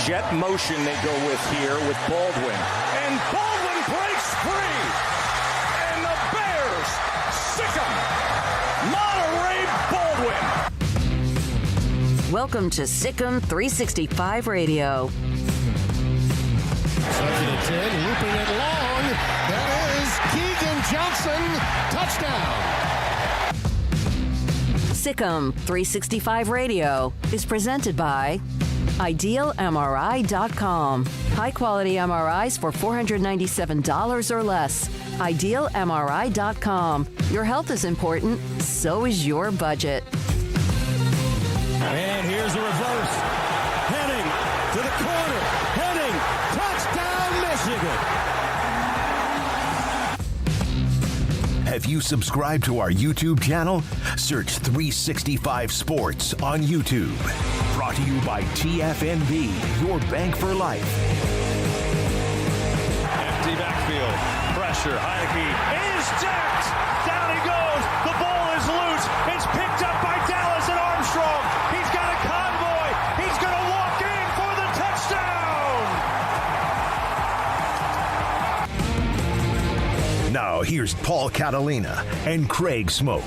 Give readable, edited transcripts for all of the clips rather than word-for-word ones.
Jet motion they go with here with Baldwin. And Baldwin breaks free. And the Bears sick 'em. Monterey Baldwin. Welcome to Sick 'em 365 Radio. Second and 10, looping it long. That is Keegan Johnson. Touchdown. Sick 'em 365 Radio is presented by IdealMRI.com. High-quality MRIs for $497 or less. IdealMRI.com. Your health is important, so is your budget. And here's a reverse. Heading to the corner. Heading. Touchdown, Michigan. Have you subscribed to our YouTube channel? Search 365 Sports on YouTube. Brought to you by TFNB, your bank for life. Empty backfield. Pressure. Heineke is jacked. Down he goes. The ball is loose. It's picked up by Dallas and Armstrong. He's got a convoy. He's going to walk in for the touchdown. Now here's Paul Catalina and Craig Smoak.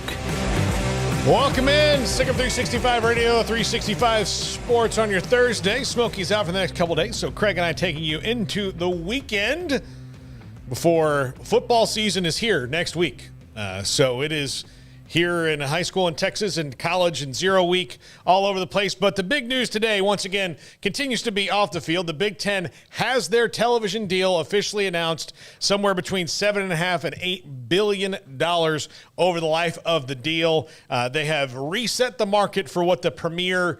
Welcome in. Sick 'em 365 Radio, 365 Sports on your Thursday. Smokey's out for the next couple days, so Craig and I taking you into the weekend before football season is here next week. So it is here in high school in Texas and college and 0 week all over the place. But the big news today, once again, continues to be off the field. The Big Ten has their television deal officially announced, somewhere between $7.5 and $8 billion over the life of the deal. They have reset the market for what the premier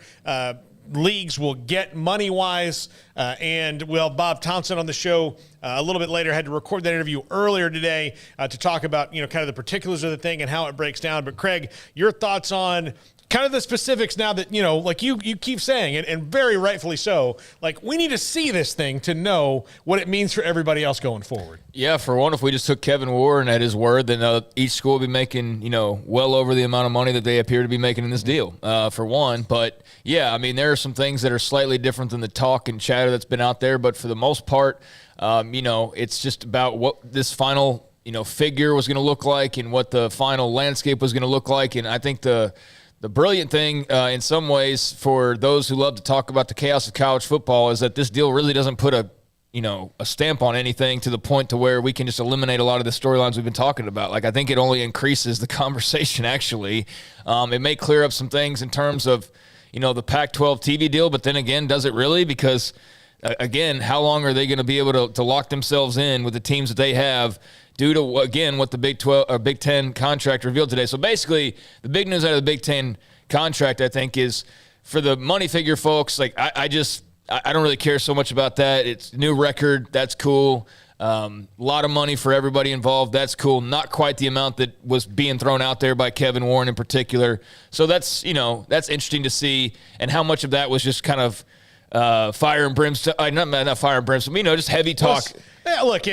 leagues will get money-wise. And, well, Bob Thompson on the show a little bit later had to record that interview earlier today to talk about, kind of the particulars of the thing and how it breaks down. But, Craig, your thoughts on kind of the specifics now that, like you keep saying, and very rightfully so, like we need to see this thing to know what it means for everybody else going forward. Yeah, for one, if we just took Kevin Warren at his word, then each school would be making, well over the amount of money that they appear to be making in this deal, for one. But, yeah, I mean, there are some things that are slightly different than the talk and chatter that's been out there. But for the most part, it's just about what this final, figure was going to look like and what the final landscape was going to look like. And I think the brilliant thing in some ways for those who love to talk about the chaos of college football is that this deal really doesn't put a stamp on anything to the point to where we can just eliminate a lot of the storylines we've been talking about. Like, I think it only increases the conversation, actually. It may clear up some things in terms of, the Pac-12 TV deal, but then again, does it really? Because, again, how long are they going to be able to lock themselves in with the teams that they have due to, again, what the Big Ten contract revealed today? So basically, the big news out of the Big Ten contract, I think, is for the money figure folks, like I don't really care so much about that. It's a new record. That's cool. A lot of money for everybody involved. That's cool. Not quite the amount that was being thrown out there by Kevin Warren in particular. So that's interesting to see, and how much of that was just kind of fire and brimstone. Not fire and brimstone, just heavy talk. Yeah, look,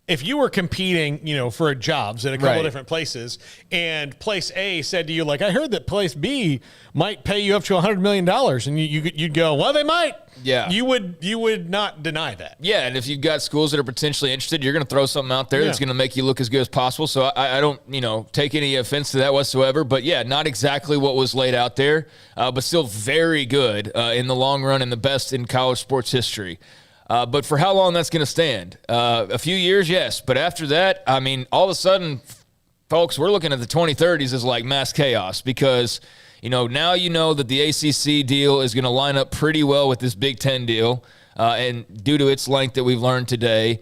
if you were competing, for jobs at a couple of different places, and place A said to you, like, I heard that place B might pay you up to $100 million, and you'd go, well, they might. Yeah. You would not deny that. Yeah, and if you've got schools that are potentially interested, you're going to throw something out there that's going to make you look as good as possible. So I don't, take any offense to that whatsoever. But, yeah, not exactly what was laid out there, but still very good in the long run and the best in college sports history. But for how long that's going to stand? A few years, yes. But after that, I mean, all of a sudden, folks, we're looking at the 2030s as like mass chaos because, now that the ACC deal is going to line up pretty well with this Big Ten deal. and due to its length that we've learned today.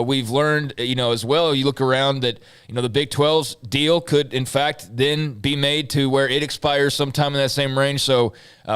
We've learned, as well, you look around that, the Big 12's deal could, in fact, then be made to where it expires sometime in that same range. So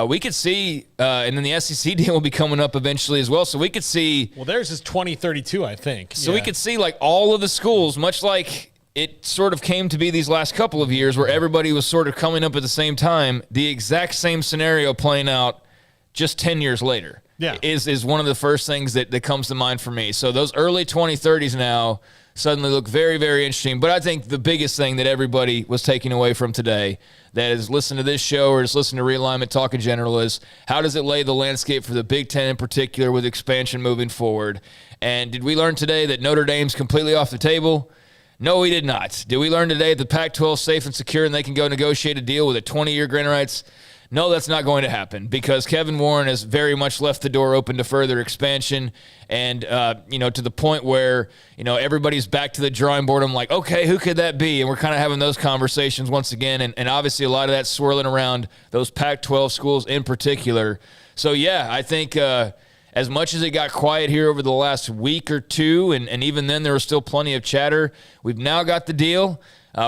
we could see, and then the SEC deal will be coming up eventually as well. So we could see. Well, theirs is 2032, I think. So we could see, like, all of the schools, much like it sort of came to be these last couple of years where everybody was sort of coming up at the same time, the exact same scenario playing out just 10 years later. Yeah. Is one of the first things that comes to mind for me. So those early 2030s now suddenly look very, very interesting. But I think the biggest thing that everybody was taking away from today that is listening to this show or just listening to Realignment Talk in general is how does it lay the landscape for the Big Ten in particular with expansion moving forward? And did we learn today that Notre Dame's completely off the table? No, we did not. Did we learn today that the Pac-12 is safe and secure and they can go negotiate a deal with a 20-year grant rights? No, that's not going to happen because Kevin Warren has very much left the door open to further expansion and, to the point where, everybody's back to the drawing board. I'm like, okay, who could that be? And we're kind of having those conversations once again. And obviously a lot of that's swirling around those Pac-12 schools in particular. So, yeah, I think as much as it got quiet here over the last week or two, and even then there was still plenty of chatter, we've now got the deal.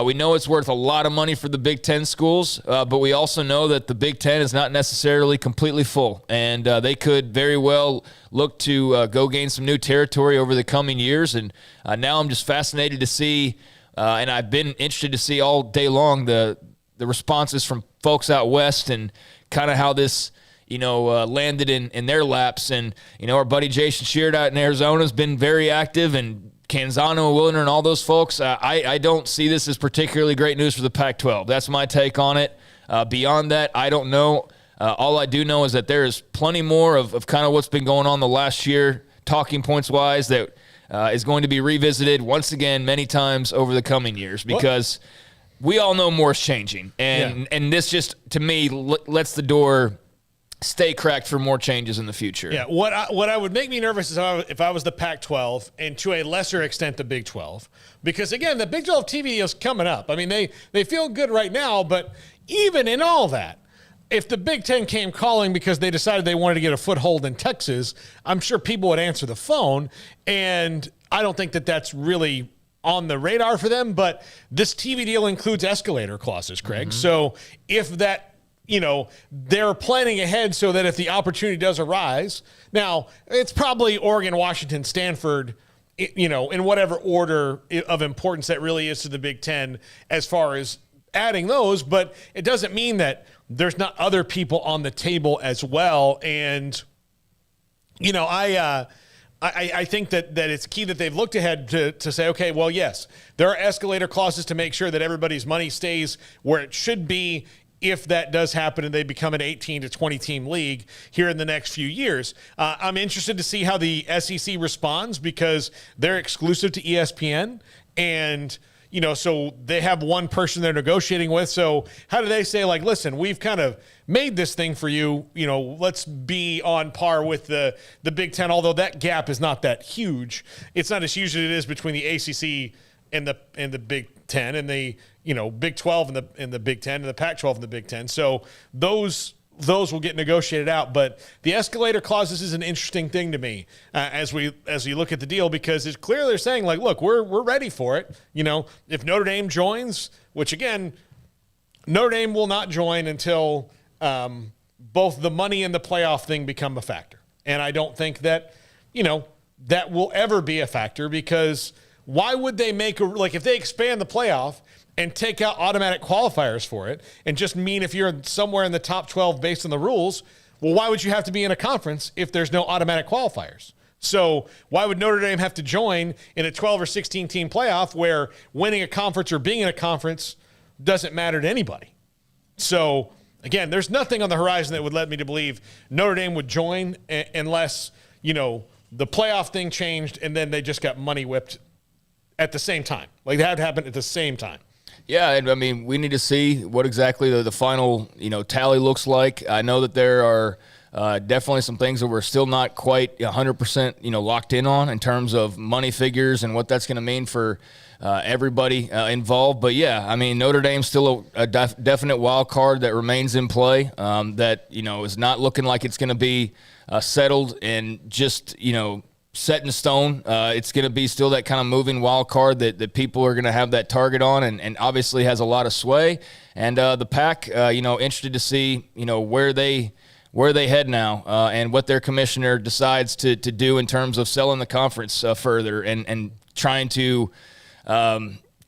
We know it's worth a lot of money for the Big Ten schools, but we also know that the Big Ten is not necessarily completely full, and they could very well look to go gain some new territory over the coming years. And now I'm just fascinated to see, and I've been interested to see all day long the responses from folks out west and kind of how this landed in their laps. And, our buddy Jason Sheard out in Arizona has been very active, and Canzano, Willner, and all those folks, I don't see this as particularly great news for the Pac-12. That's my take on it. Beyond that, I don't know. All I do know is that there is plenty more of kind of what's been going on the last year, talking points-wise, that is going to be revisited once again many times over the coming years because we all know more is changing. And this just, to me, lets the door stay cracked for more changes in the future. Yeah, what I would make me nervous is if I was the Pac-12 and to a lesser extent the Big 12, because again the Big 12 TV deal is coming up. I mean they feel good right now, but even in all that, if the Big Ten came calling because they decided they wanted to get a foothold in Texas, I'm sure people would answer the phone, and I don't think that that's really on the radar for them. But this TV deal includes escalator clauses, Craig. Mm-hmm. So if that. They're planning ahead so that if the opportunity does arise, now it's probably Oregon, Washington, Stanford, in whatever order of importance that really is to the Big Ten as far as adding those, but it doesn't mean that there's not other people on the table as well. And, I think that it's key that they've looked ahead to say, okay, well, yes, there are escalator clauses to make sure that everybody's money stays where it should be if that does happen and they become an 18 to 20 team league here in the next few years. I'm interested to see how the SEC responds because they're exclusive to ESPN and, so they have one person they're negotiating with. So how do they say, like, listen, we've kind of made this thing for you, let's be on par with the Big Ten, although that gap is not that huge. It's not as huge as it is between the ACC and the Big Ten and the Big 12 and the Big Ten and the Pac-12 and the Big Ten. So those will get negotiated out. But the escalator clauses is an interesting thing to me as we look at the deal because it's clear they're saying like, look, we're ready for it. If Notre Dame joins, which again, Notre Dame will not join until both the money and the playoff thing become a factor. And I don't think that that will ever be a factor because. Why would they if they expand the playoff and take out automatic qualifiers for it and just mean if you're somewhere in the top 12 based on the rules, well, why would you have to be in a conference if there's no automatic qualifiers? So why would Notre Dame have to join in a 12 or 16 team playoff where winning a conference or being in a conference doesn't matter to anybody? So again, there's nothing on the horizon that would let me to believe Notre Dame would join unless, the playoff thing changed and then they just got money whipped at the same time. Like that happened at the same time. Yeah, and I mean, we need to see what exactly the final, tally looks like. I know that there are definitely some things that we're still not quite 100%, locked in on in terms of money figures and what that's going to mean for everybody involved. But yeah, I mean, Notre Dame's still a definite wild card that remains in play. That is not looking like it's going to be settled and just, set in stone. It's going to be still that kind of moving wild card that people are going to have that target on, and obviously has a lot of sway. And the Pac, interested to see, where they head now, and what their commissioner decides to do in terms of selling the conference further and trying to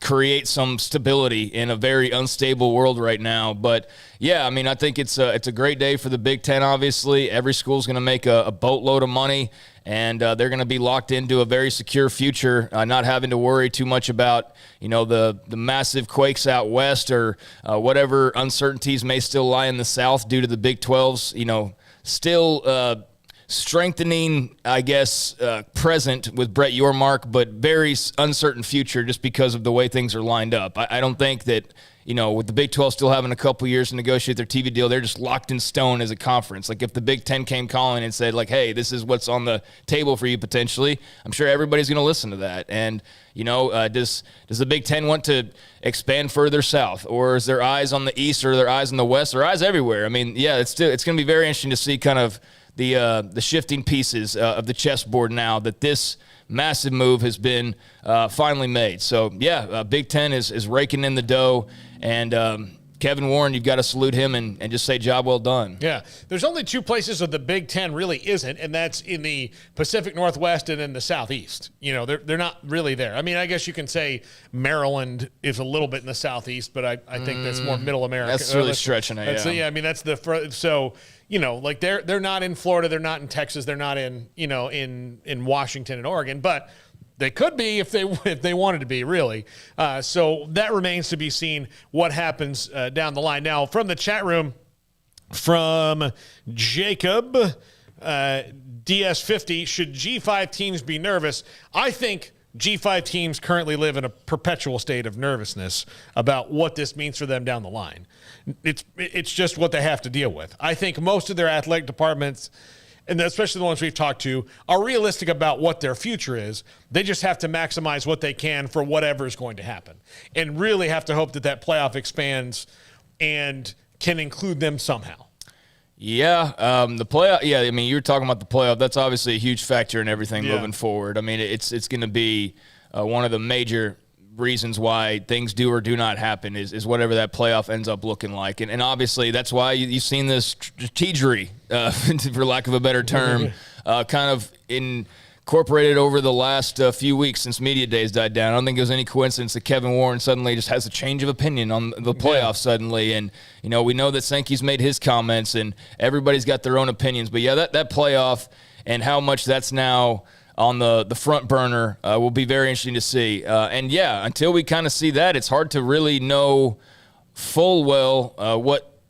create some stability in a very unstable world right now. But yeah, I mean, I think it's a great day for the Big Ten. Obviously, every school's going to make a boatload of money, and they're going to be locked into a very secure future, not having to worry too much about the massive quakes out west or whatever uncertainties may still lie in the South due to the Big 12's still strengthening, I guess, present with Brett Yormark, but very uncertain future just because of the way things are lined up. I don't think that, with the Big 12 still having a couple years to negotiate their TV deal, they're just locked in stone as a conference. Like, if the Big 10 came calling and said, like, hey, this is what's on the table for you potentially, I'm sure everybody's going to listen to that. And, does the Big 10 want to expand further south, or is their eyes on the east, or their eyes on the west, or eyes everywhere? I mean, yeah, it's going to be very interesting to see kind of the shifting pieces of the chessboard now that this massive move has been finally made. So, yeah, Big Ten is raking in the dough, and Kevin Warren, you've got to salute him and just say job well done. Yeah, there's only two places that the Big Ten really isn't, and that's in the Pacific Northwest and in the Southeast. They're not really there. I mean, I guess you can say Maryland is a little bit in the Southeast, but I think that's more Middle America. That's really stretching it, yeah. I mean, that's so... like they're not in Florida, they're not in Texas, they're not in in Washington and Oregon, but they could be if they wanted to be, really. So that remains to be seen what happens down the line. Now, from the chat room, from Jacob DS50, should G5 teams be nervous? I think G5 teams currently live in a perpetual state of nervousness about what this means for them down the line. It's just what they have to deal with. I think most of their athletic departments, and especially the ones we've talked to, are realistic about what their future is. They just have to maximize what they can for whatever is going to happen, and really have to hope that playoff expands and can include them somehow. Yeah, the playoff. Yeah, I mean, you were talking about the playoff. That's obviously a huge factor in everything moving forward. I mean, it's going to be one of the major reasons why things do or do not happen is whatever that playoff ends up looking like. And obviously that's why you've seen this strategery, for lack of a better term, kind of incorporated over the last few weeks since media days died down. I don't think it was any coincidence that Kevin Warren suddenly just has a change of opinion on the playoffs suddenly. And, we know that Sankey's made his comments and everybody's got their own opinions. But, yeah, that playoff and how much that's now on the front burner will be very interesting to see. And, yeah, until we kind of see that, it's hard to really know full well what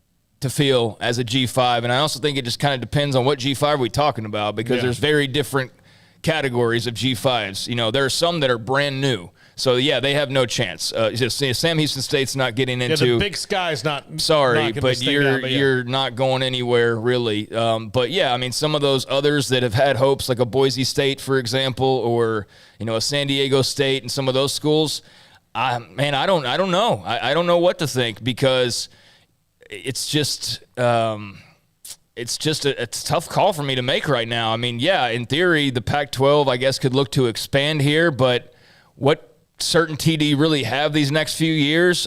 to feel as a G5. And I also think it just kind of depends on what G5 are we talking about, because there's very different categories of G5s. There are some that are brand new. So, yeah, they have no chance. Sam Houston State's not getting into the Big Sky's not. Sorry, not but you're not going anywhere really. But yeah, I mean, some of those others that have had hopes, like a Boise State, for example, or a San Diego State, and some of those schools. I don't know. I don't know what to think, because it's just. It's just a tough call for me to make right now. I mean, yeah, in theory, the Pac-12, I guess, could look to expand here, but what certainty do you really have these next few years?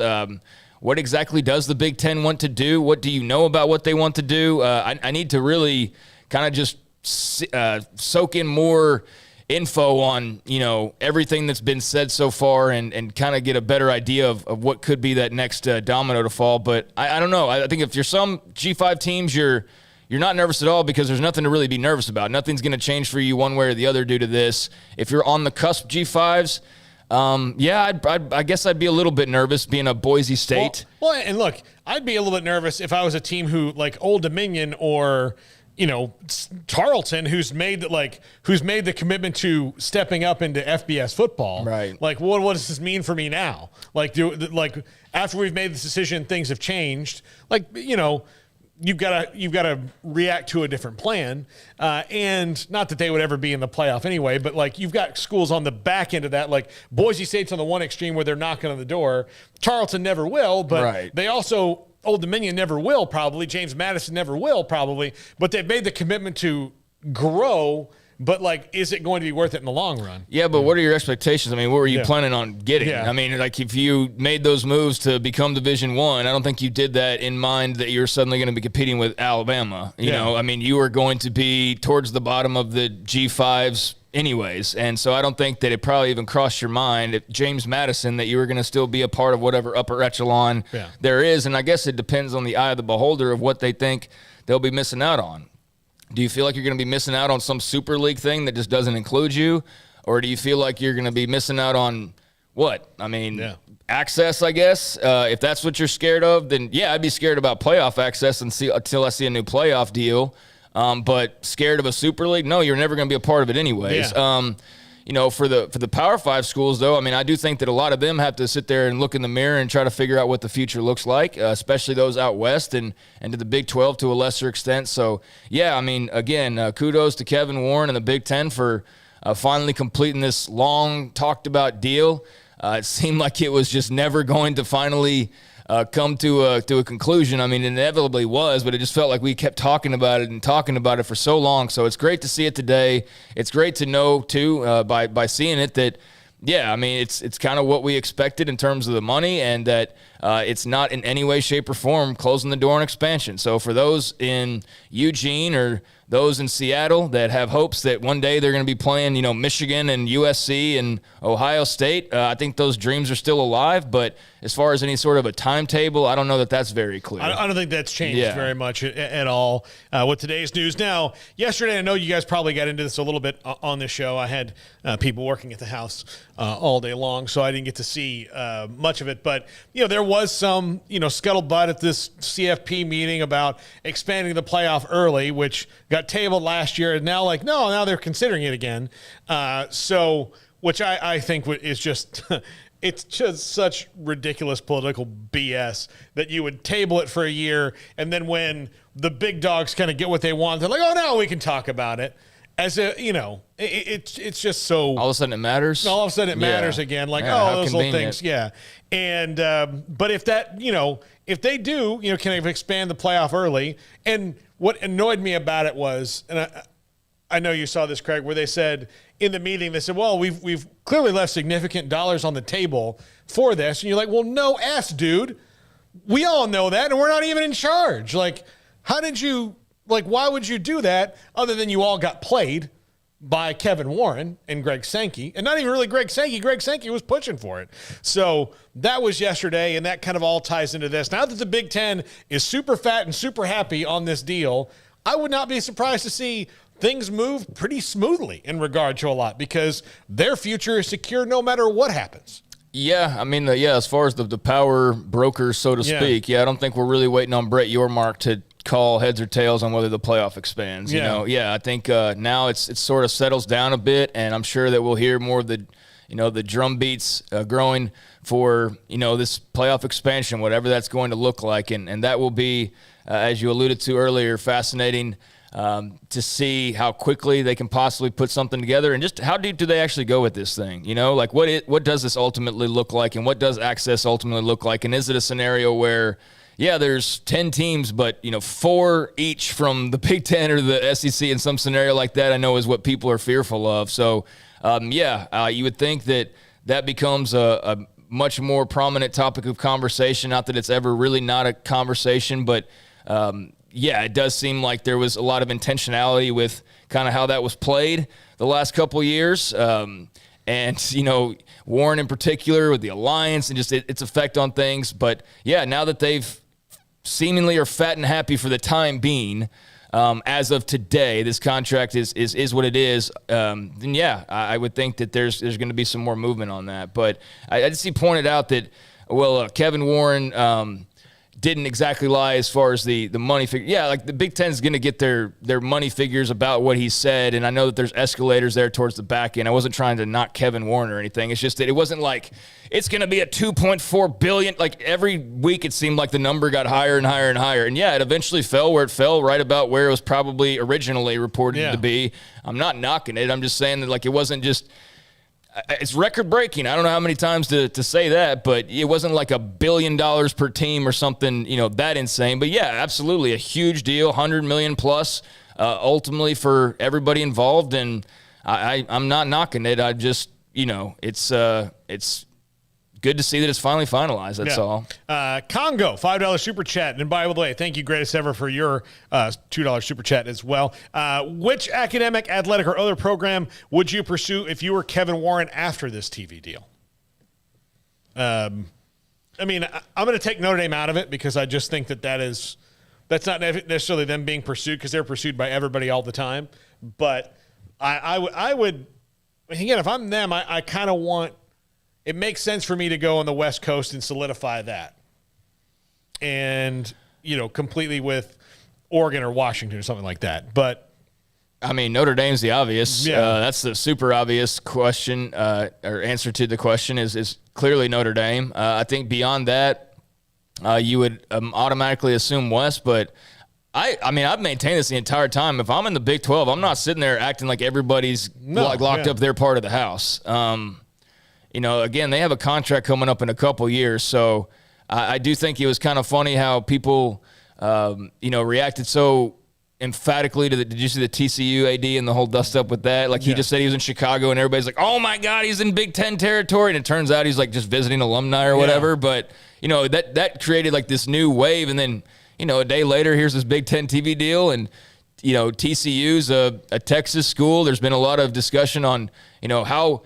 What exactly does the Big Ten want to do? What do you know about what they want to do? I need to really kind of just soak in more info on, everything that's been said so far and kind of get a better idea of what could be that next domino to fall. But I don't know. I think if you're some G5 teams, you're not nervous at all, because there's nothing to really be nervous about. Nothing's going to change for you one way or the other due to this. If you're on the cusp G5s, I guess I'd be a little bit nervous being a Boise State. Well, and look, I'd be a little bit nervous if I was a team who, like Old Dominion or Tarleton, who's made the commitment to stepping up into FBS football. Right. Like, what does this mean for me now? Like, after we've made this decision, things have changed. You've got to react to a different plan, and not that they would ever be in the playoff anyway. But you've got schools on the back end of that, like Boise State's on the one extreme where they're knocking on the door. Tarleton never will, but they also, Old Dominion never will probably. James Madison never will probably, but they've made the commitment to grow. But, like, is it going to be worth it in the long run? Yeah, but what are your expectations? I mean, what were you planning on getting? Yeah. I mean, like, if you made those moves to become Division I, I don't think you did that in mind that you're suddenly going to be competing with Alabama. You know, I mean, you were going to be towards the bottom of the G5s anyways. And so I don't think that it probably even crossed your mind, if James Madison, that you were going to still be a part of whatever upper echelon there is. And I guess it depends on the eye of the beholder of what they think they'll be missing out on. Do you feel like you're going to be missing out on some Super League thing that just doesn't include you? Or do you feel like you're going to be missing out on what? I mean, access, I guess. If that's what you're scared of, then, yeah, I'd be scared about playoff access until I see a new playoff deal. But scared of a Super League? No, you're never going to be a part of it anyways. You know, for the Power 5 schools, though, I mean, I do think that a lot of them have to sit there and look in the mirror and try to figure out what the future looks like, especially those out west and to the Big 12 to a lesser extent. So, yeah, I mean, again, kudos to Kevin Warren and the Big 10 for finally completing this long talked-about deal. It seemed like it was just never going to finally come to a conclusion. I mean, it inevitably was, but it just felt like we kept talking about it for so long. So it's great to see it today. It's great to know, too, by seeing it that, yeah, I mean, it's kind of what we expected in terms of the money, and that it's not in any way, shape, or form closing the door on expansion. So for those in Eugene or those in Seattle that have hopes that one day they're going to be playing, you know, Michigan and USC and Ohio State, I think those dreams are still alive. But as far as any sort of a timetable, I don't know that that's very clear. I don't think that's changed very much at all with today's news. Now, yesterday, I know you guys probably got into this a little bit on this show. I had people working at the house all day long, so I didn't get to see much of it. But, you know, there was some, you know, scuttlebutt at this CFP meeting about expanding the playoff early, which got tabled last year. And now, now they're considering it again. Which I think is just – it's just such ridiculous political BS that you would table it for a year, and then when the big dogs kind of get what they want, they're like, oh, now we can talk about it. As a, you know, it's just so – all of a sudden it matters? All of a sudden it matters again. Like, those little things. Yeah. And but if that, you know, if they do, you know, can they expand the playoff early? And what annoyed me about it was, and I know you saw this, Craig, where they said in the meeting, they said, well, we've clearly left significant dollars on the table for this. And you're like, well, no S, dude. We all know that, and we're not even in charge. Like, how did you – like, why would you do that other than you all got played by Kevin Warren and Greg Sankey? And not even really Greg Sankey. Greg Sankey was pushing for it. So that was yesterday, and that kind of all ties into this. Now that the Big Ten is super fat and super happy on this deal, I would not be surprised to see things move pretty smoothly in regard to a lot, because their future is secure no matter what happens. Yeah, I mean, as far as the power brokers, so to speak, I don't think we're really waiting on Brett Yormark to call heads or tails on whether the playoff expands. You know, I think now it sort of settles down a bit, and I'm sure that we'll hear more of the, you know, the drum beats growing for, you know, this playoff expansion, whatever that's going to look like, and that will be, as you alluded to earlier, fascinating to see how quickly they can possibly put something together, and just how deep do they actually go with this thing? You know, like what does this ultimately look like, and what does access ultimately look like, and is it a scenario where, yeah, there's 10 teams, but, you know, 4 each from the Big Ten or the SEC in some scenario like that, I know is what people are fearful of. So, you would think that becomes a much more prominent topic of conversation. Not that it's ever really not a conversation, but, it does seem like there was a lot of intentionality with kind of how that was played the last couple of years. And, you know, Warren in particular with the alliance and just its effect on things. But, yeah, now that they've seemingly are fat and happy for the time being, as of today, this contract is what it is, then, I would think that there's going to be some more movement on that. But I just see pointed out that, Kevin Warren didn't exactly lie as far as the money figure. Yeah, like the Big Ten is going to get their money figures about what he said, and I know that there's escalators there towards the back end. I wasn't trying to knock Kevin Warren or anything. It's just that it wasn't like it's going to be a $2.4 billion. Like every week it seemed like the number got higher and higher and higher. And, it eventually fell where it fell, right about where it was probably originally reported to be. I'm not knocking it. I'm just saying that, like, it wasn't just – it's record-breaking. I don't know how many times to say that, but it wasn't like $1 billion per team or something, you know, that insane. But, absolutely, a huge deal, $100 million plus ultimately for everybody involved. And I'm not knocking it. I just, it's good to see that it's finally finalized. That's all. Congo, $5 super chat. And by the way, thank you, greatest ever, for your $2 super chat as well. Which academic, athletic, or other program would you pursue if you were Kevin Warren after this TV deal? I'm going to take Notre Dame out of it because I just think that's not necessarily them being pursued, because they're pursued by everybody all the time. But I would, again, if I'm them, I kind of want. It makes sense for me to go on the West Coast and solidify that. And, completely with Oregon or Washington or something like that. But Notre Dame's the obvious. Yeah. That's the super obvious question, or answer to the question is clearly Notre Dame. I think beyond that, you would automatically assume West, but I've maintained this the entire time. If I'm in the Big 12, I'm not sitting there acting like everybody's locked up their part of the house. Again, they have a contract coming up in a couple years, so I do think it was kind of funny how people, reacted so emphatically to did you see the TCU AD and the whole dust up with that? Like, he just said he was in Chicago, and everybody's like, oh my God, he's in Big Ten territory. And it turns out he's like just visiting alumni or whatever. But, that created like this new wave. And then, a day later, here's this Big Ten TV deal. And, TCU's a Texas school. There's been a lot of discussion on, how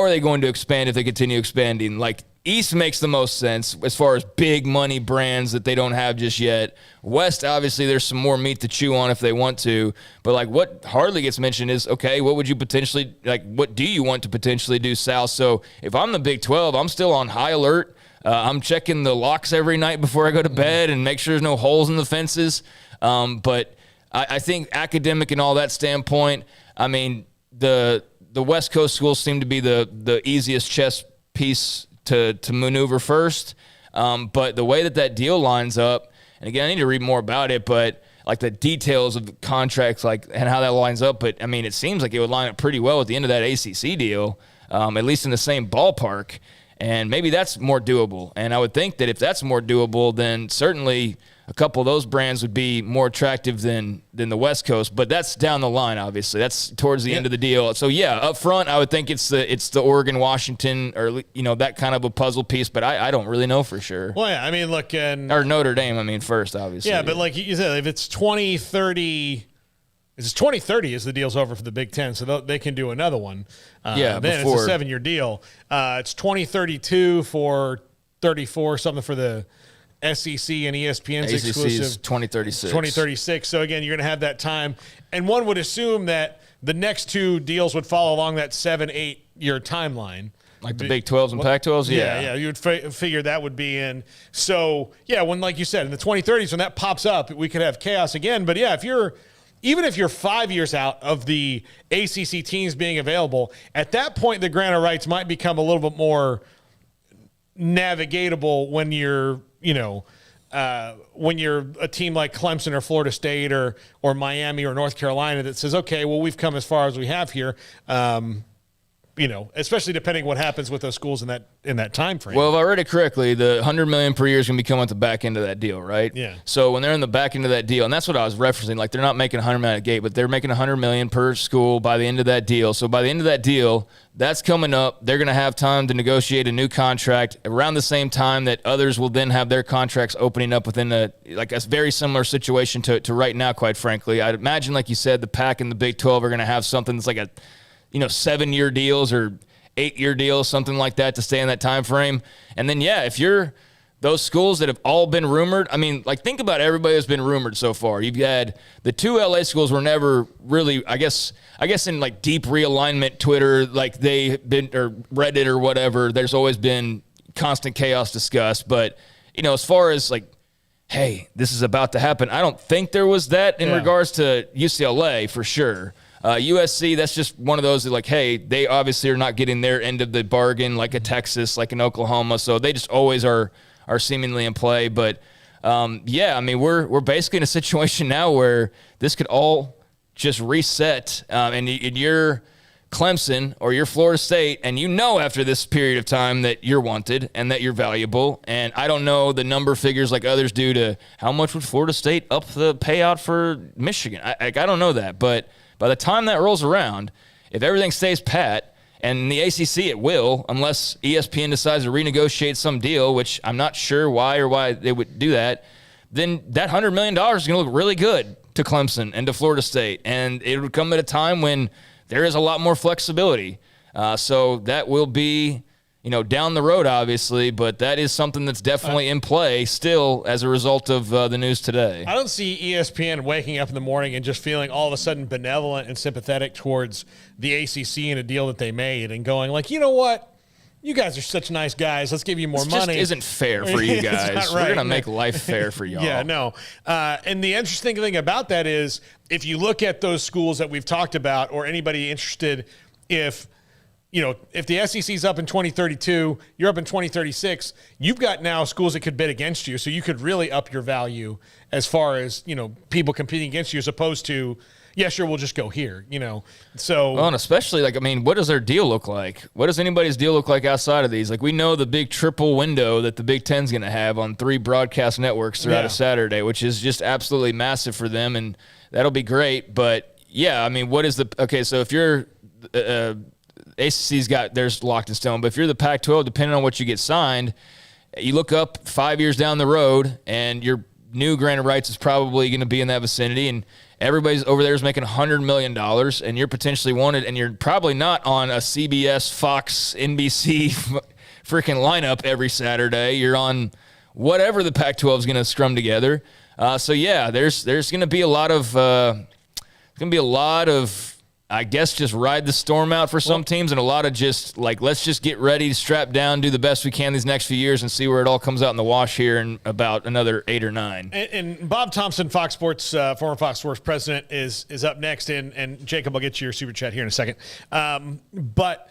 are they going to expand if they continue expanding? Like, East makes the most sense as far as big money brands that they don't have just yet. West, obviously, there's some more meat to chew on if they want to. But, like, what hardly gets mentioned is, okay, what do you want to potentially do South? So if I'm the Big 12, I'm still on high alert. I'm checking the locks every night before I go to bed and make sure there's no holes in the fences. But I think academic and all that standpoint, the West Coast schools seem to be the easiest chess piece to maneuver first. But the way that deal lines up, and again, I need to read more about it, but like the details of the contracts, and how that lines up. But it seems like it would line up pretty well at the end of that ACC deal, at least in the same ballpark. And maybe that's more doable. And I would think that if that's more doable, then certainly a couple of those brands would be more attractive than the West Coast. But that's down the line, obviously. That's towards the end of the deal. So, yeah, up front, I would think it's the Oregon, Washington, or, that kind of a puzzle piece. But I don't really know for sure. Well, yeah, look. Or Notre Dame, first, obviously. Yeah, but like you said, if it's 2030... It's 2030 as the deal's over for the Big Ten, so they can do another one. Then before. It's a 7-year deal. It's 2032 for 34, something for the SEC and ESPN's ACC's exclusive. 2036. 2036. So, again, you're going to have that time. And one would assume that the next two deals would follow along that 7-8-year timeline. Like the Big 12s and Pac-12s? Yeah. You would figure that would be in. So, yeah, when, like you said, in the 2030s, when that pops up, we could have chaos again. But, yeah, even if you're 5 years out of the ACC teams being available, at that point, the grant of rights might become a little bit more navigatable when you're a team like Clemson or Florida State or Miami or North Carolina that says, okay, well, we've come as far as we have here. Especially depending what happens with those schools in that time frame. Well, if I read it correctly, the $100 million per year is going to be coming at the back end of that deal, right? Yeah. So when they're in the back end of that deal, and that's what I was referencing, like they're not making $100 million at the gate, but they're making $100 million per school by the end of that deal. So by the end of that deal, that's coming up. They're going to have time to negotiate a new contract around the same time that others will then have their contracts opening up within a very similar situation to right now, quite frankly. I'd imagine, like you said, the Pac and the Big 12 are going to have something that's like 7-year deals or 8-year deals, something like that, to stay in that time frame. And then, yeah, if you're those schools that have all been rumored, think about everybody that's been rumored so far. You've had the two LA schools were never really, I guess in like deep realignment Twitter, like they've been, or Reddit or whatever, there's always been constant chaos discussed. But, as far as like, hey, this is about to happen, I don't think there was that in regards to UCLA for sure. USC, that's just one of those that, like, hey, they obviously are not getting their end of the bargain like a Texas, like an Oklahoma, so they just always are seemingly in play. But, we're basically in a situation now where this could all just reset, and you're Clemson or you're Florida State, and you know after this period of time that you're wanted and that you're valuable. And I don't know the number figures like others do to how much would Florida State up the payout for Michigan. I don't know that. But by the time that rolls around, if everything stays pat, and in the ACC it will, unless ESPN decides to renegotiate some deal, which I'm not sure why they would do that, then that $100 million is going to look really good to Clemson and to Florida State. And it would come at a time when there is a lot more flexibility. So that will be, down the road, obviously, but that is something that's definitely in play still as a result of the news today. I don't see ESPN waking up in the morning and just feeling all of a sudden benevolent and sympathetic towards the ACC and a deal that they made and going like, you know what? You guys are such nice guys. Let's give you more money. It just isn't fair for you guys. Right. We're going to make life fair for y'all. Yeah, no. And the interesting thing about that is if you look at those schools that we've talked about or anybody interested, if the SEC's up in 2032, you're up in 2036, you've got now schools that could bid against you. So you could really up your value as far as, people competing against you as opposed to, yeah, sure, we'll just go here, So, well, and especially, what does their deal look like? What does anybody's deal look like outside of these? We know the big triple window that the Big Ten's going to have on 3 broadcast networks throughout a Saturday, which is just absolutely massive for them, and that'll be great. But, yeah, what is so if you're ACC's got theirs locked in stone, but if you're the Pac-12, depending on what you get signed, you look up 5 years down the road, and your new grant of rights is probably going to be in that vicinity, and everybody's over there is making $100 million, and you're potentially wanted, and you're probably not on a CBS, Fox, NBC freaking lineup every Saturday. You're on whatever the Pac-12 is going to scrum together. So yeah, there's going to be a lot of I guess just ride the storm out for some teams, and a lot of just let's just get ready, strap down, do the best we can these next few years, and see where it all comes out in the wash here in about another 8 or 9. And Bob Thompson, Fox Sports, former Fox Sports president, is up next, and Jacob, I'll get to your super chat here in a second. But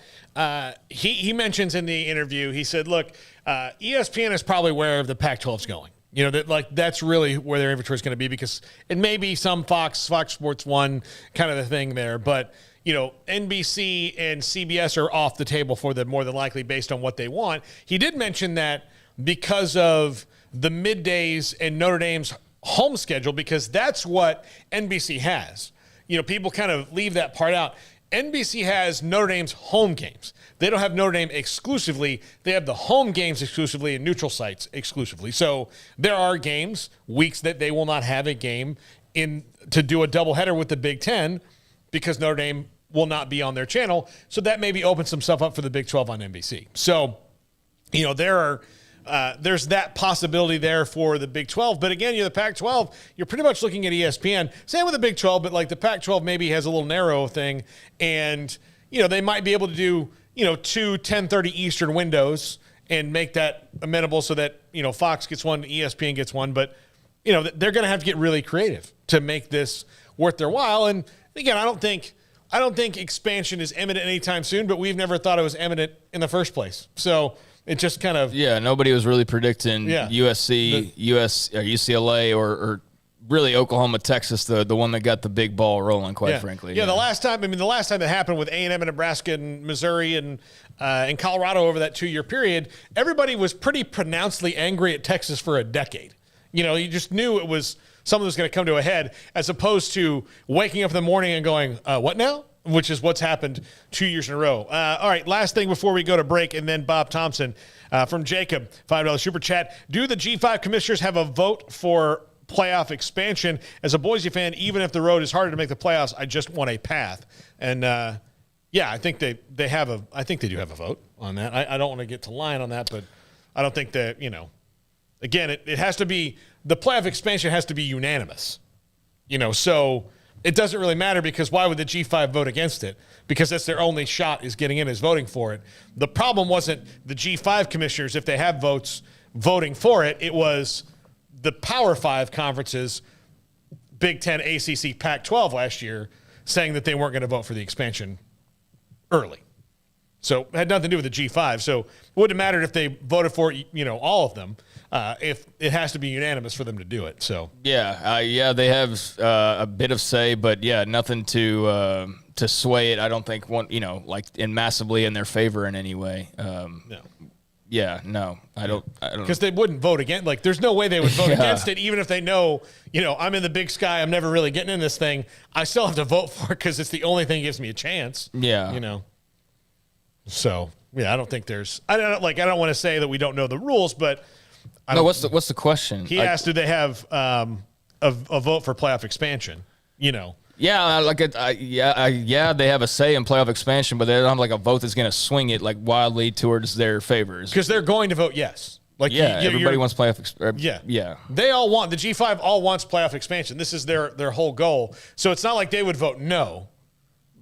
he mentions in the interview, he said, look, ESPN is probably where the Pac-12's going. That's really where their inventory is going to be, because it may be some Fox Sports 1 kind of the thing there, but NBC and CBS are off the table for them more than likely based on what they want. He did mention that because of the middays and Notre Dame's home schedule, because that's what NBC has. People kind of leave that part out. NBC has Notre Dame's home games. They don't have Notre Dame exclusively. They have the home games exclusively and neutral sites exclusively. So there are weeks that they will not have a game to do a doubleheader with the Big Ten because Notre Dame will not be on their channel. So that maybe opens some stuff up for the Big 12 on NBC. So, there's that possibility there for the Big 12. But again, you're the Pac-12, you're pretty much looking at ESPN. Same with the Big 12, but the Pac-12 maybe has a little narrow thing. And, they might be able to do, 2 10:30 Eastern windows and make that amenable so that, Fox gets one, ESPN gets one. But, they're going to have to get really creative to make this worth their while. And again, I don't think expansion is imminent anytime soon, but we've never thought it was imminent in the first place. So it just kind of... Yeah, nobody was really predicting USC, UCLA, or really Oklahoma, Texas, the one that got the big ball rolling, quite frankly. Yeah, the last time that happened with A&M and Nebraska and Missouri and Colorado over that 2-year period, everybody was pretty pronouncedly angry at Texas for a decade. You just knew it was something that was going to come to a head, as opposed to waking up in the morning and going, what now? Which is what's happened 2 years in a row. All right, last thing before we go to break, and then Bob Thompson from Jacob, $5 super chat. Do the G5 commissioners have a vote for playoff expansion? As a Boise fan, even if the road is harder to make the playoffs, I just want a path. And I think they do have a vote on that. I don't want to get to line on that, but I don't think that, again, it has to be, the playoff expansion has to be unanimous. So it doesn't really matter, because why would the G5 vote against it? Because that's their only shot, is getting in, is voting for it. The problem wasn't the G5 commissioners, if they have votes, voting for it. It was the Power 5 conferences, Big Ten, ACC, Pac-12 last year, saying that they weren't going to vote for the expansion early. So it had nothing to do with the G5. So it wouldn't have mattered if they voted for it, all of them. If it has to be unanimous for them to do it. So they have a bit of say, but nothing to to sway it. I don't think massively in their favor in any way. No. Yeah, no, I don't. Because they wouldn't vote against. Like, there's no way they would vote against it, even if they know, I'm in the big sky. I'm never really getting in this thing. I still have to vote for it because it's the only thing that gives me a chance. Yeah. So yeah, I don't think there's. I don't want to say that we don't know the rules, but what's the question? He asked, do they have a vote for playoff expansion? Yeah, they have a say in playoff expansion, but they don't have like a vote that's going to swing it like wildly towards their favors. Because they're going to vote yes. Like everybody wants playoff expansion. Yeah. They all want, the G5 all wants playoff expansion. This is their whole goal. So it's not like they would vote no,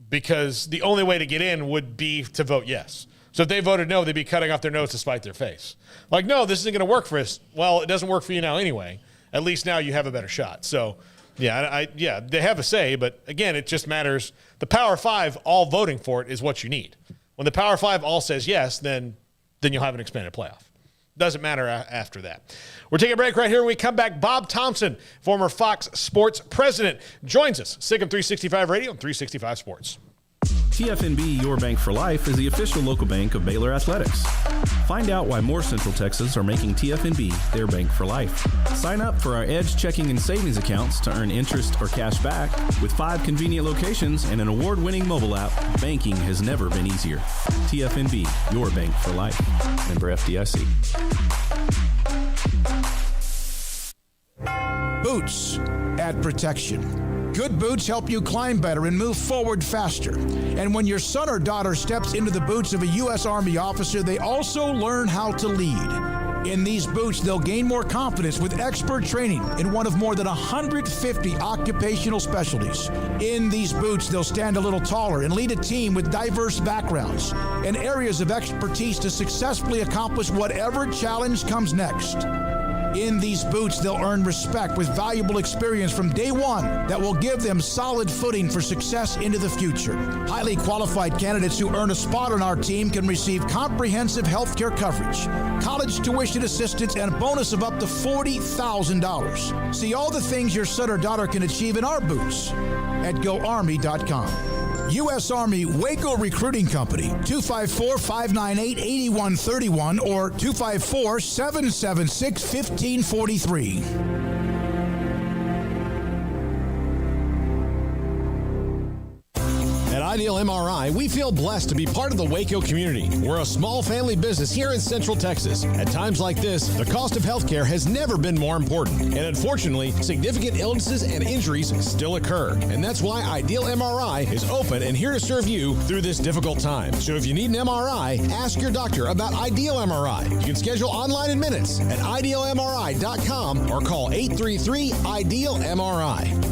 because the only way to get in would be to vote yes. So if they voted no, they'd be cutting off their nose to spite their face. Like, no, this isn't going to work for us. Well, it doesn't work for you now anyway. At least now you have a better shot. So yeah, they have a say, but again, it just matters. The Power Five all voting for it is what you need. When the Power Five all says yes, then you'll have an expanded playoff. Doesn't matter after that. We're taking a break right here. When we come back, Bob Thompson, former Fox Sports president, joins us. SicEm 365 Radio and 365 Sports. TFNB Your Bank for Life is the official local bank of Baylor Athletics. Find out why more Central Texas are making TFNB their bank for life. Sign up for our Edge checking and savings accounts to earn interest or cash back. With 5 convenient locations and an award-winning mobile app, banking has never been easier. TFNB Your Bank for Life. Member FDIC. Boots add protection. Good boots help you climb better and move forward faster. And when your son or daughter steps into the boots of a U.S. Army officer, they also learn how to lead. In these boots, they'll gain more confidence with expert training in one of more than 150 occupational specialties. In these boots, they'll stand a little taller and lead a team with diverse backgrounds and areas of expertise to successfully accomplish whatever challenge comes next. In these boots, they'll earn respect with valuable experience from day one that will give them solid footing for success into the future. Highly qualified candidates who earn a spot on our team can receive comprehensive health care coverage, college tuition assistance, and a bonus of up to $40,000. See all the things your son or daughter can achieve in our boots at GoArmy.com. U.S. Army Waco Recruiting Company, 254-598-8131 or 254-776-1543. At Ideal MRI, we feel blessed to be part of the Waco community. We're a small family business here in Central Texas. At times like this, the cost of healthcare has never been more important. And unfortunately, significant illnesses and injuries still occur. And that's why Ideal MRI is open and here to serve you through this difficult time. So if you need an MRI, ask your doctor about Ideal MRI. You can schedule online in minutes at idealmri.com or call 833-IDEAL-MRI.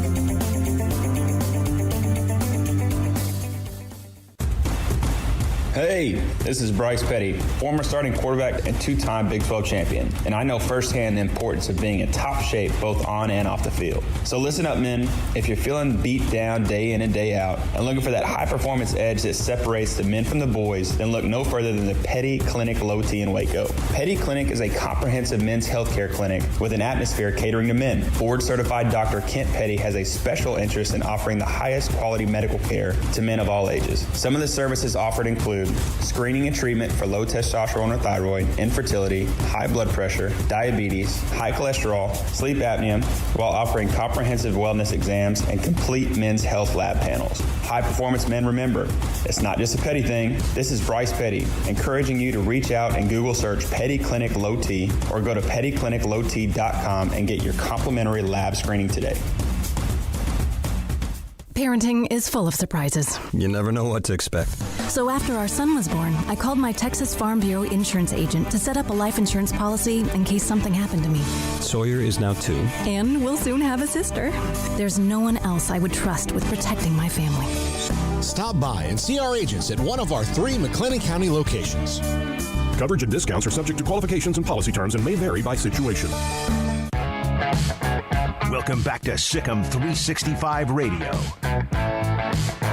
Hey, this is Bryce Petty, former starting quarterback and 2-time Big 12 champion, and I know firsthand the importance of being in top shape both on and off the field. So listen up, men. If you're feeling beat down day in and day out and looking for that high-performance edge that separates the men from the boys, then look no further than the Petty Clinic Low T in Waco. Petty Clinic is a comprehensive men's healthcare clinic with an atmosphere catering to men. Board-certified Dr. Kent Petty has a special interest in offering the highest quality medical care to men of all ages. Some of the services offered include screening and treatment for low testosterone or thyroid, infertility, high blood pressure, diabetes, high cholesterol, sleep apnea, while offering comprehensive wellness exams and complete men's health lab panels. High performance men, remember, it's not just a Petty thing. This is Bryce Petty, encouraging you to reach out and Google search Petty Clinic Low T or go to pettycliniclowt.com and get your complimentary lab screening today. Parenting is full of surprises. You never know what to expect. So after our son was born, I called my Texas Farm Bureau insurance agent to set up a life insurance policy in case something happened to me. Sawyer is now 2. And we'll soon have a sister. There's no one else I would trust with protecting my family. Stop by and see our agents at one of our 3 McLennan County locations. Coverage and discounts are subject to qualifications and policy terms and may vary by situation. Welcome back to SicEm 365 Radio.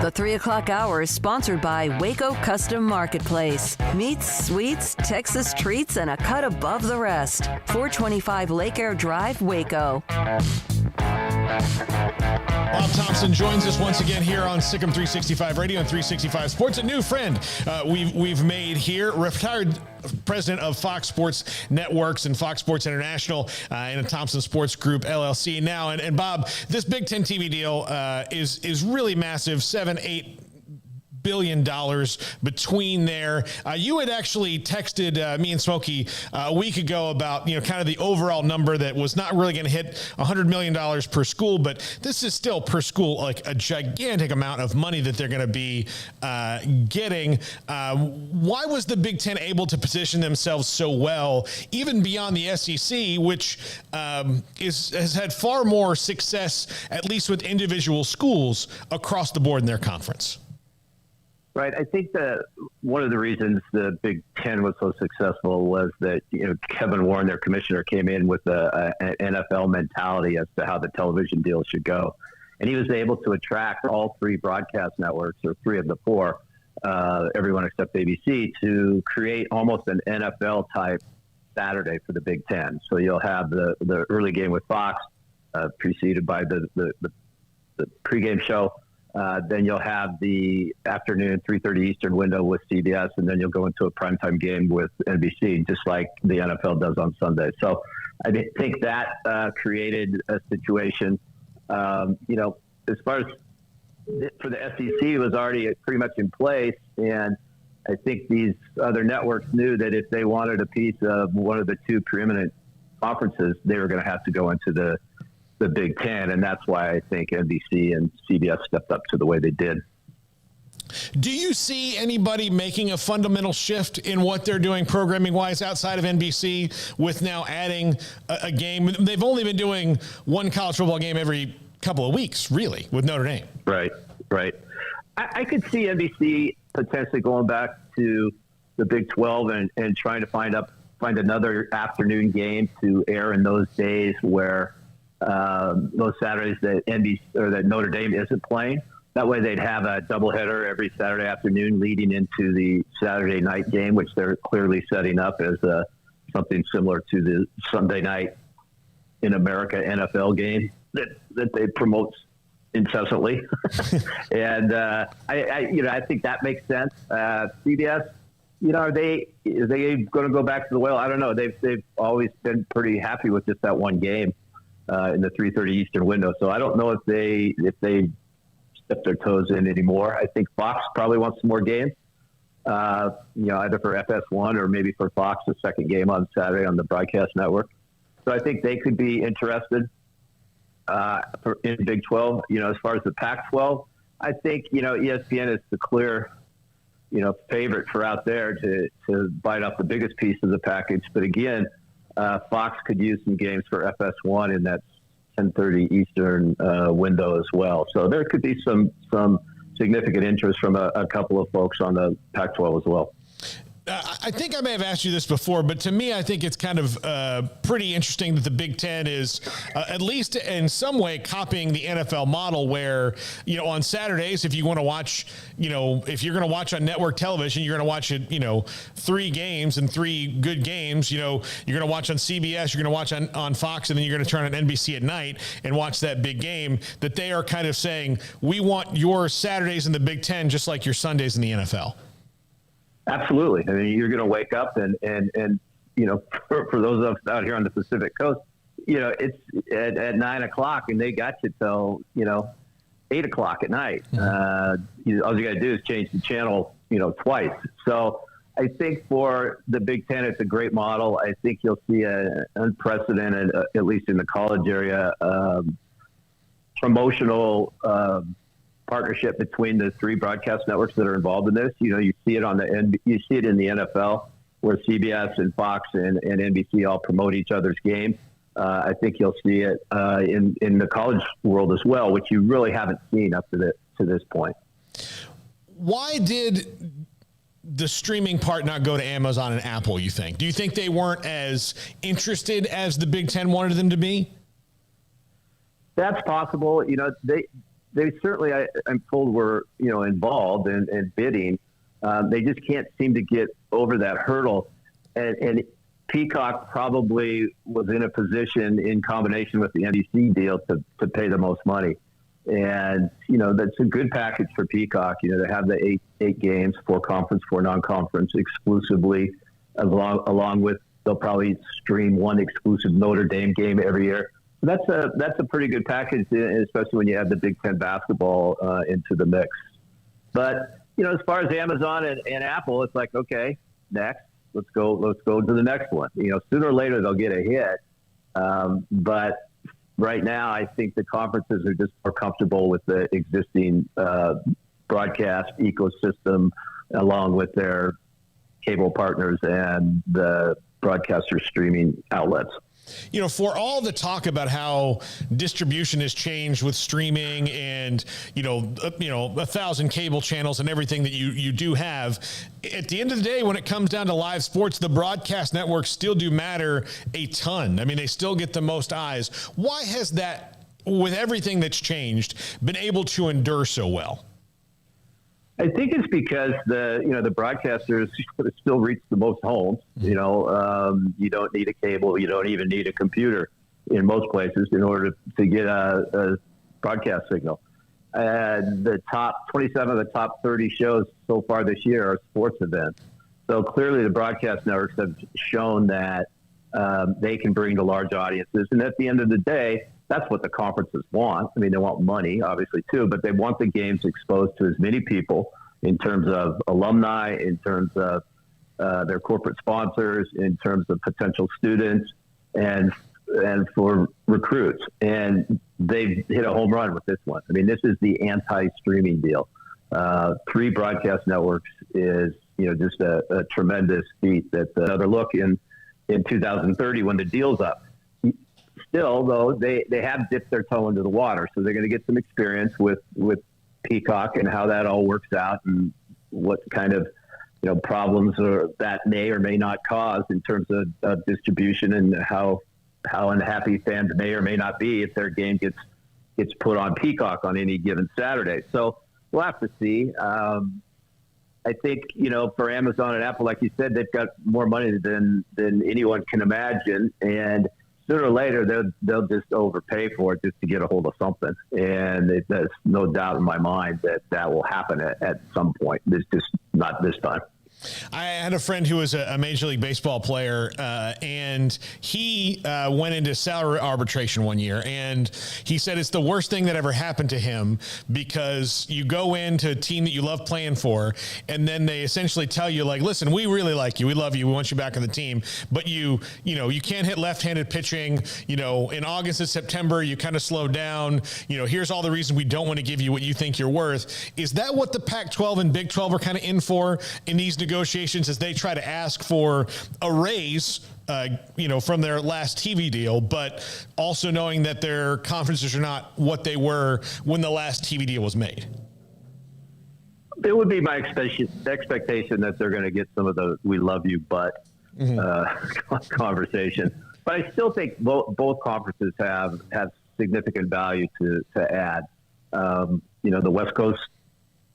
The 3 o'clock hour is sponsored by Waco Custom Marketplace. Meats, sweets, Texas treats, and a cut above the rest. 425 Lake Air Drive, Waco. Bob Thompson joins us once again here on Sikkim 365 Radio and 365 Sports. A new friend we've made here, retired president of Fox Sports Networks and Fox Sports International and a Thompson Sports Group LLC now. And Bob, this Big Ten TV deal is really massive, $7-8 billion between there. You had actually texted me and Smokey a week ago about, kind of the overall number that was not really going to hit $100 million per school, but this is still per school like a gigantic amount of money that they're going to be getting. Why was the Big Ten able to position themselves so well, even beyond the SEC, which has had far more success, at least with individual schools across the board in their conference? Right. I think that one of the reasons the Big Ten was so successful was that, Kevin Warren, their commissioner, came in with an NFL mentality as to how the television deal should go. And he was able to attract all three broadcast networks, or three of the four, everyone except ABC, to create almost an NFL type Saturday for the Big Ten. So you'll have the early game with Fox, preceded by the pregame show. Then you'll have the afternoon 3:30 Eastern window with CBS, and then you'll go into a primetime game with NBC, just like the NFL does on Sunday. So I think that created a situation, as far as for the SEC, it was already pretty much in place. And I think these other networks knew that if they wanted a piece of one of the two preeminent conferences, they were going to have to go into the Big Ten, and that's why I think NBC and CBS stepped up to the way they did. Do you see anybody making a fundamental shift in what they're doing programming-wise outside of NBC with now adding a game? They've only been doing one college football game every couple of weeks, really, with Notre Dame. Right. I could see NBC potentially going back to the Big 12 and trying to find another afternoon game to air in those days where those Saturdays that NBC or that Notre Dame isn't playing. That way they'd have a doubleheader every Saturday afternoon leading into the Saturday night game, which they're clearly setting up as something similar to the Sunday night in America NFL game that they promote incessantly. And I think that makes sense. CBS, are they going to go back to the well? I don't know. They've always been pretty happy with just that one game in the 3:30 Eastern window. So I don't know if they step their toes in anymore. I think Fox probably wants some more games, either for FS1 or maybe for Fox, the second game on Saturday on the broadcast network. So I think they could be interested in Big 12. As far as the Pac-12, I think, ESPN is the clear, favorite for out there to bite off the biggest piece of the package. But again, Fox could use some games for FS1 in that 10:30 Eastern window as well. So there could be some significant interest from a couple of folks on the Pac-12 as well. I think I may have asked you this before, but to me, I think it's kind of pretty interesting that the Big Ten is at least in some way copying the NFL model where, on Saturdays, if you want to watch, if you're going to watch on network television, you're going to watch it, 3 games and 3 good games, you're going to watch on CBS, you're going to watch on Fox, and then you're going to turn on NBC at night and watch that big game, that they are kind of saying, we want your Saturdays in the Big Ten just like your Sundays in the NFL. Absolutely. I mean, you're going to wake up and for those of us out here on the Pacific Coast, it's at 9 o'clock and they got you till, 8 o'clock at night. All you got to do is change the channel, twice. So I think for the Big Ten, it's a great model. I think you'll see an unprecedented, at least in the college area, promotional partnership between the 3 broadcast networks that are involved in this. You see it in the NFL where CBS and Fox and NBC all promote each other's games. I think you'll see it in the college world as well, which you really haven't seen up to this point. Why did the streaming part not go to Amazon and Apple, you think? Do you think they weren't as interested as the Big Ten wanted them to be? That's possible. They certainly, I'm told, were involved in bidding. They just can't seem to get over that hurdle. And Peacock probably was in a position in combination with the NBC deal to pay the most money. And, that's a good package for Peacock. They have the eight games, 4 conference, 4 non-conference exclusively, along with they'll probably stream 1 exclusive Notre Dame game every year. So that's a pretty good package, especially when you add the Big Ten basketball into the mix. But, as far as Amazon and Apple, it's like, okay, next. Let's go to the next one. Sooner or later they'll get a hit. But right now, I think the conferences are just more comfortable with the existing broadcast ecosystem, along with their cable partners and the broadcaster streaming outlets. For all the talk about how distribution has changed with streaming and, 1,000 cable channels and everything that you do have, at the end of the day, when it comes down to live sports, the broadcast networks still do matter a ton. I mean, they still get the most eyes. Why has that, with everything that's changed, been able to endure so well? I think it's because the broadcasters still reach the most homes. You don't need a cable. You don't even need a computer in most places in order to get a broadcast signal. The top 27 of the top 30 shows so far this year are sports events. So clearly the broadcast networks have shown that they can bring to large audiences. And at the end of the day, that's what the conferences want. I mean, they want money, obviously, too, but they want the games exposed to as many people in terms of alumni, in terms of their corporate sponsors, in terms of potential students, and for recruits. And they've hit a home run with this one. I mean, this is the anti-streaming deal. 3 broadcast networks is, just a tremendous feat. That's another look in 2030 when the deal's up. Still, though, they have dipped their toe into the water, so they're going to get some experience with Peacock and how that all works out and what kind of problems that may or may not cause in terms of distribution, and how unhappy fans may or may not be if their game gets put on Peacock on any given Saturday. So we'll have to see. I think, for Amazon and Apple, like you said, they've got more money than anyone can imagine, and sooner or later they'll just overpay for it just to get a hold of something. And there's no doubt in my mind that will happen at some point. It's just not this time. I had a friend who was a Major League Baseball player, and he went into salary arbitration one year, and he said it's the worst thing that ever happened to him, because you go into a team that you love playing for, and then they essentially tell you, like, listen, we really like you, we love you, we want you back on the team, but you can't hit left-handed pitching. In August and September you kind of slow down. Here's all the reasons we don't want to give you what you think you're worth. Is that what the Pac-12 and Big 12 are kind of in for in these negotiations, as they try to ask for a raise, from their last TV deal, but also knowing that their conferences are not what they were when the last TV deal was made? It would be my expectation that they're going to get some of the "we love you" but conversation. But I still think both conferences have significant value to add. The West Coast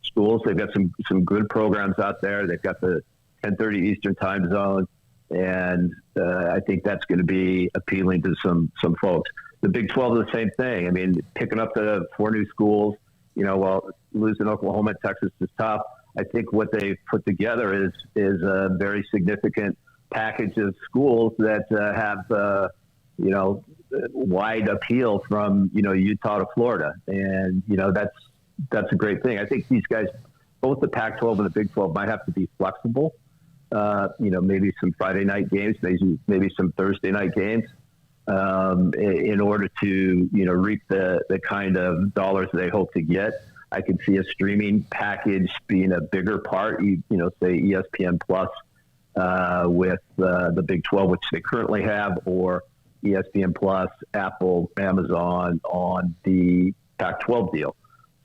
schools, they've got some good programs out there. They've got the 10:30 Eastern time zone, and I think that's going to be appealing to some folks. The Big 12 is the same thing. I mean, picking up the 4 new schools, while losing Oklahoma and Texas is tough, I think what they've put together is a very significant package of schools that have wide appeal from Utah to Florida, and that's a great thing. I think these guys, both the Pac-12 and the Big 12, might have to be flexible. Maybe some Friday night games, maybe some Thursday night games, in order to reap the kind of dollars they hope to get. I could see a streaming package being a bigger part. Say ESPN Plus with the Big 12, which they currently have, or ESPN Plus, Apple, Amazon on the Pac-12 deal.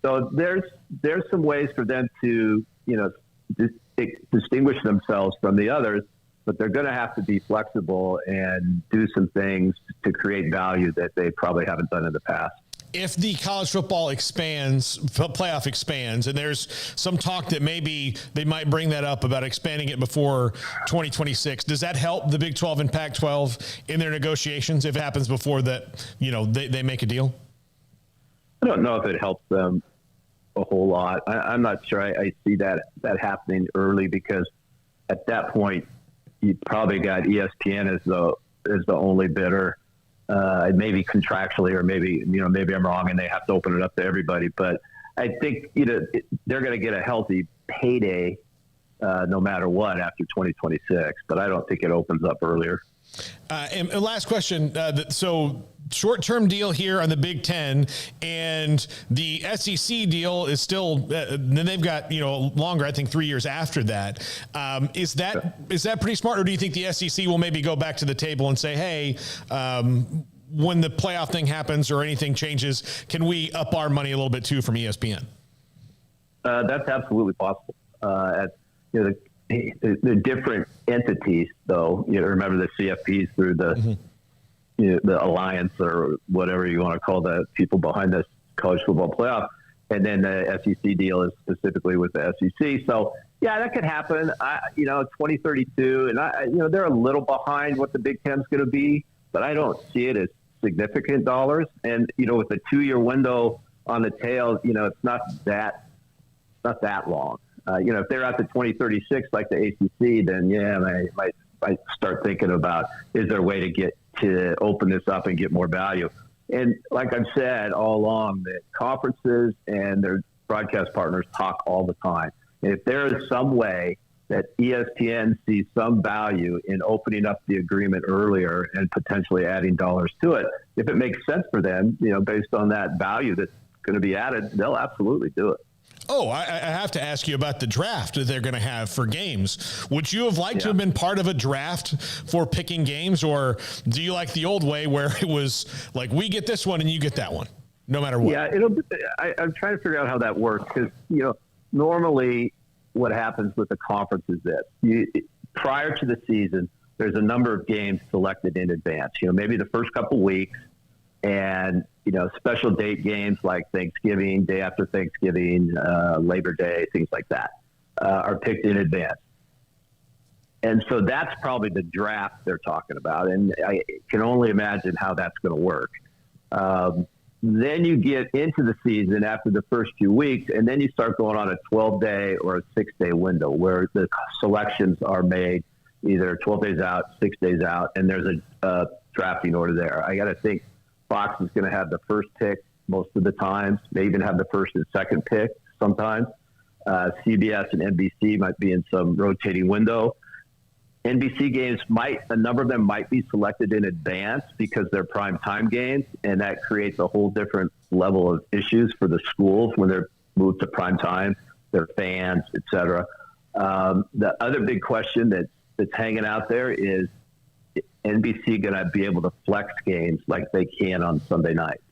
So there's some ways for them to distinguish themselves from the others, but they're going to have to be flexible and do some things to create value that they probably haven't done in the past. if the college football playoff expands, and there's some talk that maybe they might bring that up about expanding it before 2026, does that help the Big 12 and Pac-12 in their negotiations if it happens before that, they make a deal? I don't know if it helps them a whole lot. I'm not sure I see that happening early, because at that point you probably got ESPN as the only bidder, maybe contractually, or maybe I'm wrong and they have to open it up to everybody. But I think they're going to get a healthy payday no matter what after 2026. But I don't think it opens up earlier. And last question. So short-term deal here on the Big Ten, and the SEC deal is still, then they've got, longer, I think 3 years after that. Is that pretty smart, or do you think the SEC will maybe go back to the table and say, hey, when the playoff thing happens or anything changes, can we up our money a little bit too from ESPN? That's absolutely possible. The different entities, though, remember the CFPs through the the alliance, or whatever you want to call the people behind this college football playoff, and then the SEC deal is specifically with the SEC. So yeah, that could happen. 2032, and they're a little behind what the Big Ten's going to be, but I don't see it as significant dollars. And with the 2-year window on the tail, it's not that long. If they're out to 2036 like the ACC, then I might start thinking about, is there a way to open this up and get more value? And like I've said all along, that conferences and their broadcast partners talk all the time. And if there is some way that ESPN sees some value in opening up the agreement earlier and potentially adding dollars to it, if it makes sense for them, based on that value that's going to be added, they'll absolutely do it. Oh, I have to ask you about the draft that they're going to have for games. Would you have liked to have been part of a draft for picking games, or do you like the old way where it was like, we get this one and you get that one, no matter what? Yeah, I'm trying to figure out how that works, because, normally what happens with the conference is this. Prior to the season, there's a number of games selected in advance, maybe the first couple weeks, and special date games like Thanksgiving, day after Thanksgiving, Labor Day, things like that, are picked in advance. And so that's probably the draft they're talking about. And I can only imagine how that's going to work. Then you get into the season after the first few weeks, and then you start going on a 12-day or a 6-day window where the selections are made either 12 days out, 6 days out, and there's a drafting order there. I got to think Fox is going to have the first pick most of the times. They even have the first and second pick sometimes. CBS and NBC might be in some rotating window. NBC games a number of them might be selected in advance because they're prime time games, and that creates a whole different level of issues for the schools when they're moved to prime time, their fans, et cetera. The other big question that's hanging out there is, NBC going to be able to flex games like they can on Sunday nights?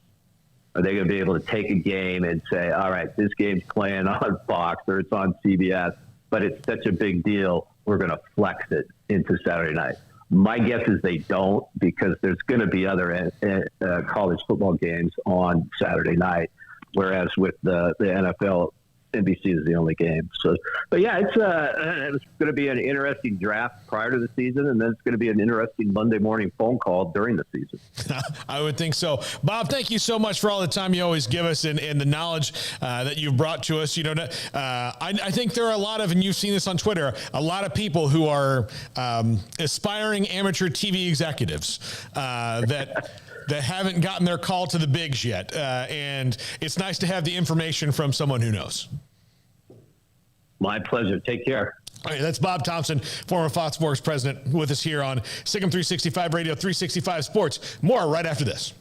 Are they going to be able to take a game and say, all right, this game's playing on Fox or it's on CBS, but it's such a big deal, we're going to flex it into Saturday night? My guess is they don't, because there's going to be other college football games on Saturday night, whereas with the NFL, NBC is the only game. So, but yeah, it's going to be an interesting draft prior to the season, and then it's going to be an interesting Monday morning phone call during the season. I would think so. Bob, thank you so much for all the time you always give us and the knowledge that you've brought to us. I think there are a lot of, and you've seen this on Twitter, a lot of people who are aspiring amateur TV executives that haven't gotten their call to the bigs yet. And it's nice to have the information from someone who knows. My pleasure. Take care. All right, that's Bob Thompson, former Fox Sports president, with us here on SicEm 365 Radio, 365 Sports. More right after this.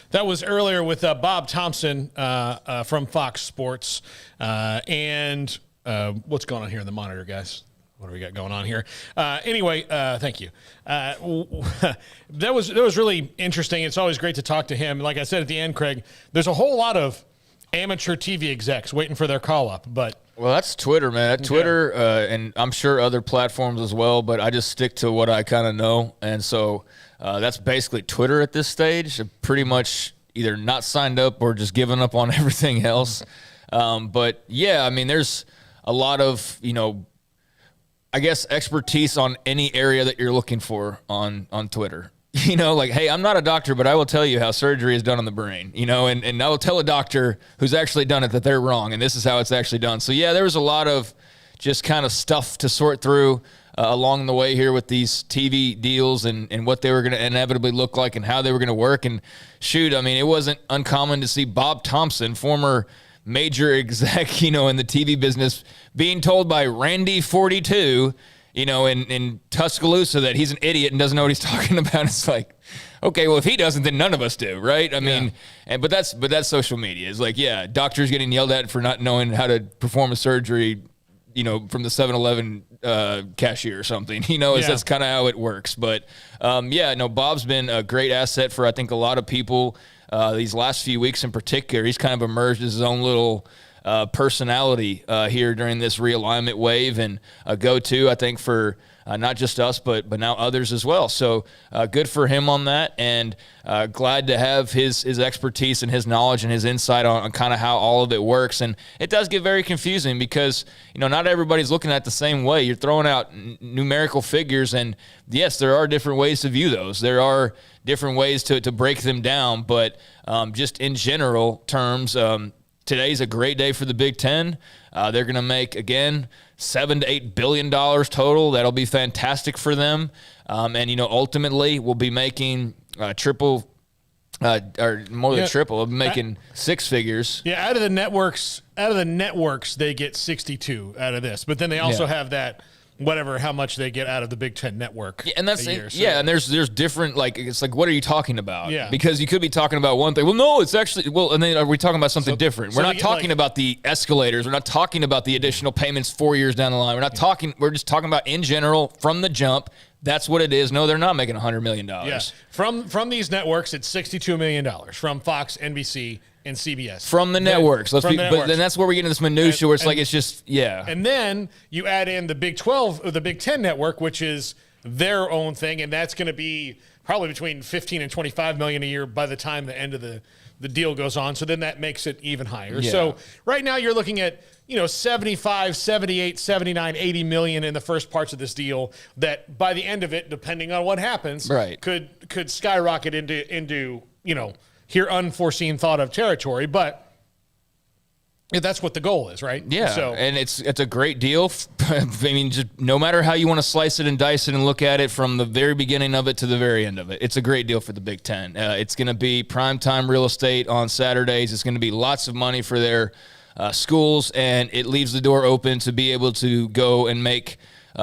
That was earlier with Bob Thompson from Fox Sports. And what's going on here in the monitor, guys? What do we got going on here? Anyway, thank you. That was really interesting. It's always great to talk to him. Like I said at the end, Craig, there's a whole lot of amateur TV execs waiting for their call up, but Well, that's Twitter, man. Twitter, and I'm sure other platforms as well, but I just stick to what I kind of know. And so that's basically Twitter at this stage. I'm pretty much either not signed up or just giving up on everything else. But, yeah, I mean, there's a lot of, I guess expertise on any area that you're looking for on Twitter. Like, hey, I'm not a doctor, but I will tell you how surgery is done on the brain, and I will tell a doctor who's actually done it that they're wrong, and this is how it's actually done. So, yeah, there was a lot of just kind of stuff to sort through along the way here with these TV deals and what they were going to inevitably look like and how they were going to work. And, shoot, I mean, it wasn't uncommon to see Bob Thompson, former major exec, in the TV business, being told by Randy 42, in Tuscaloosa that he's an idiot and doesn't know what he's talking about. It's like, okay, well, if he doesn't, then none of us do, right? I mean, but that's social media. It's like, yeah, doctors getting yelled at for not knowing how to perform a surgery, from the 7-Eleven cashier or something. That's kind of how it works. But, Bob's been a great asset for, I think, a lot of people these last few weeks in particular. He's kind of emerged as his own little personality here during this realignment wave and a go-to, I think, for not just us, but now others as well. So good for him on that, and glad to have his expertise and his knowledge and his insight on kind of how all of it works. And it does get very confusing because, not everybody's looking at it the same way. You're throwing out numerical figures, and yes, there are different ways to view those. There are different ways to break them down, but just in general terms, today's a great day for the Big Ten. They're going to make, again, $7 to $8 billion total. That'll be fantastic for them. And ultimately, we'll be making triple or more than triple. We'll be making six figures. Yeah, out of the networks, they get 62 out of this. But then they also have that how much they get out of the Big Ten network. Yeah, and that's a year, and there's different, it's like, what are you talking about? Yeah. Because you could be talking about one thing. Well, no, it's actually, and then are we talking about something different? We're not talking about the escalators. We're not talking about the additional payments 4 years down the line. We're just talking about in general from the jump. That's what it is. No, they're not making $100 million. Yeah. From these networks, it's $62 million from Fox, NBC, and CBS. From the networks. But then that's where we get into this minutia where it's just. And then you add in the Big 12 or the Big 10 network, which is their own thing, and that's going to be probably between $15 and $25 million a year by the time the end of the deal goes on. So then that makes it even higher. Yeah. So right now you're looking at 75, 78, 79, 80 million in the first parts of this deal that by the end of it, depending on what happens, could skyrocket into here unforeseen thought of territory, but that's what the goal is, right? Yeah, so, and it's a great deal. I mean, just no matter how you want to slice it and dice it and look at it from the very beginning of it to the very end of it, it's a great deal for the Big Ten. It's going to be primetime real estate on Saturdays. It's going to be lots of money for their schools, and it leaves the door open to be able to go and make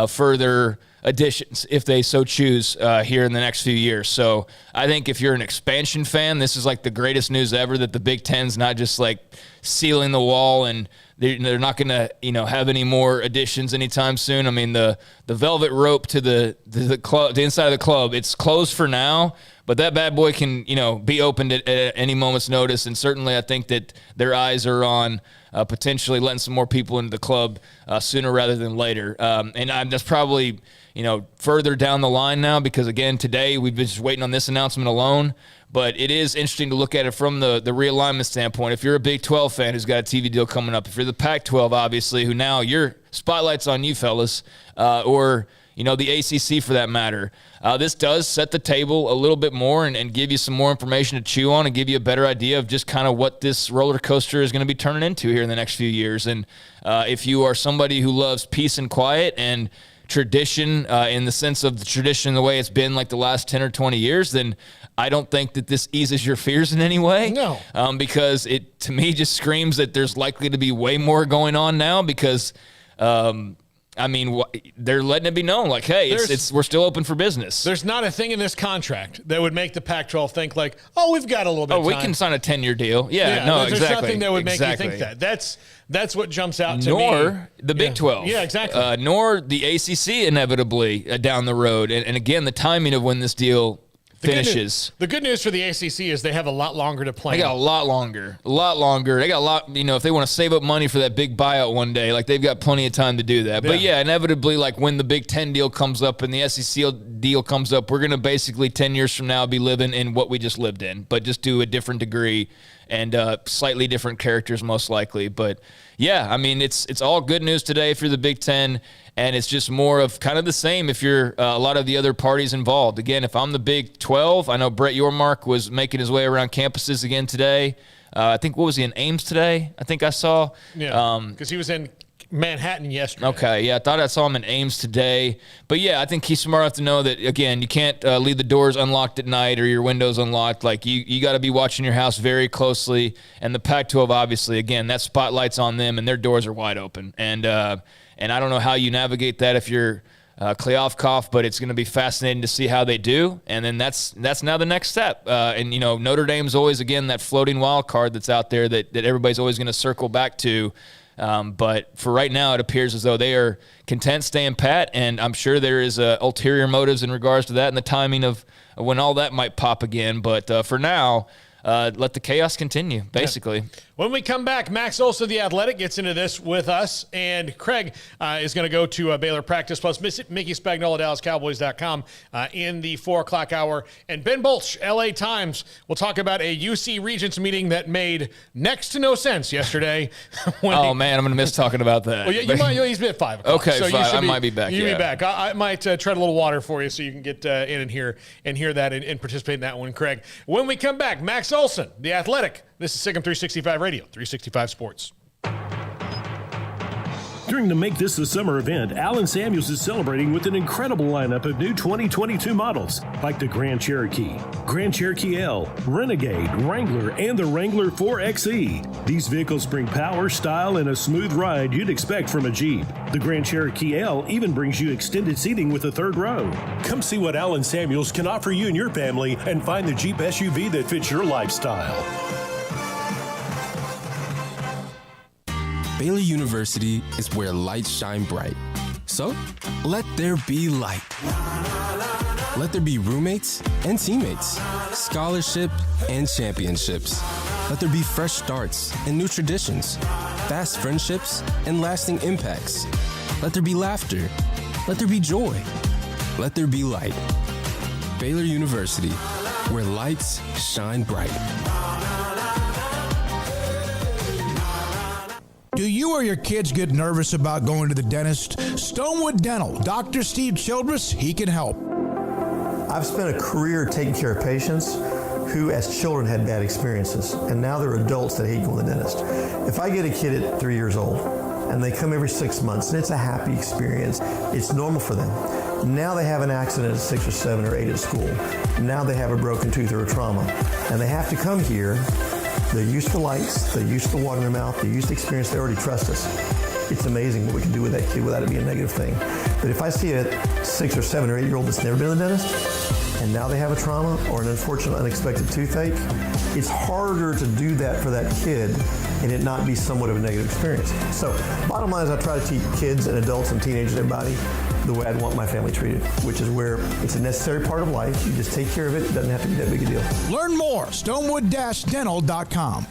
further additions if they so choose here in the next few years. So I think if you're an expansion fan, this is like the greatest news ever, that the Big Ten's not just like sealing the wall and they're not going to have any more additions anytime soon. I mean, the velvet rope to the club, the inside of the club, it's closed for now, but that bad boy can be opened at any moment's notice. And certainly I think that their eyes are on potentially letting some more people into the club sooner rather than later. And that's probably further down the line now, because again, today we've been just waiting on this announcement alone, but it is interesting to look at it from the realignment standpoint. If you're a Big 12 fan who's got a TV deal coming up, if you're the Pac-12, obviously, who now your spotlight's on you fellas, or the ACC for that matter, this does set the table a little bit more and give you some more information to chew on and give you a better idea of just kind of what this roller coaster is going to be turning into here in the next few years. And if you are somebody who loves peace and quiet and tradition in the sense of the tradition the way it's been like the last 10 or 20 years, then I don't think that this eases your fears in any way. No. Because it, to me, just screams that there's likely to be way more going on now because, they're letting it be known like, hey, we're still open for business. There's not a thing in this contract that would make the Pac-12 think like, we've got a little bit of time. We can sign a 10-year deal. There's nothing that would make you think that. That's what jumps out to me. Nor the Big 12. Yeah, exactly. Nor the ACC inevitably down the road. And again, the timing of when this deal finishes. The good news for the ACC is they have a lot longer to play. They got a lot longer. They got a lot, if they want to save up money for that big buyout one day, like they've got plenty of time to do that. But yeah, inevitably, like when the Big Ten deal comes up and the SEC deal comes up, we're going to basically 10 years from now be living in what we just lived in, but just to a different degree and slightly different characters most likely. But yeah, I mean, it's all good news today if you're the Big Ten, and it's just more of kind of the same if you're a lot of the other parties involved. Again, if I'm the Big 12, I know Brett Yormark was making his way around campuses again today. I think, what was he in Ames today? I think I saw. Yeah, because he was in Manhattan yesterday. Okay, yeah, I thought I saw him in Ames today. But yeah, I think he's smart enough to know that, again, you can't leave the doors unlocked at night or your windows unlocked. Like, you got to be watching your house very closely. And the Pac-12, obviously, again, that spotlight's on them and their doors are wide open. And I don't know how you navigate that if you're Kleofkoff, but it's going to be fascinating to see how they do. And then that's now the next step. And Notre Dame's always, again, that floating wild card that's out there that everybody's always going to circle back to. But for right now, it appears as though they are content staying pat, and I'm sure there is ulterior motives in regards to that and the timing of when all that might pop again. But for now, let the chaos continue, basically. Yeah. When we come back, Max Olson, the Athletic, gets into this with us, and Craig is going to go to Baylor practice, plus Mickey Spagnola, DallasCowboys.com in the 4 o'clock hour. And Ben Bolch, LA Times, will talk about a UC Regents meeting that made next to no sense yesterday. Man, I'm going to miss talking about that. Well, you might, he's been at 5 o'clock. Okay, so 5. I might be back. You'll be back. I might tread a little water for you so you can get in and hear that and participate in that one, Craig. When we come back, Max Olson, the Athletic. This is SicEm 365 Radio, 365 Sports. During the Make This the Summer event, Allen Samuels is celebrating with an incredible lineup of new 2022 models like the Grand Cherokee L, Renegade, Wrangler, and the Wrangler 4xe. These vehicles bring power, style, and a smooth ride you'd expect from a Jeep. The Grand Cherokee L even brings you extended seating with a third row. Come see what Allen Samuels can offer you and your family and find the Jeep SUV that fits your lifestyle. Baylor University is where lights shine bright. So, let there be light. Let there be roommates and teammates, scholarship and championships. Let there be fresh starts and new traditions, fast friendships and lasting impacts. Let there be laughter. Let there be joy. Let there be light. Baylor University, where lights shine bright. Do you or your kids get nervous about going to the dentist? Stonewood Dental, Dr. Steve Childress, he can help. I've spent a career taking care of patients who as children had bad experiences, and now they're adults that hate going to the dentist. If I get a kid at 3 years old and they come every 6 months and it's a happy experience, it's normal for them. Now they have an accident at 6 or 7 or 8 at school. Now they have a broken tooth or a trauma, and they have to come here. They're used to lights, they're used to the water in their mouth, they're used to experience, they already trust us. It's amazing what we can do with that kid without it being a negative thing. But if I see a 6 or 7 or 8 year old that's never been to the dentist, and now they have a trauma or an unfortunate unexpected toothache, it's harder to do that for that kid and it not be somewhat of a negative experience. So bottom line is I try to teach kids and adults and teenagers and everybody the way I'd want my family treated, which is where it's a necessary part of life. You just take care of it. It doesn't have to be that big a deal. Learn more, stonewood-dental.com.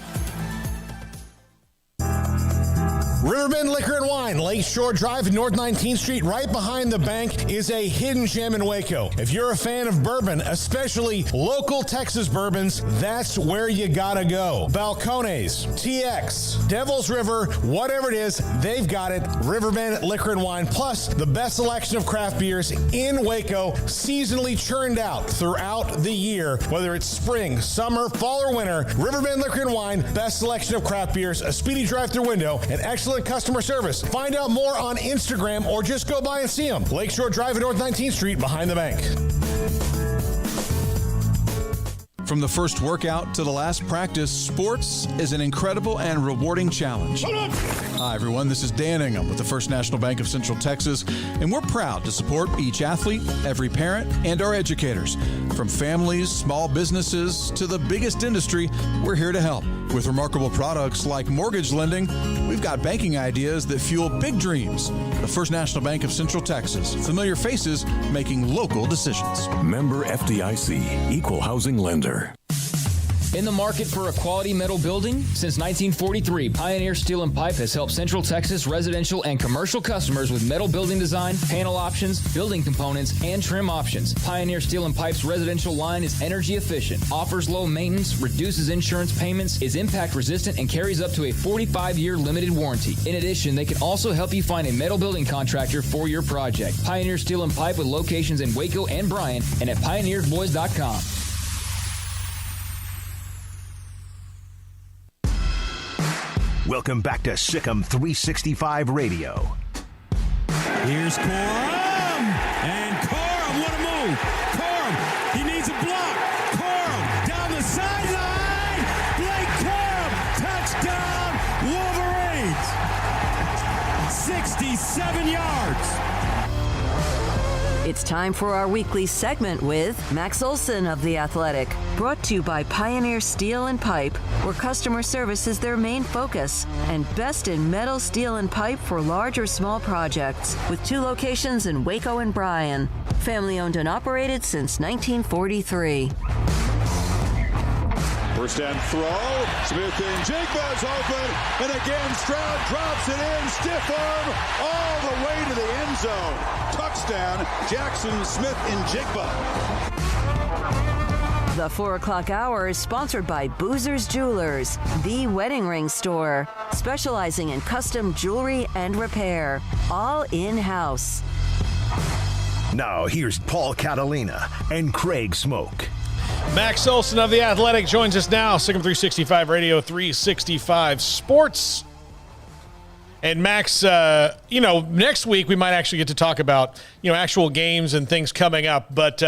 Riverbend Liquor and Wine, Lakeshore Drive, North 19th Street, right behind the bank, is a hidden gem in Waco. If you're a fan of bourbon, especially local Texas bourbons, that's where you gotta go. Balcones, TX, Devil's River, whatever it is, they've got it. Riverbend Liquor and Wine, plus the best selection of craft beers in Waco, seasonally churned out throughout the year, whether it's spring, summer, fall, or winter. Riverbend Liquor and Wine, best selection of craft beers, a speedy drive-through window, and excellent customer service. Find out more on Instagram or just go by and see them. Lakeshore Drive at North 19th Street behind the bank. From the first workout to the last practice, sports is an incredible and rewarding challenge. Hi, everyone. This is Dan Ingham with the First National Bank of Central Texas, and we're proud to support each athlete, every parent, and our educators. From families, small businesses, to the biggest industry, we're here to help. With remarkable products like mortgage lending, we've we've got banking ideas that fuel big dreams. The First National Bank of Central Texas. Familiar faces making local decisions. Member FDIC, Equal Housing Lender. In the market for a quality metal building? Since 1943, Pioneer Steel and Pipe has helped Central Texas residential and commercial customers with metal building design, panel options, building components, and trim options. Pioneer Steel and Pipe's residential line is energy efficient, offers low maintenance, reduces insurance payments, is impact resistant, and carries up to a 45-year limited warranty. In addition, they can also help you find a metal building contractor for your project. Pioneer Steel and Pipe with locations in Waco and Bryan and at pioneersboys.com. Welcome back to Sikkim 365 Radio. Here's Corum, and Corum, what a move! Corum, he needs a block. Corum down the sideline. Blake Corum, touchdown, Wolverines! 67 yards. It's time for our weekly segment with Max Olson of The Athletic. Brought to you by Pioneer Steel and Pipe, where customer service is their main focus, and best in metal, steel, and pipe for large or small projects, with 2 locations in Waco and Bryan. Family owned and operated since 1943. First down throw. Smith and Jigba's open. And again, Stroud drops it in. Stiff arm all the way to the end zone. Touchdown, Jackson Smith and Jigba. The 4 o'clock hour is sponsored by Boozer's Jewelers, the wedding ring store, specializing in custom jewelry and repair, all in-house. Now here's Paul Catalina and Craig Smoak. Max Olson of The Athletic joins us now. Sikkim 365 Radio, 365 Sports. And Max, next week we might actually get to talk about, actual games and things coming up. But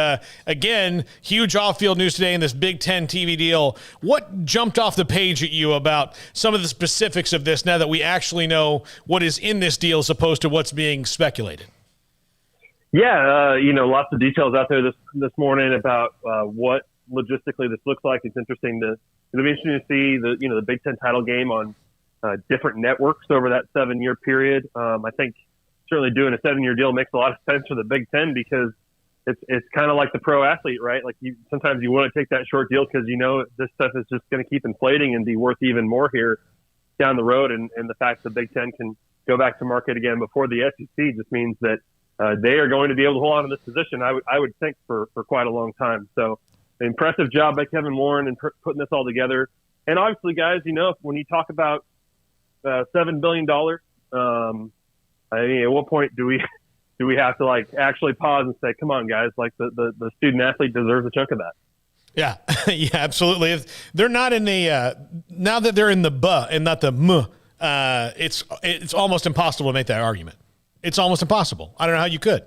again, huge off-field news today in this Big Ten TV deal. What jumped off the page at you about some of the specifics of this now that we actually know what is in this deal as opposed to what's being speculated? Yeah, lots of details out there this morning about what logistically this looks like. It's interesting it'll be interesting to see the Big Ten title game on different networks over that 7-year period. I think certainly doing a 7-year deal makes a lot of sense for the Big Ten because it's kind of like the pro athlete, right? Like sometimes you want to take that short deal because this stuff is just going to keep inflating and be worth even more here down the road. And the fact the Big Ten can go back to market again before the SEC just means that they are going to be able to hold on to this position, I would think, for quite a long time. So impressive job by Kevin Warren in putting this all together. And obviously, guys, when you talk about $7 billion, at what point do we have to actually pause and say, come on, guys, the student athlete deserves a chunk of that. Yeah, yeah, absolutely. If they're not in the now that they're in the buh and not the muh, it's almost impossible to make that argument. It's almost impossible. I don't know how you could.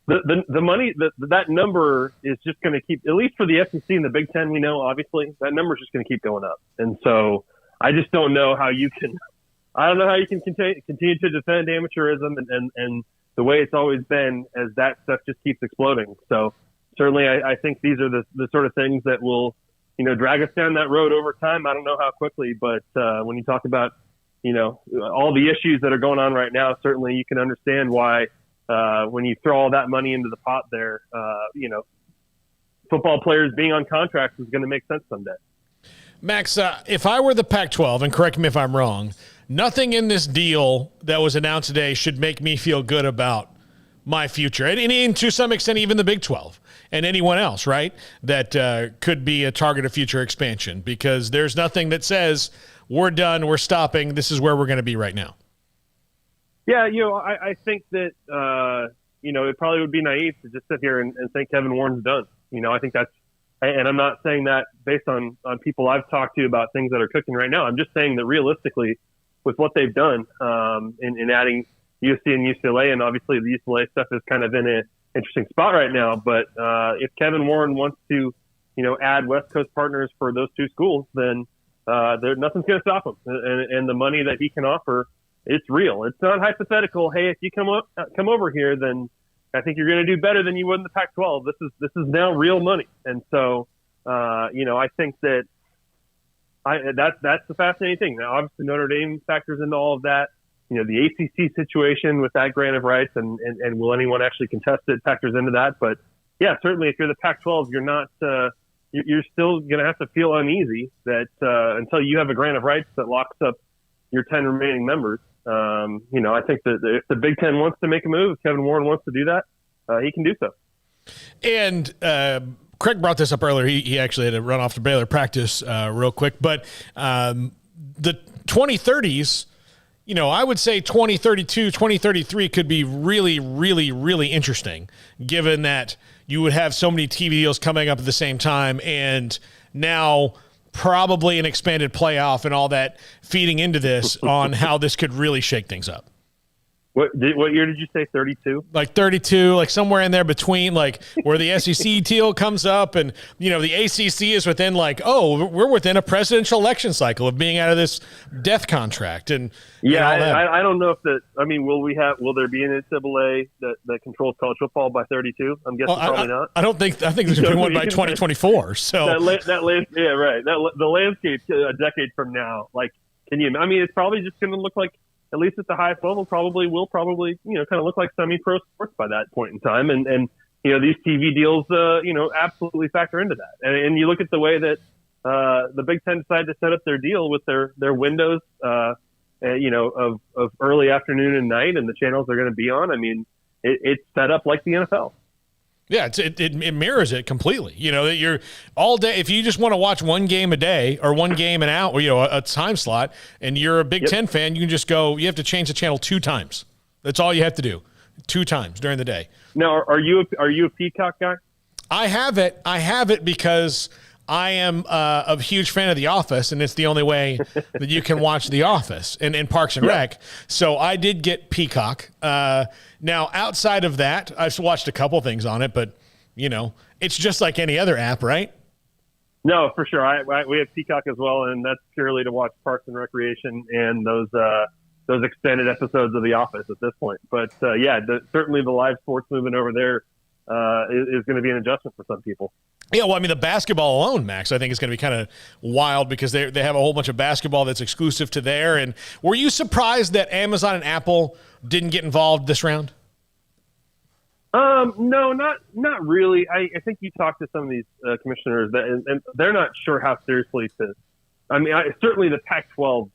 The money, that number is just going to keep, at least for the SEC and the Big Ten, obviously, that number is just going to keep going up. And so I just don't know how you can, continue to defend amateurism and the way it's always been as that stuff just keeps exploding. So certainly I think these are the sort of things that will, drag us down that road over time. I don't know how quickly, but when you talk about, all the issues that are going on right now, certainly you can understand why when you throw all that money into the pot there, football players being on contracts is going to make sense someday. Max, if I were the Pac-12, and correct me if I'm wrong, nothing in this deal that was announced today should make me feel good about my future. And to some extent, even the Big 12 and anyone else, right, that could be a target of future expansion because there's nothing that says we're done, we're stopping, this is where we're going to be right now. Yeah, I think that, it probably would be naive to just sit here and think Kevin Warren's done. I think that's, and I'm not saying that based on people I've talked to about things that are cooking right now. I'm just saying that realistically, with what they've done in adding UC and UCLA, and obviously the UCLA stuff is kind of in an interesting spot right now. But if Kevin Warren wants to, add West Coast partners for those 2 schools, then nothing's going to stop him. And the money that he can offer, it's real. It's not hypothetical. Hey, if you come over here, then I think you're going to do better than you would in the Pac-12. This is now real money. And so, I think that That's the fascinating thing. Now, obviously, Notre Dame factors into all of that. The ACC situation with that grant of rights and will anyone actually contest it factors into that. But yeah, certainly if you're the Pac-12, you're not. You're still going to have to feel uneasy that until you have a grant of rights that locks up your 10 remaining members. I think that if the Big Ten wants to make a move, if Kevin Warren wants to do that, he can do so. And Craig brought this up earlier. He actually had to run off to Baylor practice real quick. But the 2030s, I would say 2032, 2033 could be really, really, really interesting, given that you would have so many TV deals coming up at the same time, and now probably an expanded playoff and all that feeding into this on how this could really shake things up. What year did you say, 32? Like 32, like somewhere in there between, like where the SEC deal comes up and, the ACC is within we're within a presidential election cycle of being out of this death contract. And I don't know if will there be an NCAA that controls college football by 32? I'm guessing probably not. I think there's going to be one by 2024. So the landscape a decade from now, it's probably just going to look like, at least at the highest level, will probably kind of look like semi-pro sports by that point in time. And these TV deals, absolutely factor into that. And you look at the way that the Big Ten decided to set up their deal with their windows, of early afternoon and night and the channels they're going to be on. It's set up like the NFL. Yeah, it mirrors it completely. That you're all day. If you just want to watch one game a day or one game an hour, or a time slot, and you're a Big Ten fan, you can just go. You have to change the channel 2 times. That's all you have to do, 2 times during the day. Now, are you a Peacock guy? I have it because I am a huge fan of The Office, and it's the only way that you can watch The Office and Parks and Rec. So I did get Peacock. Now, outside of that, I've watched a couple things on it, but, it's just like any other app, right? No, for sure. We have Peacock as well, and that's purely to watch Parks and Recreation and those extended episodes of The Office at this point. But, certainly the live sports movement over there is going to be an adjustment for some people. Yeah, well, the basketball alone, Max, I think is going to be kind of wild because they have a whole bunch of basketball that's exclusive to there. And were you surprised that Amazon and Apple didn't get involved this round? No, not really. I think you talk to some of these commissioners and they're not sure how seriously to. Certainly the Pac-12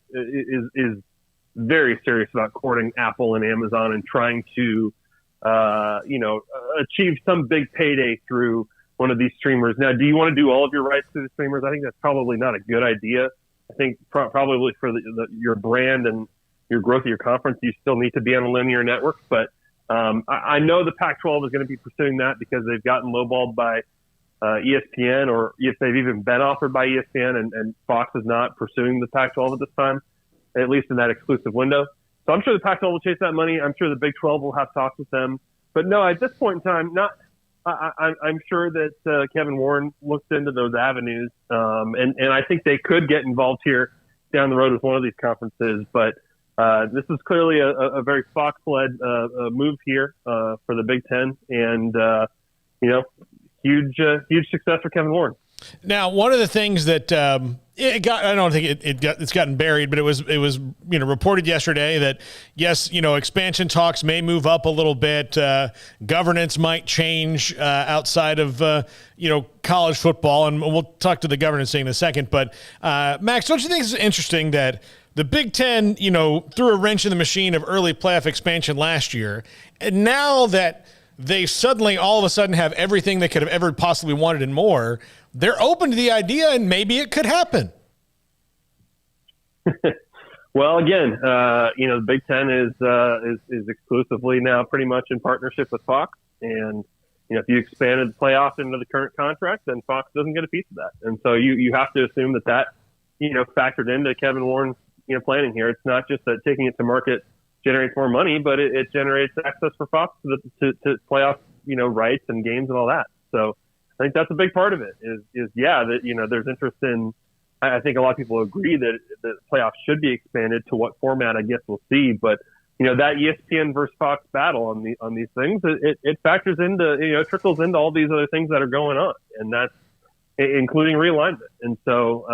is very serious about courting Apple and Amazon and trying to, achieve some big payday through one of these streamers. Now, do you want to do all of your rights to the streamers? I think that's probably not a good idea. I think probably for your brand and your growth of your conference, you still need to be on a linear network. But I know the Pac-12 is going to be pursuing that because they've gotten lowballed by ESPN, or if they've even been offered by ESPN, and Fox is not pursuing the Pac-12 at this time, at least in that exclusive window. So I'm sure the Pac-12 will chase that money. I'm sure the Big 12 will have talks with them. But no, at this point in time, I'm sure that Kevin Warren looked into those avenues, and I think they could get involved here down the road with one of these conferences. But this is clearly a very Fox-led move here for the Big Ten, and huge success for Kevin Warren. Now, one of the things that I don't think it's gotten buried, but it was reported yesterday that yes, expansion talks may move up a little bit. Governance might change outside of college football, and we'll talk to the governance thing in a second. But Max, don't you think it's interesting that the Big Ten, threw a wrench in the machine of early playoff expansion last year, and now that they suddenly all of a sudden have everything they could have ever possibly wanted and more, they're open to the idea, and maybe it could happen. Well, again, the Big Ten is exclusively now pretty much in partnership with Fox, and if you expanded the playoff into the current contract, then Fox doesn't get a piece of that, and so you have to assume that factored into Kevin Warren's planning here. It's not just that taking it to market generates more money, but it generates access for Fox to playoff rights and games and all that. So I think that's a big part of it. That there's interest in. I think a lot of people agree that the playoffs should be expanded. To what format, I guess we'll see. But that ESPN versus Fox battle on these things, it factors into trickles into all these other things that are going on, and that's including realignment. And so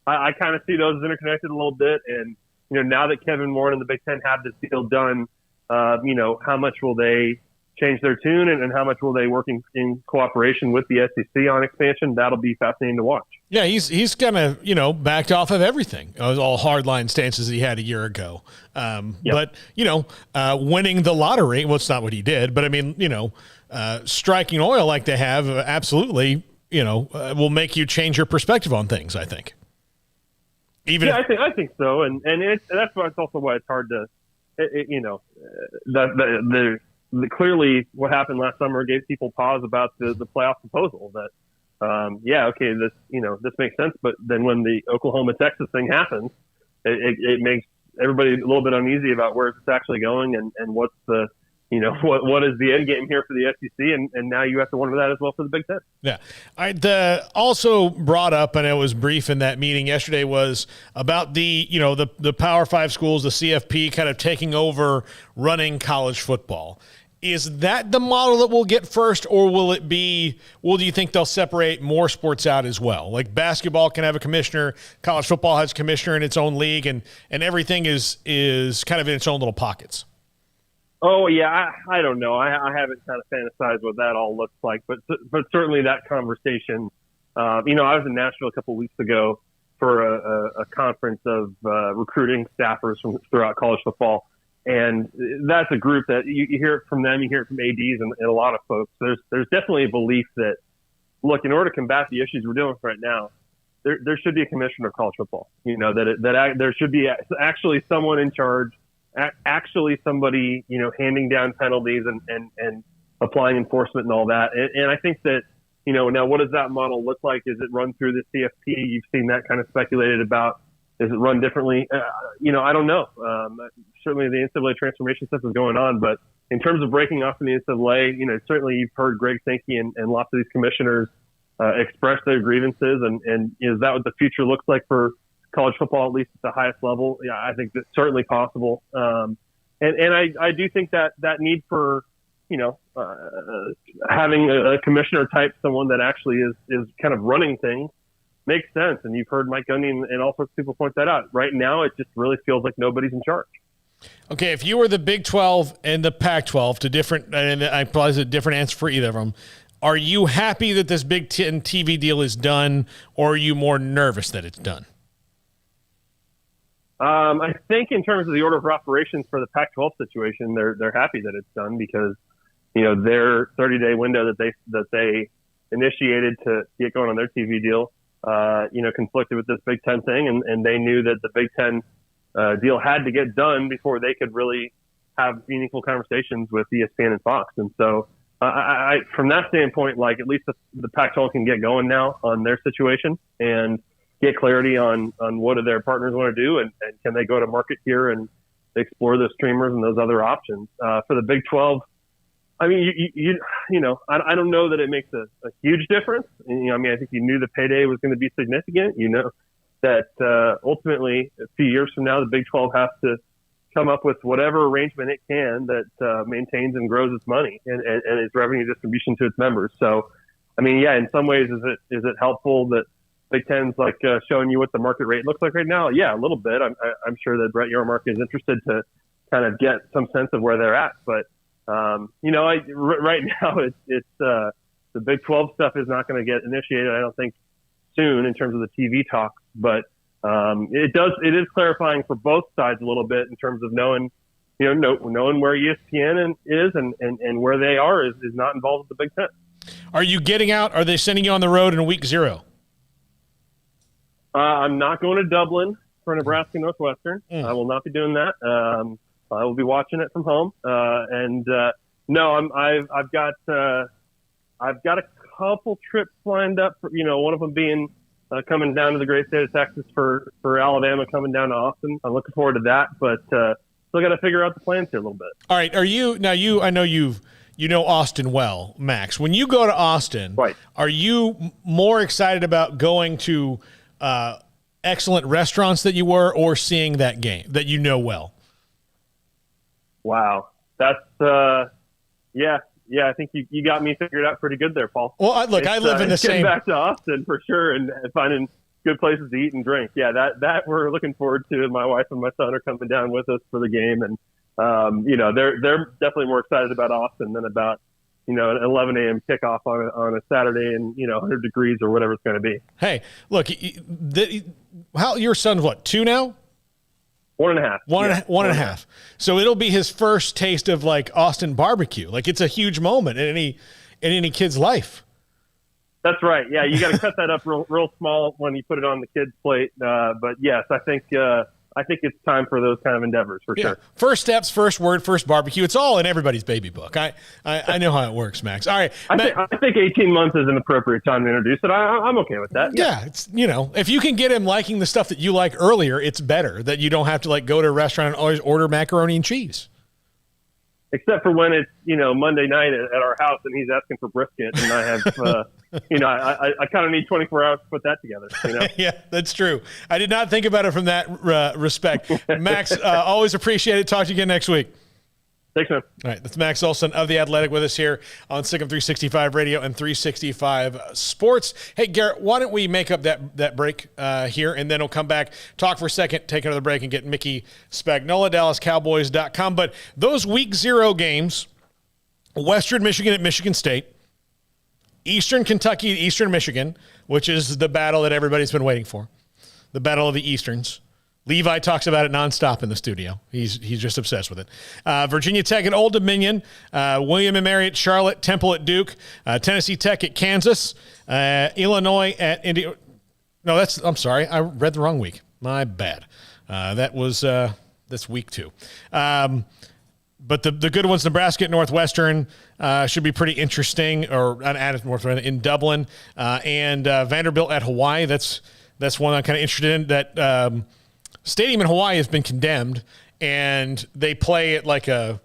I kind of see those interconnected a little bit. And, now that Kevin Warren and the Big Ten have this deal done, how much will they change their tune and how much will they work in cooperation with the SEC on expansion? That'll be fascinating to watch. Yeah, he's kind of, backed off of everything. It was all hardline stances he had a year ago. But, winning the lottery, well, it's not what he did, but I mean, striking oil like they have absolutely, will make you change your perspective on things, I think. I think so. And that's why it's also why it's hard to, clearly what happened last summer gave people pause about the playoff proposal that, this makes sense. But then when the Oklahoma-Texas thing happens, it makes everybody a little bit uneasy about where it's actually going and what's the, what is the end game here for the SEC? And now you have to wonder that as well for the Big Ten. Yeah. Also brought up, and it was brief in that meeting yesterday, was about the Power 5 schools, the CFP kind of taking over running college football. Is that the model that we'll get first, or do you think they'll separate more sports out as well? Like basketball can have a commissioner, college football has a commissioner in its own league, and everything is kind of in its own little pockets. Oh, yeah, I don't know. I haven't kind of fantasized what that all looks like, but certainly that conversation. I was in Nashville a couple of weeks ago for a conference of recruiting staffers from throughout college football, and that's a group that you hear it from them, you hear it from ADs and a lot of folks. There's definitely a belief that, look, in order to combat the issues we're dealing with right now, there should be a commissioner of college football. There should be actually someone in charge. Actually somebody, handing down penalties and applying enforcement and all that. And I think that, now what does that model look like? Is it run through the CFP? You've seen that kind of speculated about. Is it run differently? I don't know. Certainly the NCAA transformation stuff is going on, but in terms of breaking off from the NCAA, certainly you've heard Greg Sankey and lots of these commissioners express their grievances. And is that what the future looks like for college football, at least at the highest level? Yeah, I think that's certainly possible. And I do think that need for, having a commissioner type, someone that actually is kind of running things, makes sense. And you've heard Mike Gundy and all sorts of people point that out. Right now, it just really feels like nobody's in charge. Okay, if you were the Big 12 and the Pac-12, and I probably a different answer for either of them, are you happy that this Big Ten TV deal is done, or are you more nervous that it's done? I think in terms of the order of operations for the Pac-12 situation, they're happy that it's done because, their 30-day window that they initiated to get going on their TV deal, conflicted with this Big Ten thing, and they knew that the Big Ten deal had to get done before they could really have meaningful conversations with ESPN and Fox. And so, I from that standpoint, like at least the Pac-12 can get going now on their situation and get clarity on what do their partners want to do and can they go to market here and explore the streamers and those other options. For the Big 12, I mean, I don't know that it makes a huge difference. And, I think you knew the payday was going to be significant. That ultimately a few years from now, the Big 12 has to come up with whatever arrangement it can that maintains and grows its money and its revenue distribution to its members. So, in some ways, is it helpful that Big Ten's like showing you what the market rate looks like right now? Yeah, a little bit. I'm sure that Brett Yormark is interested to kind of get some sense of where they're at. But right now it's the Big 12 stuff is not going to get initiated, I don't think, soon in terms of the TV talk. But it is clarifying for both sides a little bit in terms of knowing where ESPN is and where they are is not involved with the Big Ten. Are you getting out? Are they sending you on the road in week 0? I'm not going to Dublin for Nebraska Northwestern. I will not be doing that. I will be watching it from home. No, I've got a couple trips lined up. For, one of them being coming down to the great state of Texas for Alabama, coming down to Austin. I'm looking forward to that, but still got to figure out the plans here a little bit. All right, I know you know Austin well, Max. When you go to Austin, right, are you more excited about going to excellent restaurants that you were, or seeing that game that you know well? Wow, that's yeah. I think you got me figured out pretty good there, Paul. Well, I live in the same. Getting back to Austin for sure, and finding good places to eat and drink. Yeah, that we're looking forward to. My wife and my son are coming down with us for the game, and they're definitely more excited about Austin than about an 11 a.m. kickoff on a Saturday and 100 degrees or whatever it's going to be. Hey, look, how your son's what, 2 now? 1.5. One and a half. So it'll be his first taste of like Austin barbecue. Like it's a huge moment in any kid's life. That's right. Yeah, you got to cut that up real small when you put it on the kid's plate. But yes, I think it's time for those kind of endeavors for sure. First steps, first word, first barbecue. It's all in everybody's baby book. I know how it works, Max. All right. I think 18 months is an appropriate time to introduce it. I'm okay with that. Yeah. It's, if you can get him liking the stuff that you like earlier, it's better that you don't have to like go to a restaurant and always order macaroni and cheese. Except for when it's, Monday night at our house and he's asking for brisket and I have, I kind of need 24 hours to put that together. Yeah, that's true. I did not think about it from that respect. Max, always appreciate it. Talk to you again next week. Thanks, man. All right, that's Max Olson of The Athletic with us here on Sick'em 365 Radio and 365 Sports. Hey, Garrett, why don't we make up that break here, and then we'll come back, talk for a second, take another break, and get Mickey Spagnola, DallasCowboys.com. But those Week 0 games, Western Michigan at Michigan State, Eastern Kentucky at Eastern Michigan, which is the battle that everybody's been waiting for, the Battle of the Easterns. Levi talks about it nonstop in the studio. He's just obsessed with it. Virginia Tech at Old Dominion, William & Mary at Charlotte, Temple at Duke, Tennessee Tech at Kansas, Illinois at Indiana. No, I'm sorry. I read the wrong week. My bad. That's week 2. But the good ones, Nebraska at Northwestern, should be pretty interesting, or at Northwestern in Dublin, and Vanderbilt at Hawaii. That's one I'm kind of interested in. That stadium in Hawaii has been condemned, and they play at like a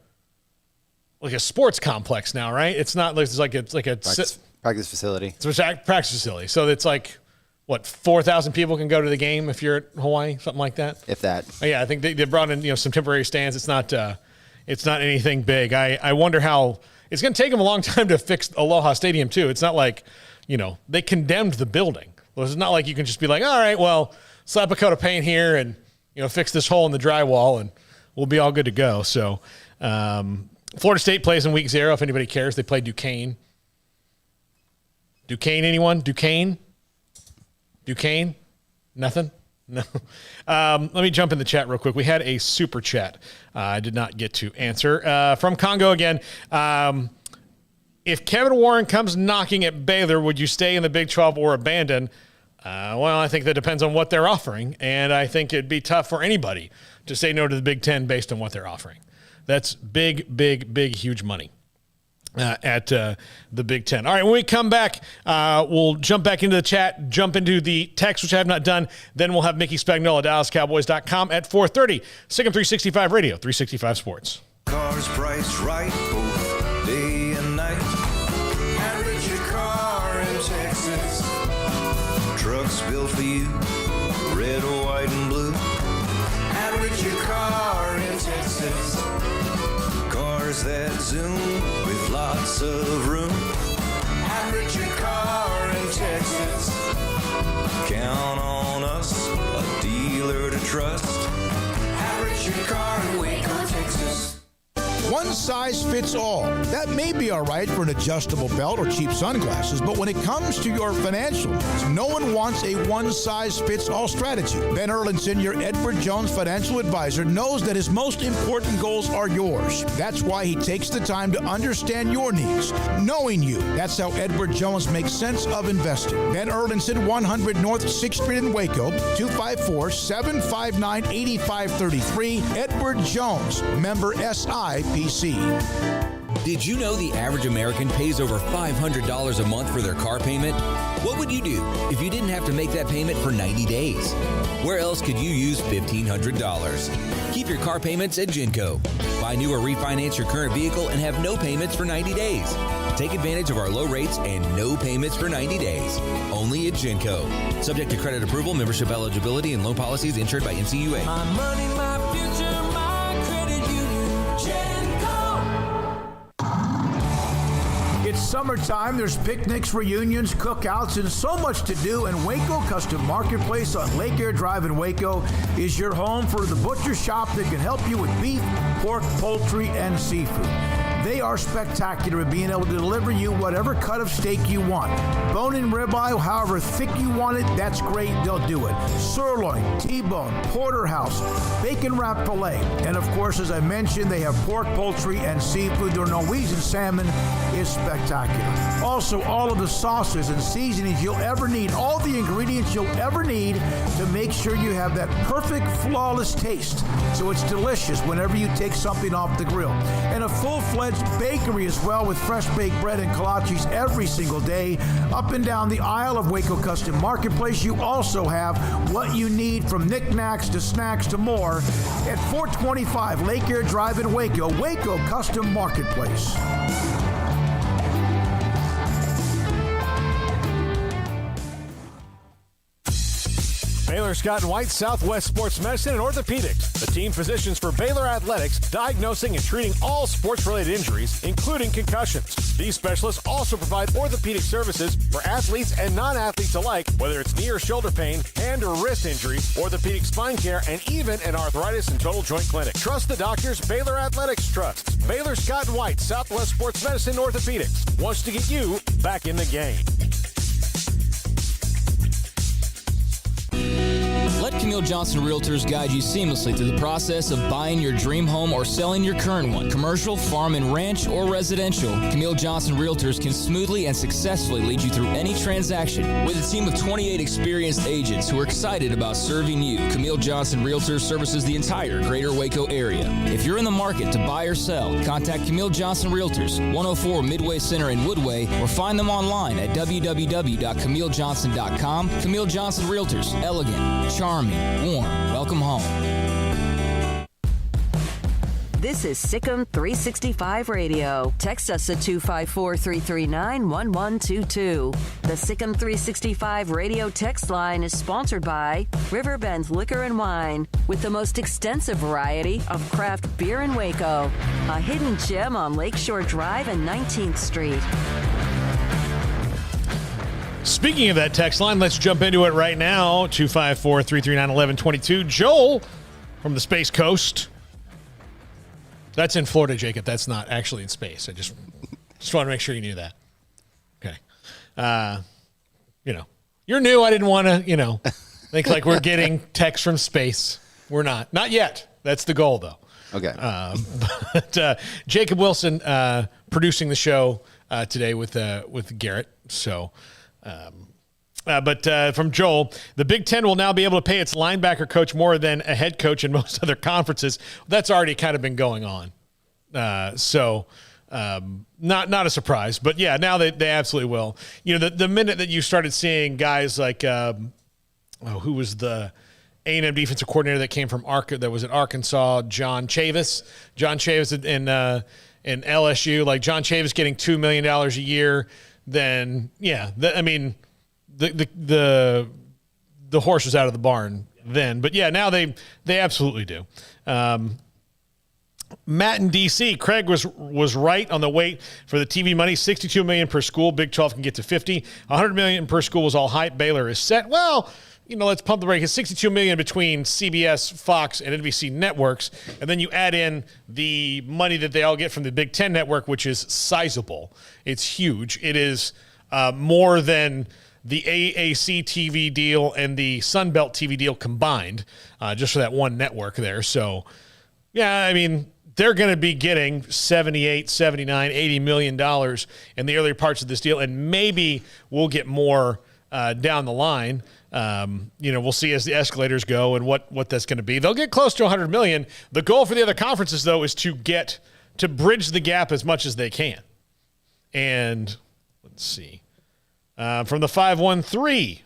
sports complex now, right? It's not it's like a practice facility. It's a practice facility. So it's like, what, 4,000 people can go to the game if you're at Hawaii, something like that? If that. Yeah, I think they brought in some temporary stands. It's not anything big. I wonder how it's going to take them a long time to fix Aloha Stadium too. It's not like they condemned the building. Well, it's not like you can just be like, all right, well, slap a coat of paint here and fix this hole in the drywall and we'll be all good to go. So Florida State plays in Week 0. If anybody cares, they play Duquesne. Duquesne, anyone? Duquesne? Nothing? No. Let me jump in the chat real quick. We had a super chat I did not get to answer. From Congo again. If Kevin Warren comes knocking at Baylor, would you stay in the Big 12 or abandon? Well, I think that depends on what they're offering, and I think it'd be tough for anybody to say no to the Big 10 based on what they're offering. That's big, huge money at the Big 10. All right, when we come back, we'll jump back into the chat, jump into the text, which I have not done. Then we'll have Mickey Spagnola, DallasCowboys.com at 4:30. Sick'em 365 Radio, 365 Sports. Cars priced right, both day and night. Average your car in Texas. Trucks built for you, red, white, and blue. Average your car in Texas. Cars that zoom with lots of room. Average your car in Texas. Count on us, a dealer to trust. Average your car in Waco, Texas. One size fits all. That may be all right for an adjustable belt or cheap sunglasses, but when it comes to your financial needs, no one wants a one-size-fits-all strategy. Ben Erlinson, your Edward Jones financial advisor, knows that his most important goals are yours. That's why he takes the time to understand your needs, knowing you. That's how Edward Jones makes sense of investing. Ben Erlinson, 100 North 6th Street in Waco, 254-759-8533. Edward Jones, member SIPC. Did you know the average American pays over $500 a month for their car payment? What would you do if you didn't have to make that payment for 90 days? Where else could you use $1,500? Keep your car payments at Genco. Buy new or refinance your current vehicle and have no payments for 90 days. Take advantage of our low rates and no payments for 90 days. Only at Genco. Subject to credit approval, membership eligibility, and loan policies insured by NCUA. My money, my future, my credit union. Genco. It's summertime, there's picnics, reunions, cookouts, and so much to do, and Waco Custom Marketplace on Lake Air Drive in Waco is your home for the butcher shop that can help you with beef, pork, poultry, and seafood. They are spectacular at being able to deliver you whatever cut of steak you want. Bone-in ribeye, however thick you want it, that's great. They'll do it. Sirloin, T-bone, porterhouse, bacon-wrapped filet. And, of course, as I mentioned, they have pork, poultry, and seafood. Their Norwegian salmon is spectacular. Also, all of the sauces and seasonings you'll ever need, all the ingredients you'll ever need to make sure you have that perfect, flawless taste. So it's delicious whenever you take something off the grill. And a full-fledged bakery as well, with fresh baked bread and kolaches every single day. Up and down the aisle of Waco Custom Marketplace, you also have what you need, from knickknacks to snacks to more, at 425 Lake Air Drive in Waco, Waco Custom Marketplace. Baylor Scott & White Southwest Sports Medicine and Orthopedics, the team physicians for Baylor Athletics, diagnosing and treating all sports-related injuries, including concussions. These specialists also provide orthopedic services for athletes and non-athletes alike, whether it's knee or shoulder pain, hand or wrist injuries, orthopedic spine care, and even an arthritis and total joint clinic. Trust the doctors Baylor Athletics trusts. Baylor Scott & White Southwest Sports Medicine and Orthopedics wants to get you back in the game. Let Camille Johnson Realtors guide you seamlessly through the process of buying your dream home or selling your current one. Commercial, farm and ranch, or residential, Camille Johnson Realtors can smoothly and successfully lead you through any transaction. With a team of 28 experienced agents who are excited about serving you, Camille Johnson Realtors services the entire greater Waco area. If you're in the market to buy or sell, contact Camille Johnson Realtors, 104 Midway Center in Woodway, or find them online at www.camillejohnson.com. Camille Johnson Realtors, elegant, charming, warm. Welcome home. This is Sikkim 365 Radio. Text us at 254-339-1122. The Sikkim 365 Radio text line is sponsored by Riverbend Liquor and Wine, with the most extensive variety of craft beer in Waco. A hidden gem on Lakeshore Drive and 19th Street. Speaking of that text line, let's jump into it right now. 254-339-1122. Joel from the Space Coast. That's in Florida, Jacob. That's not actually in space. I just want to make sure you knew that. Okay. You're new. I didn't want to, think like we're getting text from space. We're not. Not yet. That's the goal, though. Okay. But Jacob Wilson producing the show today with Garrett. So... But from Joel, the Big Ten will now be able to pay its linebacker coach more than a head coach in most other conferences. That's already kind of been going on. So not a surprise. But, yeah, now they absolutely will. The minute that you started seeing guys like who was the A&M defensive coordinator that came from that was at Arkansas, John Chavis in LSU. Like John Chavis getting $2 million a year. Then the horse was out of the barn then. But yeah, now they absolutely do. Matt in DC, Craig was right on the weight for the TV money. $62 million per school. Big 12 can get to 50. $100 million per school was all hype. Baylor is set. Well, let's pump the brake. It's $62 million between CBS, Fox, and NBC networks, and then you add in the money that they all get from the Big Ten network, which is sizable. It's huge. It is more than the AAC TV deal and the Sunbelt TV deal combined, just for that one network there. So, yeah, I mean, they're going to be getting $78, $79, $80 million in the earlier parts of this deal, and maybe we'll get more down the line. We'll see as the escalators go and what that's going to be. They'll get close to $100 million. The goal for the other conferences, though, is to bridge the gap as much as they can. And let's see. From the 513,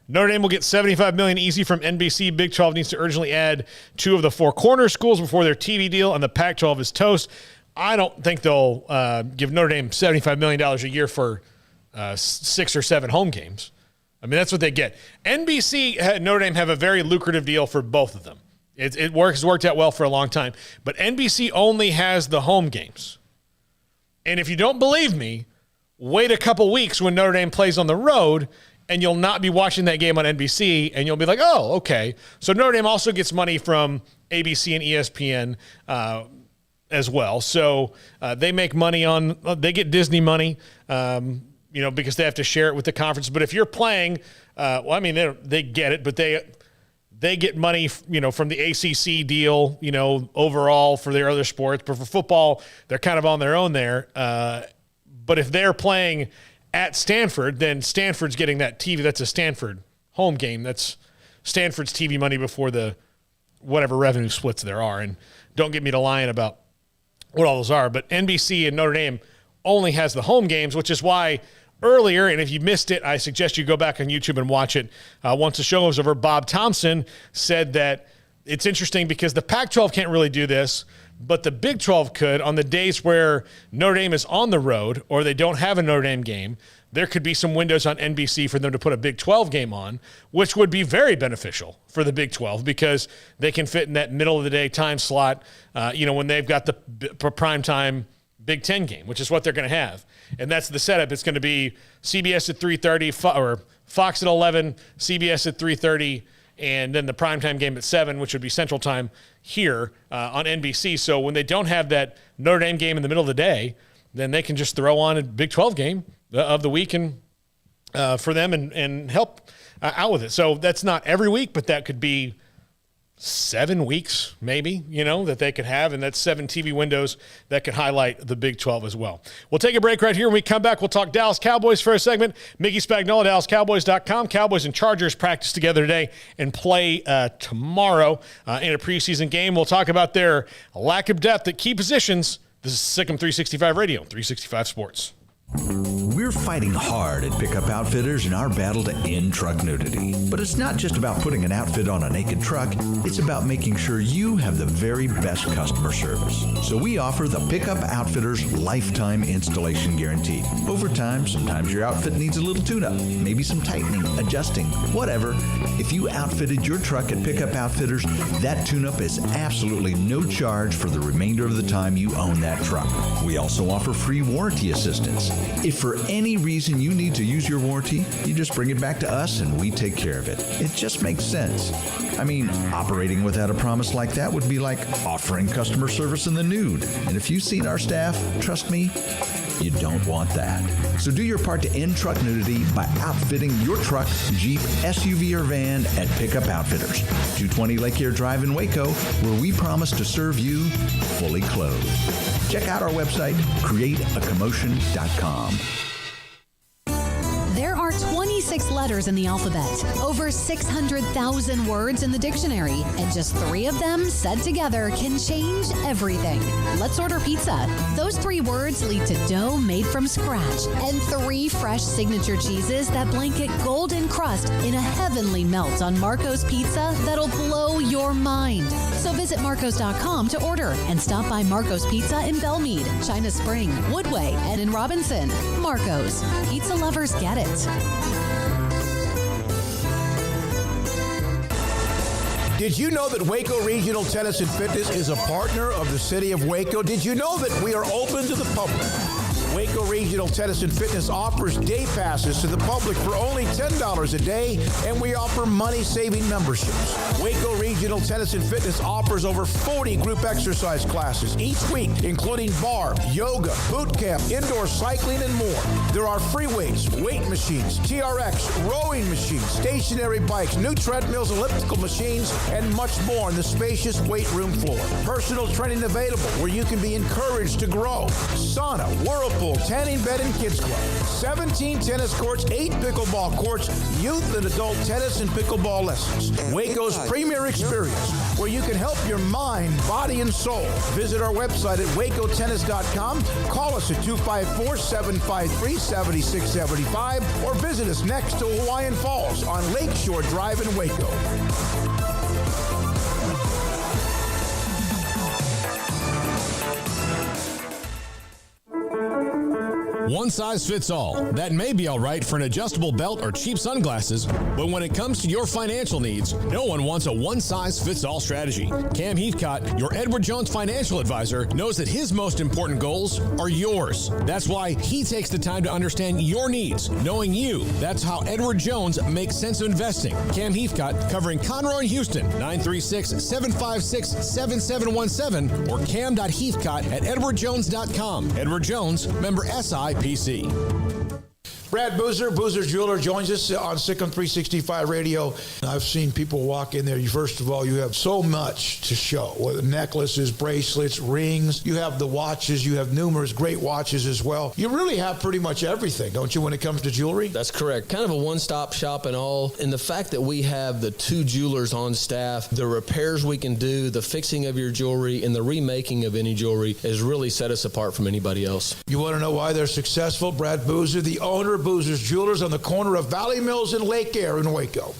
Notre Dame will get $75 million easy from NBC. Big 12 needs to urgently add 2 of the 4 corner schools before their TV deal, and the Pac-12 is toast. I don't think they'll give Notre Dame $75 million a year for 6 or 7 home games. I mean, that's what they get. NBC and Notre Dame have a very lucrative deal for both of them. It has worked out well for a long time. But NBC only has the home games. And if you don't believe me, wait a couple weeks when Notre Dame plays on the road, and you'll not be watching that game on NBC, and you'll be like, oh, okay. So Notre Dame also gets money from ABC and ESPN as well. So they make money they get Disney money, because they have to share it with the conference. But if you're playing, they get it, but they get money, from the ACC deal, overall for their other sports. But for football, they're kind of on their own there. But if they're playing at Stanford, then Stanford's getting that TV. That's a Stanford home game. That's Stanford's TV money before the whatever revenue splits there are. And don't get me to lying about what all those are. But NBC and Notre Dame only has the home games, which is why earlier, and if you missed it, I suggest you go back on YouTube and watch it. Once the show was over, Bob Thompson said that it's interesting because the Pac-12 can't really do this, but the Big 12 could. On the days where Notre Dame is on the road or they don't have a Notre Dame game, there could be some windows on NBC for them to put a Big 12 game on, which would be very beneficial for the Big 12 because they can fit in that middle-of-the-day time slot, when they've got the primetime Big 10 game, which is what they're going to have. And that's the setup. It's going to be CBS at 3:30 or Fox at 11, CBS at 3:30, and then the primetime game at 7, which would be Central Time here on NBC. So when they don't have that Notre Dame game in the middle of the day, then they can just throw on a Big 12 game of the week and for them and help out with it. So that's not every week, but that could be 7 weeks maybe, that they could have, and that's 7 TV windows that could highlight the Big 12 as well. We'll take a break right here. When we come back, we'll talk Dallas Cowboys for a segment. Mickey Spagnola, DallasCowboys.com. Cowboys and Chargers practice together today and play tomorrow in a preseason game. We'll talk about their lack of depth at key positions. This is Sikkim 365 Radio, 365 Sports. We're fighting hard at Pickup Outfitters in our battle to end truck nudity. But it's not just about putting an outfit on a naked truck, it's about making sure you have the very best customer service. So we offer the Pickup Outfitters Lifetime Installation Guarantee. Over time, sometimes your outfit needs a little tune-up, maybe some tightening, adjusting, whatever. If you outfitted your truck at Pickup Outfitters, that tune-up is absolutely no charge for the remainder of the time you own that truck. We also offer free warranty assistance. If for any reason you need to use your warranty, you just bring it back to us and we take care of it. It just makes sense. I mean, operating without a promise like that would be like offering customer service in the nude. And if you've seen our staff, trust me, you don't want that. So do your part to end truck nudity by outfitting your truck, Jeep, SUV, or van at Pickup Outfitters, 220 Lake Air Drive in Waco, where we promise to serve you fully clothed. Check out our website, createacommotion.com. There are 26 letters in the alphabet, over 600,000 words in the dictionary, and just 3 of them said together can change everything. Let's order pizza. Those 3 words lead to dough made from scratch and 3 fresh signature cheeses that blanket golden crust in a heavenly melt on Marco's Pizza that'll blow your mind. So visit Marcos.com to order and stop by Marco's Pizza in Belmead, China Spring, Woodway, and in Robinson. Marco's. Pizza lovers get it. Did you know that Waco Regional Tennis and Fitness is a partner of the City of Waco? Did you know that we are open to the public? Waco Regional Tennis and Fitness offers day passes to the public for only $10 a day, and we offer money-saving memberships. Waco Regional Tennis and Fitness offers over 40 group exercise classes each week, including barre, yoga, boot camp, indoor cycling, and more. There are free weights, weight machines, TRX, rowing machines, stationary bikes, new treadmills, elliptical machines, and much more on the spacious weight room floor. Personal training available where you can be encouraged to grow. Sauna, whirlpool, tanning bed, and kids club. 17 tennis courts, 8 pickleball courts, youth and adult tennis and pickleball lessons. Waco's premier experience where you can help your mind, body, and soul. Visit our website at wacotennis.com. Call us at 254-753-7675 or visit us next to Hawaiian Falls on Lakeshore Drive in Waco. One size fits all. That may be all right for an adjustable belt or cheap sunglasses, but when it comes to your financial needs, no one wants a one-size-fits-all strategy. Cam Heathcott, your Edward Jones financial advisor, knows that his most important goals are yours. That's why he takes the time to understand your needs, knowing you. That's how Edward Jones makes sense of investing. Cam Heathcott, covering Conroe and Houston, 936-756-7717 or cam.heathcott@edwardjones.com. Edward Jones, member SIPC. Brad Boozer, Boozer's Jeweler, joins us on Sikkim 365 Radio. I've seen people walk in there. First of all, you have so much to show, whether necklaces, bracelets, rings. You have the watches. You have numerous great watches as well. You really have pretty much everything, don't you, when it comes to jewelry? That's correct. Kind of a one-stop shop and all. And the fact that we have the 2 jewelers on staff, the repairs we can do, the fixing of your jewelry, and the remaking of any jewelry has really set us apart from anybody else. You want to know why they're successful? Brad Boozer, the owner of Boozer's Jewelers on the corner of Valley Mills and Lake Air in Waco.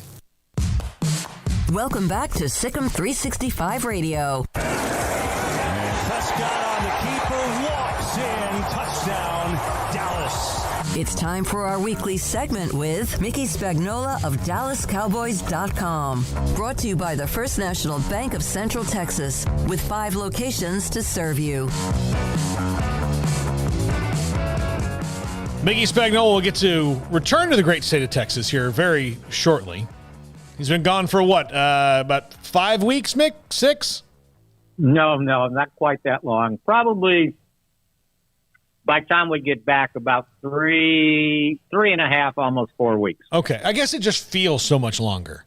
Welcome back to Sikkim 365 Radio. And Prescott on the keeper, walks in, touchdown, Dallas. It's time for our weekly segment with Mickey Spagnola of DallasCowboys.com. Brought to you by the First National Bank of Central Texas, with 5 locations to serve you. Mickey Spagnola will get to return to the great state of Texas here very shortly. He's been gone for what, about 5 weeks, Mick? 6? No, not quite that long. Probably by the time we get back, about 3.5, almost 4 weeks. Okay, I guess it just feels so much longer.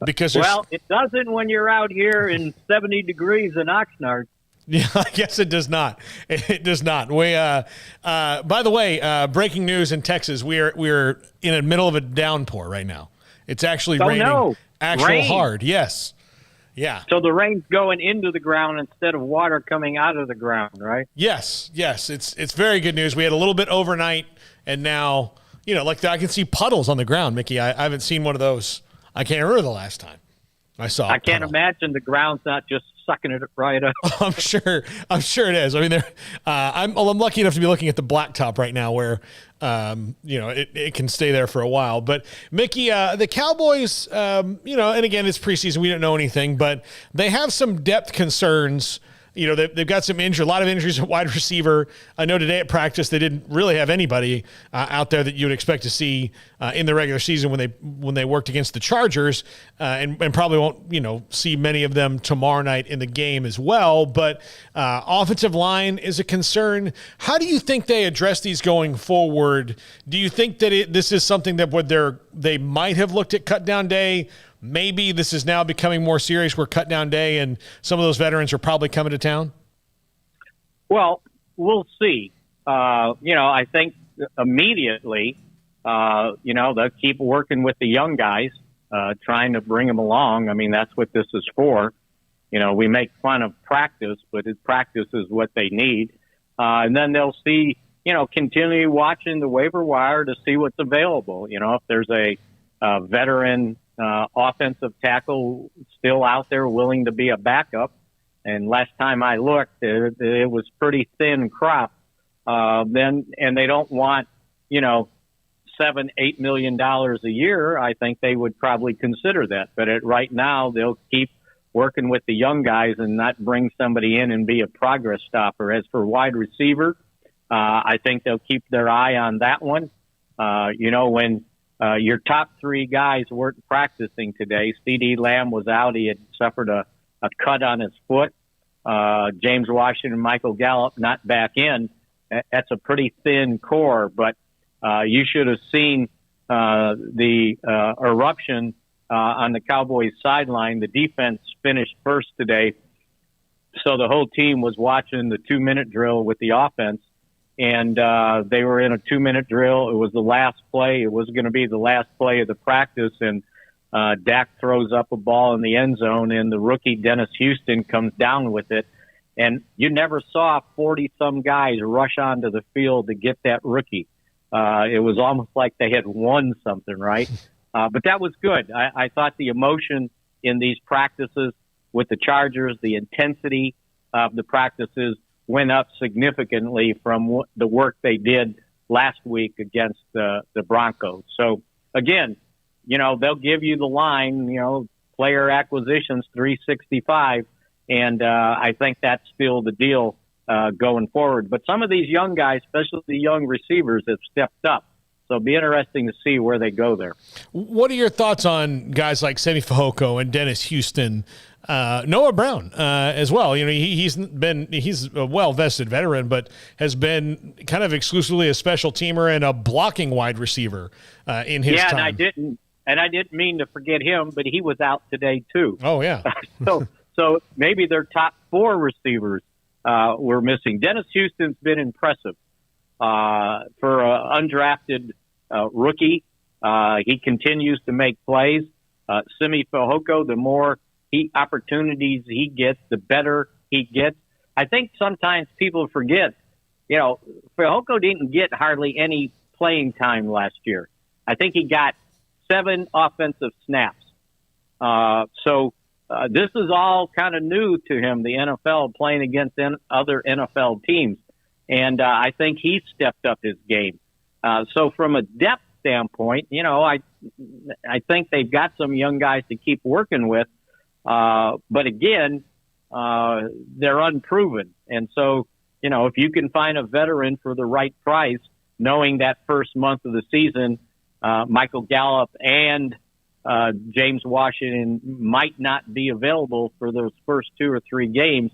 Because it doesn't when you're out here in 70 degrees in Oxnard. Yeah, I guess it does not. It does not. We, by the way, breaking news in Texas: we're in the middle of a downpour right now. It's actually raining. Rain. Hard. Yes. Yeah. So the rain's going into the ground instead of water coming out of the ground, right? Yes. It's very good news. We had a little bit overnight, and now like I can see puddles on the ground. Mickey, I haven't seen one of those. I can't remember the last time I saw. I can't imagine the ground's not just sucking it right up. I'm sure it is. I mean, I'm lucky enough to be looking at the blacktop right now, where it can stay there for a while. But Mickey, the Cowboys, and again, it's preseason, we don't know anything, but they have some depth concerns. They've got some a lot of injuries at wide receiver. I know today at practice they didn't really have anybody out there that you would expect to see in the regular season when they worked against the Chargers, and probably won't see many of them tomorrow night in the game as well. But offensive line is a concern. How do you think they address these going forward? Do you think that this is something that they might have looked at cut down day? Maybe this is now becoming more serious where cut down day and some of those veterans are probably coming to town? Well, we'll see. I think immediately, they'll keep working with the young guys, trying to bring them along. I mean, that's what this is for. We make fun of practice, but practice is what they need. And then they'll see, continue watching the waiver wire to see what's available. If there's a veteran offensive tackle still out there willing to be a backup. And last time I looked, it was pretty thin crop. And they don't want, $7-8 million a year. I think they would probably consider that. But right now, they'll keep working with the young guys and not bring somebody in and be a progress stopper. As for wide receiver, I think they'll keep their eye on that one. When your top 3 guys weren't practicing today. C.D. Lamb was out. He had suffered a cut on his foot. James Washington and Michael Gallup not back in. That's a pretty thin core, but you should have seen the eruption on the Cowboys sideline. The defense finished first today, so the whole team was watching the 2-minute drill with the offense. And they were in a 2-minute drill. It was the last play. It was going to be the last play of the practice. And Dak throws up a ball in the end zone, and the rookie Dennis Houston comes down with it. And you never saw 40-some guys rush onto the field to get that rookie. It was almost like they had won something, right? But that was good. I thought the emotion in these practices with the Chargers, the intensity of the practices went up significantly from the work they did last week against the Broncos. So again, they'll give you the line, player acquisitions 365, and I think that's still the deal going forward. But some of these young guys, especially the young receivers, have stepped up. So it'll be interesting to see where they go there. What are your thoughts on guys like Semi Fehoko and Dennis Houston, Noah Brown as well? He's a well-vested veteran, but has been kind of exclusively a special teamer and a blocking wide receiver in his time. And I didn't mean to forget him, but he was out today too. Oh yeah. So maybe their top 4 receivers were missing. Dennis Houston's been impressive for an undrafted rookie. He continues to make plays. Semi Fehoko, the more opportunities he gets, the better he gets. I think sometimes people forget, Fehoko didn't get hardly any playing time last year. I think he got 7 offensive snaps. So this is all kind of new to him, the NFL, playing against other NFL teams. And I think he stepped up his game. So from a depth standpoint, I think they've got some young guys to keep working with. But again, they're unproven. And so, if you can find a veteran for the right price, knowing that first month of the season, Michael Gallup and James Washington might not be available for those first 2 or 3 games,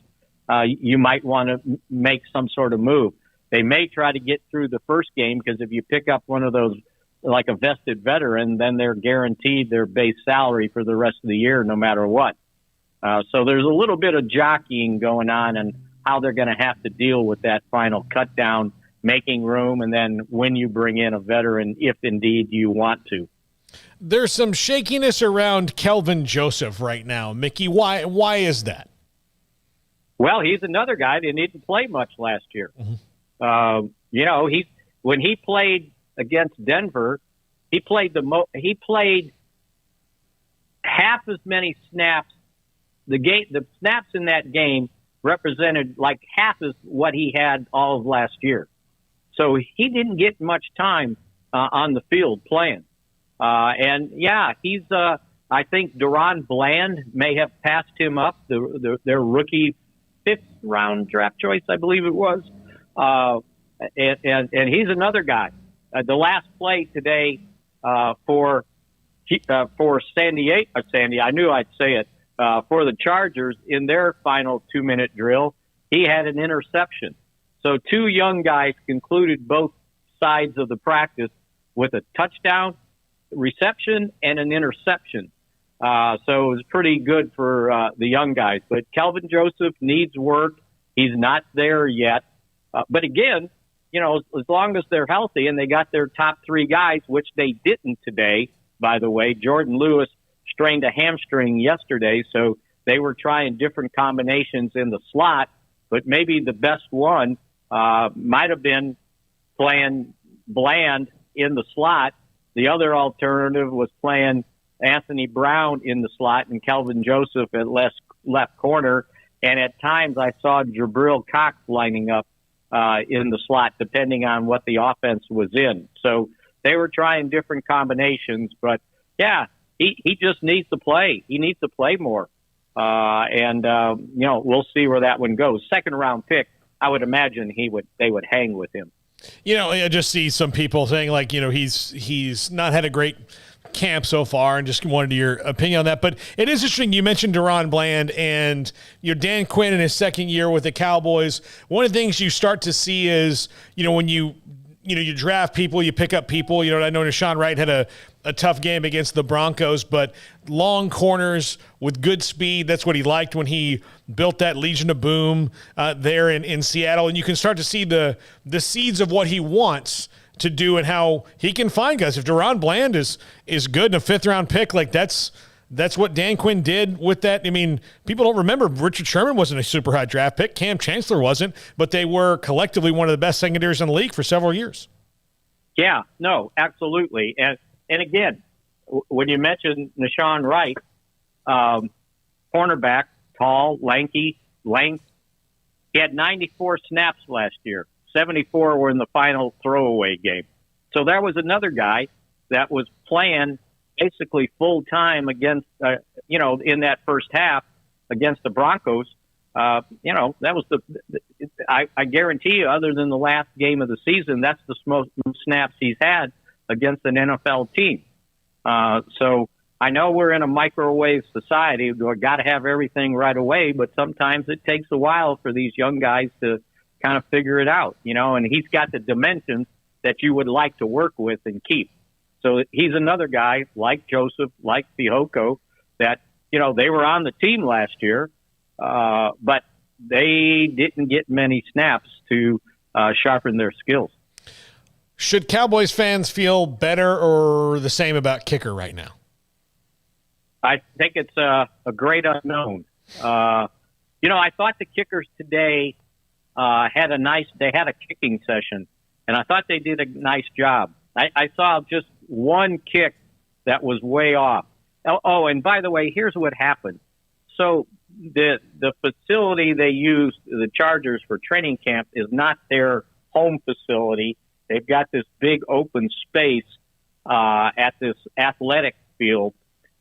you might want to make some sort of move. They may try to get through the first game, because if you pick up one of those, like a vested veteran, then they're guaranteed their base salary for the rest of the year, no matter what. So there's a little bit of jockeying going on and how they're going to have to deal with that final cut down, making room, and then when you bring in a veteran, if indeed you want to. There's some shakiness around Kelvin Joseph right now. Mickey, why is that? Well, he's another guy that didn't play much last year. Mm-hmm. When he played against Denver, he played half as many snaps. The snaps in that game represented like half as what he had all of last year. So he didn't get much time on the field playing. He's. I think Deron Bland may have passed him up, their rookie 5th round draft choice, I believe it was. And he's another guy. The last play today for San Diego, I knew I'd say it, for the Chargers in their final 2-minute drill, he had an interception. So 2 young guys concluded both sides of the practice with a touchdown, reception, and an interception. So it was pretty good for the young guys. But Kelvin Joseph needs work. He's not there yet. But again, as long as they're healthy and they got their top 3 guys, which they didn't today, by the way. Jordan Lewis strained a hamstring yesterday, so they were trying different combinations in the slot. But maybe the best one might have been playing Bland in the slot. The other alternative was playing Anthony Brown in the slot and Kelvin Joseph at left corner. And at times I saw Jabril Cox lining up in the slot, depending on what the offense was in. So they were trying different combinations. But, yeah, he just needs to play. He needs to play more. We'll see where that one goes. 2nd-round pick, I would imagine they would hang with him. I just see some people saying, he's not had a great camp so far, and just wanted your opinion on that. But it is interesting. You mentioned Deron Bland and Dan Quinn in his 2nd year with the Cowboys. One of the things you start to see is, when you draft people, you pick up people. I know Deshaun Wright had a tough game against the Broncos, but long corners with good speed, that's what he liked when he built that Legion of Boom there in Seattle. And you can start to see the seeds of what he wants to do and how he can find guys. If Deron Bland is good in a 5th-round pick, that's what Dan Quinn did with that. I mean, people don't remember Richard Sherman wasn't a super high draft pick. Cam Chancellor wasn't, but they were collectively one of the best secondaries in the league for several years. Yeah, no, absolutely. And again, when you mentioned Deshaun Wright, cornerback, tall, lanky, length, he had 94 snaps last year. 74 were in the final throwaway game. So there was another guy that was playing basically full time against, in that first half against the Broncos. That was I guarantee you, other than the last game of the season, that's the most snaps he's had against an NFL team. So I know we're in a microwave society. We've got to have everything right away, but sometimes it takes a while for these young guys to kind of figure it out, and he's got the dimensions that you would like to work with and keep. So he's another guy like Joseph, like Fihoko, that, they were on the team last year, but they didn't get many snaps to sharpen their skills. Should Cowboys fans feel better or the same about kicker right now? I think it's a great unknown. I thought the kickers today had a kicking session, and I thought they did a nice job. I saw just one kick that was way off. Oh, and by the way, here's what happened. So the facility they used, the Chargers, for training camp is not their home facility. They've got this big open space at this athletic field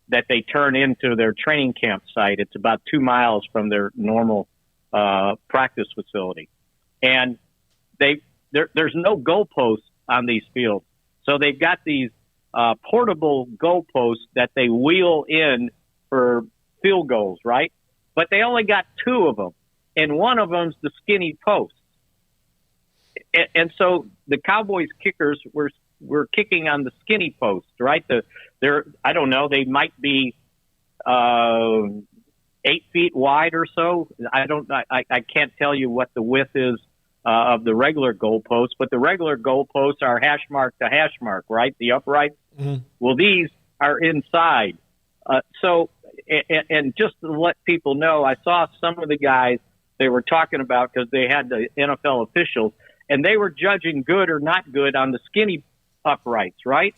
that they turn into their training camp site. It's about 2 miles from their normal practice facility. And there's no goalposts on these fields. So they've got these portable goalposts that they wheel in for field goals, right? But they only got 2 of them, and one of them's the skinny post. And so the Cowboys kickers were kicking on the skinny post, right? I don't know, they might be 8 feet wide or so. I can't tell you what the width is of the regular goalposts, but the regular goalposts are hash mark to hash mark, right? The uprights. Mm-hmm. Well, these are inside. And just to let people know, I saw some of the guys they were talking about, because they had the NFL officials, and they were judging good or not good on the skinny uprights, right?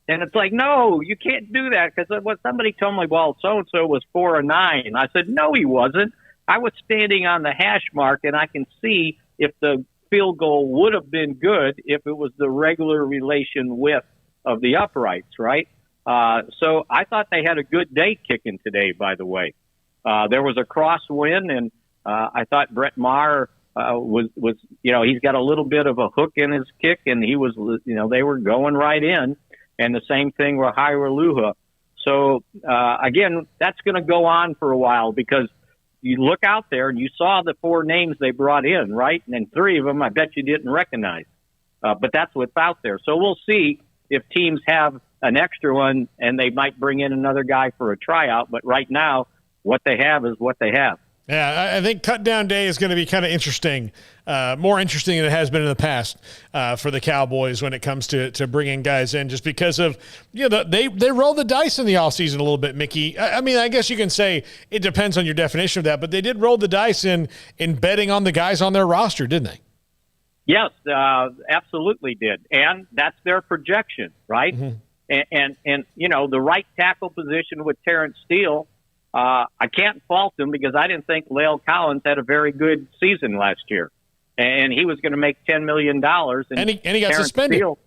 And it's like, no, you can't do that, because somebody told me, well, so-and-so was 4 or 9. I said, no, he wasn't. I was standing on the hash mark, and I can see if the field goal would have been good if it was the regular relation width of the uprights, right? So I thought they had a good day kicking today, by the way. There was a crosswind, and I thought Brett Maher was he's got a little bit of a hook in his kick, and he was, they were going right in. And the same thing with Jairo Luja. So, again, that's going to go on for a while, because you look out there and you saw the 4 names they brought in, right? And then 3 of them I bet you didn't recognize. But that's what's out there. So we'll see if teams have an extra one and they might bring in another guy for a tryout. But right now, what they have is what they have. Yeah, I think cut down day is going to be kind of interesting, more interesting than it has been in the past for the Cowboys when it comes to bringing guys in, just because of, they roll the dice in the offseason a little bit, Mickey. I mean, I guess you can say it depends on your definition of that, but they did roll the dice in betting on the guys on their roster, didn't they? Yes, absolutely did. And that's their projection, right? Mm-hmm. And the right tackle position with Terrence Steele, I can't fault him, because I didn't think La'el Collins had a very good season last year, and he was going to make $10 million. And he got suspended. Steele,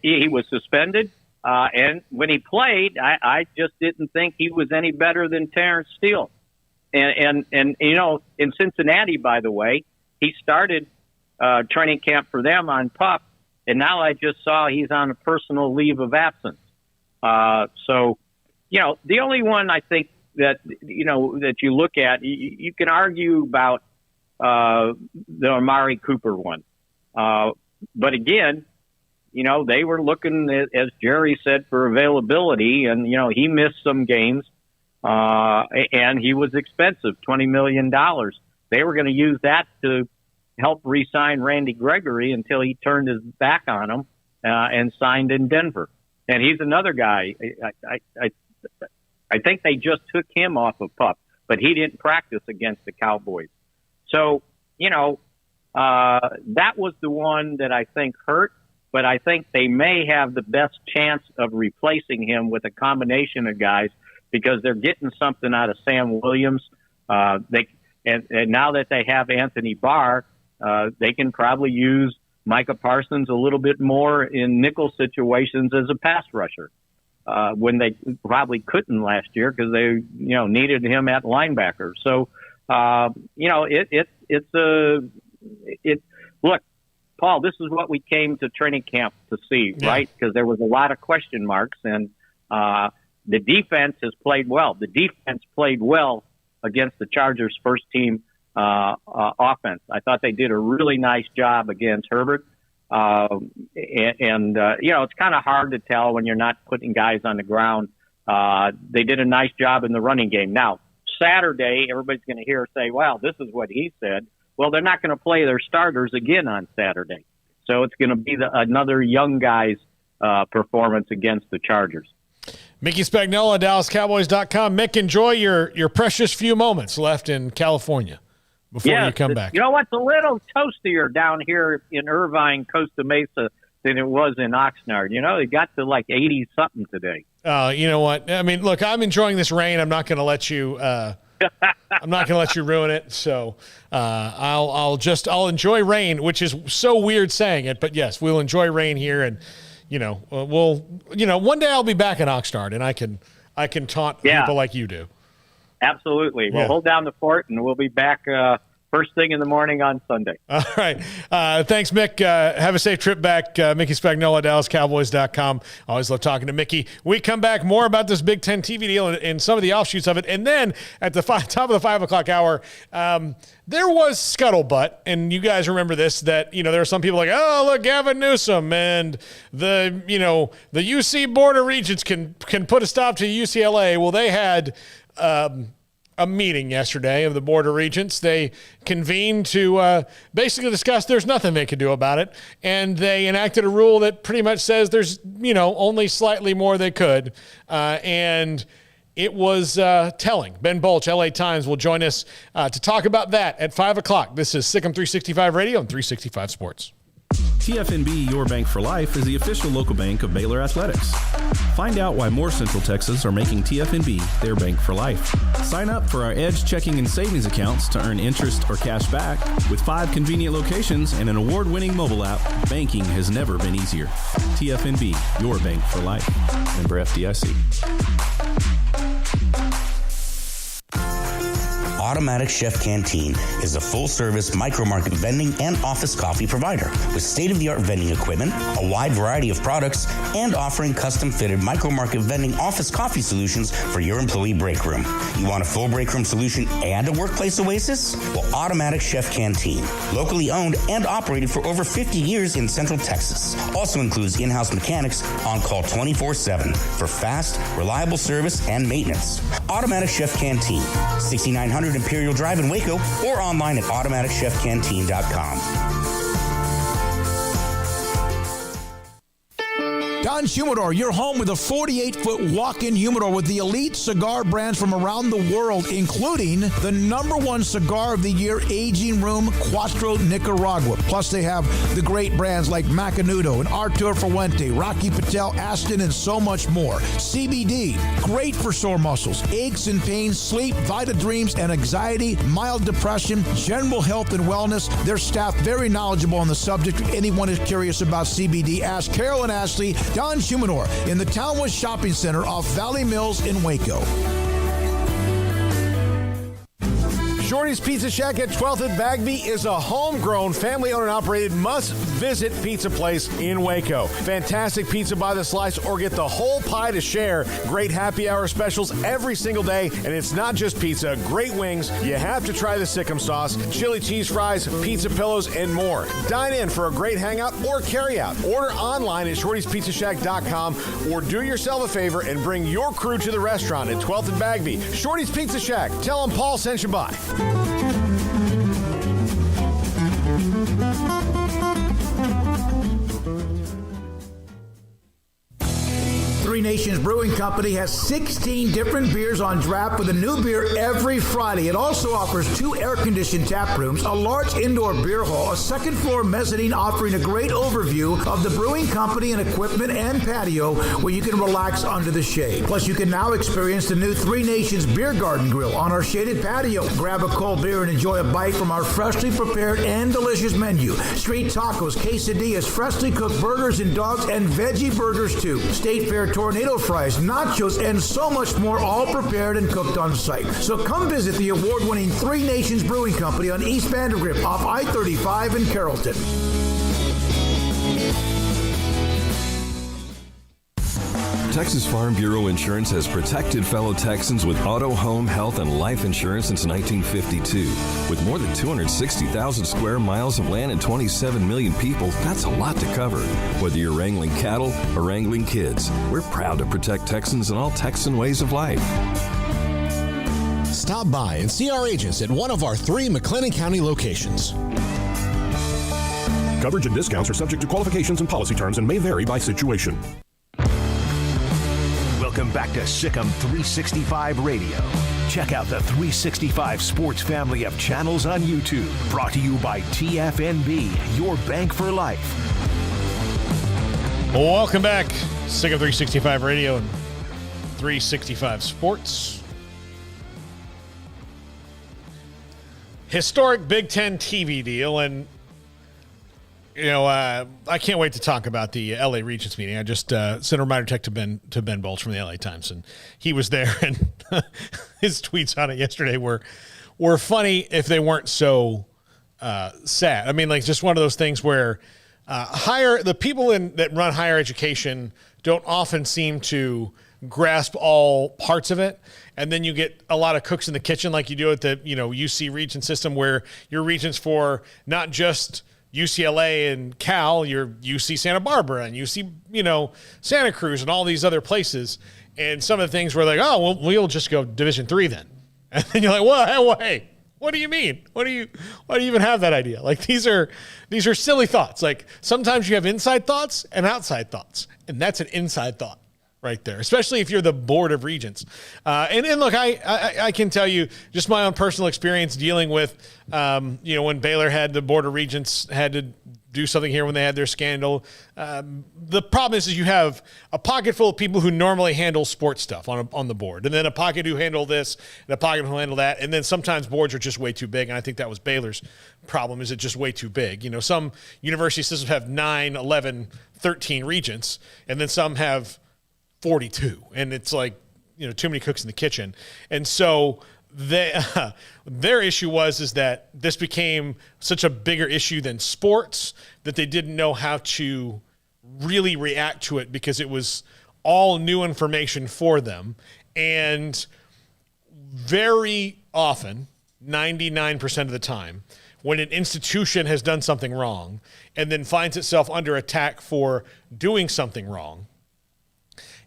he was suspended, and when he played, I just didn't think he was any better than Terrence Steele. And in Cincinnati, by the way, he started training camp for them on PUP, and now I just saw he's on a personal leave of absence. So. The only one I think that you look at, you can argue about the Amari Cooper one. But again, they were looking, as Jerry said, for availability, and, he missed some games, and he was expensive, $20 million. They were going to use that to help re-sign Randy Gregory until he turned his back on him and signed in Denver. And he's another guy. I think they just took him off of PUP, but he didn't practice against the Cowboys. So, that was the one that I think hurt, but I think they may have the best chance of replacing him with a combination of guys, because they're getting something out of Sam Williams. And now that they have Anthony Barr, they can probably use Micah Parsons a little bit more in nickel situations as a pass rusher, when they probably couldn't last year because they, needed him at linebacker. So, look, Paul, this is what we came to training camp to see, right? Because there was a lot of question marks, and the defense has played well. The defense played well against the Chargers' first team offense. I thought they did a really nice job against Herbert. It's kind of hard to tell when you're not putting guys on the ground. They did a nice job in the running game. Now, Saturday, everybody's going to hear say, well, this is what he said. Well, they're not going to play their starters again on Saturday. So it's going to be another young guy's performance against the Chargers. Mickey Spagnola, DallasCowboys.com. Mick, enjoy your precious few moments left in California before you come back. You know what's a little toastier down here in Irvine, Costa Mesa, than it was in Oxnard. They got to like 80-something today. You know what? I mean, look, I'm enjoying this rain. I'm not going to let you I'm not going to let you ruin it. So I'll enjoy rain, which is so weird saying it, but yes, we'll enjoy rain here, and one day I'll be back in Oxnard, and I can taunt people like you do. Absolutely. We'll hold down the fort, and we'll be back first thing in the morning on Sunday. All right. Thanks, Mick. Have a safe trip back. Mickey Spagnola, DallasCowboys.com. Always love talking to Mickey. We come back more about this Big Ten TV deal and some of the offshoots of it. And then at the top of the 5 o'clock hour, there was scuttlebutt, and you guys remember this, that, there are some people like, oh, look, Gavin Newsom and the UC Board of Regents can put a stop to UCLA. Well, they had a meeting yesterday of the Board of Regents. They convened to basically discuss there's nothing they could do about it, and they enacted a rule that pretty much says there's only slightly more they could, and it was telling. Ben Bolch, LA Times, will join us to talk about that at 5 o'clock. This is Sikkim 365 Radio and 365 Sports. TFNB Your Bank for Life is the official local bank of Baylor Athletics. Find out why more Central Texas are making TFNB their bank for life. Sign up for our Edge checking and savings accounts to earn interest or cash back. With 5 convenient locations and an award-winning mobile app, banking has never been easier. TFNB Your Bank for Life. Member FDIC. Automatic Chef Canteen is a full-service micro-market vending and office coffee provider with state-of-the-art vending equipment, a wide variety of products, and offering custom-fitted micro-market vending office coffee solutions for your employee break room. You want a full break room solution and a workplace oasis? Well, Automatic Chef Canteen, locally owned and operated for over 50 years in Central Texas, also includes in-house mechanics on call 24/7 for fast, reliable service and maintenance. Automatic Chef Canteen, 6900 Imperial Drive in Waco, or online at automaticchefcanteen.com. Don's Humidor, your home with a 48-foot walk-in humidor with the elite cigar brands from around the world, including the #1 cigar of the year, Aging Room Cuatro Nicaragua. Plus, they have the great brands like Macanudo and Artur Fuente, Rocky Patel, Aston, and so much more. CBD, great for sore muscles, aches and pains, sleep, Vita Dreams, and anxiety, mild depression, general health and wellness. Their staff very knowledgeable on the subject. If anyone is curious about CBD, ask Carol and Ashley. Don's Humidor in the Townwest Shopping Center off Valley Mills in Waco. Shorty's Pizza Shack at 12th and Bagby is a homegrown, family-owned and operated must-visit pizza place in Waco. Fantastic pizza by the slice or get the whole pie to share. Great happy hour specials every single day, and it's not just pizza. Great wings. You have to try the Sikkim sauce, chili cheese fries, pizza pillows, and more. Dine in for a great hangout or carry-out. Order online at shortyspizzashack.com or do yourself a favor and bring your crew to the restaurant at 12th and Bagby. Shorty's Pizza Shack. Tell them Paul sent you by. 3 Nations Brewing Company has 16 different beers on draft with a new beer every Friday. It also offers 2 air-conditioned tap rooms, a large indoor beer hall, a second-floor mezzanine offering a great overview of the brewing company and equipment and patio where you can relax under the shade. Plus, you can now experience the new 3 Nations Beer Garden Grill on our shaded patio. Grab a cold beer and enjoy a bite from our freshly prepared and delicious menu. Street tacos, quesadillas, freshly cooked burgers and dogs, and veggie burgers too. State Fair tornado fries, nachos, and so much more, all prepared and cooked on site. So come visit the award-winning 3 Nations Brewing Company on East Vandergrift off I-35 in Carrollton. Texas Farm Bureau Insurance has protected fellow Texans with auto, home, health, and life insurance since 1952. With more than 260,000 square miles of land and 27 million people, that's a lot to cover. Whether you're wrangling cattle or wrangling kids, we're proud to protect Texans in all Texan ways of life. Stop by and see our agents at one of our 3 McLennan County locations. Coverage and discounts are subject to qualifications and policy terms and may vary by situation. Welcome back to Sikkim 365 Radio. Check out the 365 Sports family of channels on YouTube. Brought to you by TFNB, your bank for life. Welcome back. Sikkim 365 Radio and 365 Sports. Historic Big Ten TV deal, and I can't wait to talk about the LA Regents meeting. I just sent a reminder text to Ben Bolch from the LA Times, and he was there, and his tweets on it yesterday were funny if they weren't so sad. I mean, like, just one of those things where the people that run higher education don't often seem to grasp all parts of it. And then you get a lot of cooks in the kitchen like you do at the UC Regents system, where you're regents for not just UCLA and Cal, you're UC Santa Barbara and UC, Santa Cruz and all these other places. And some of the things were like, oh, well, we'll just go Division III then. And then you're like, well, hey, what do you mean? Why do you even have that idea? Like, these are silly thoughts. Like, sometimes you have inside thoughts and outside thoughts, and that's an inside thought right there, especially if you're the board of regents. And look, I can tell you just my own personal experience dealing with, when Baylor had the board of regents had to do something here when they had their scandal. The problem is you have a pocket full of people who normally handle sports stuff on the board, and then a pocket who handle this, and a pocket who handle that, and then sometimes boards are just way too big, and I think that was Baylor's problem, is it just way too big. Some university systems have 9, 11, 13 regents, and then some have 42, and it's like, too many cooks in the kitchen. And so their issue is that this became such a bigger issue than sports that they didn't know how to really react to it, because it was all new information for them. And very often, 99% of the time, when an institution has done something wrong and then finds itself under attack for doing something wrong,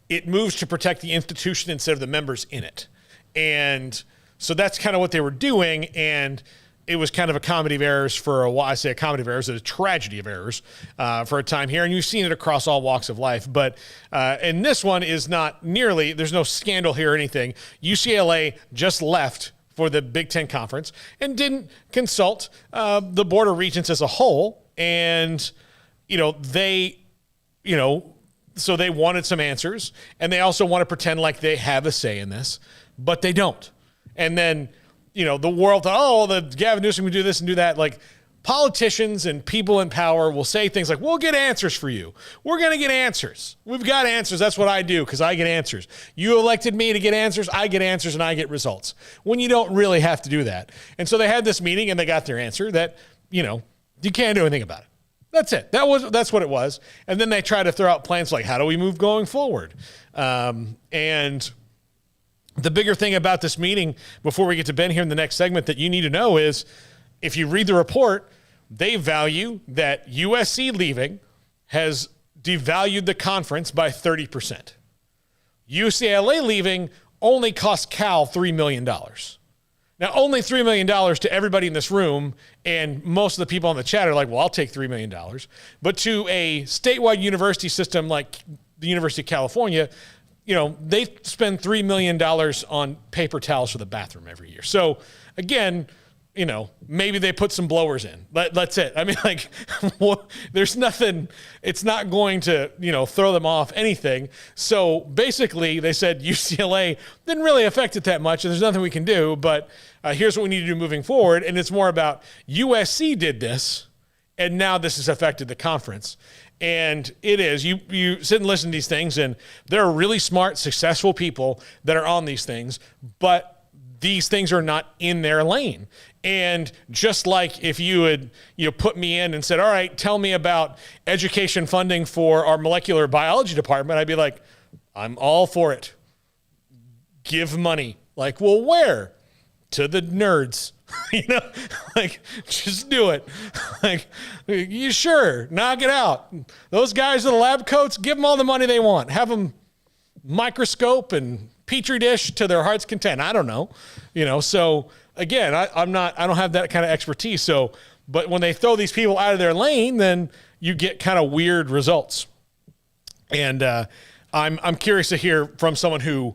it moves to protect the institution instead of the members in it. And so that's kind of what they were doing, and it was kind of a comedy of errors for a while. I say a comedy of errors, a tragedy of errors for a time here, and you've seen it across all walks of life. But and this one is not nearly, there's no scandal here or anything. UCLA just left for the Big Ten Conference and didn't consult the Board of Regents as a whole, and so they wanted some answers, and they also want to pretend like they have a say in this, but they don't. And then, the world thought, the Gavin Newsom can do this and do that. Like, politicians and people in power will say things like, we'll get answers for you. We're going to get answers. We've got answers. That's what I do, because I get answers. You elected me to get answers. I get answers, and I get results. When you don't really have to do that. And so they had this meeting, and they got their answer that, you can't do anything about it. That's it. That's what it was. And then they try to throw out plans like, how do we move going forward? And the bigger thing about this meeting, before we get to Ben here in the next segment, that you need to know is, if you read the report, they value that USC leaving has devalued the conference by 30%. UCLA leaving only cost Cal $3 million. Now, only $3 million to everybody in this room, and most of the people on the chat are like, well, I'll take $3 million. But to a statewide university system like the University of California, they spend $3 million on paper towels for the bathroom every year. So again, maybe they put some blowers in. That's it. I mean, there's nothing. It's not going to, throw them off anything. So basically, they said UCLA didn't really affect it that much, and there's nothing we can do. But here's what we need to do moving forward. And it's more about USC did this, and now this has affected the conference. And it is. You sit and listen to these things, and there are really smart, successful people that are on these things, but these things are not in their lane. And just like if you had put me in and said, all right, tell me about education funding for our molecular biology department, I'd be like, I'm all for it. Give money. Like, well, where? To the nerds. Just do it. You sure? Knock it out. Those guys in the lab coats, give them all the money they want. Have them microscope and petri dish to their heart's content. I don't know. So again, I don't have that kind of expertise. So, but when they throw these people out of their lane, then you get kind of weird results. And I'm curious to hear from someone who,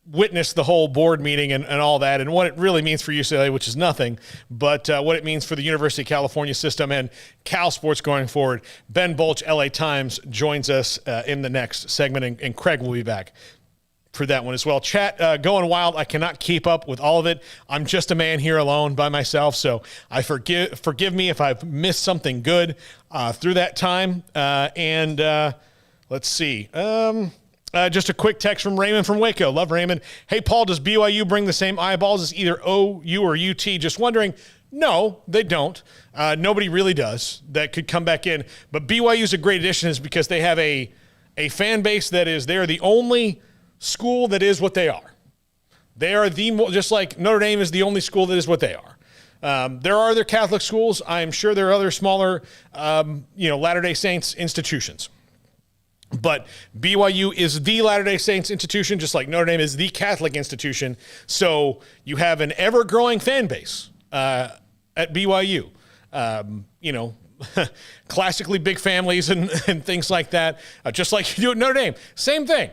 witnessed the whole board meeting and all that, and what it really means for UCLA, which is nothing, but what it means for the University of California system and Cal sports going forward. Ben Bolch, LA Times, joins us in the next segment, and Craig will be back for that one as well. Chat going wild. I cannot keep up with all of it. I'm just a man here alone by myself, so I forgive me if I've missed something good through that time. Let's see. Just a quick text from Raymond from Waco. Love Raymond. Hey, Paul, does BYU bring the same eyeballs as either OU or UT? Just wondering. No, they don't. Nobody really does that could come back in. But BYU is a great addition is because they have a fan base that is, they're the only school that is what they are. They are just like Notre Dame is the only school that is what they are. There are other Catholic schools. I'm sure there are other smaller, Latter-day Saints institutions. But BYU is the Latter-day Saints institution, just like Notre Dame is the Catholic institution. So you have an ever-growing fan base at BYU. Classically big families and things like that, just like you do at Notre Dame. Same thing,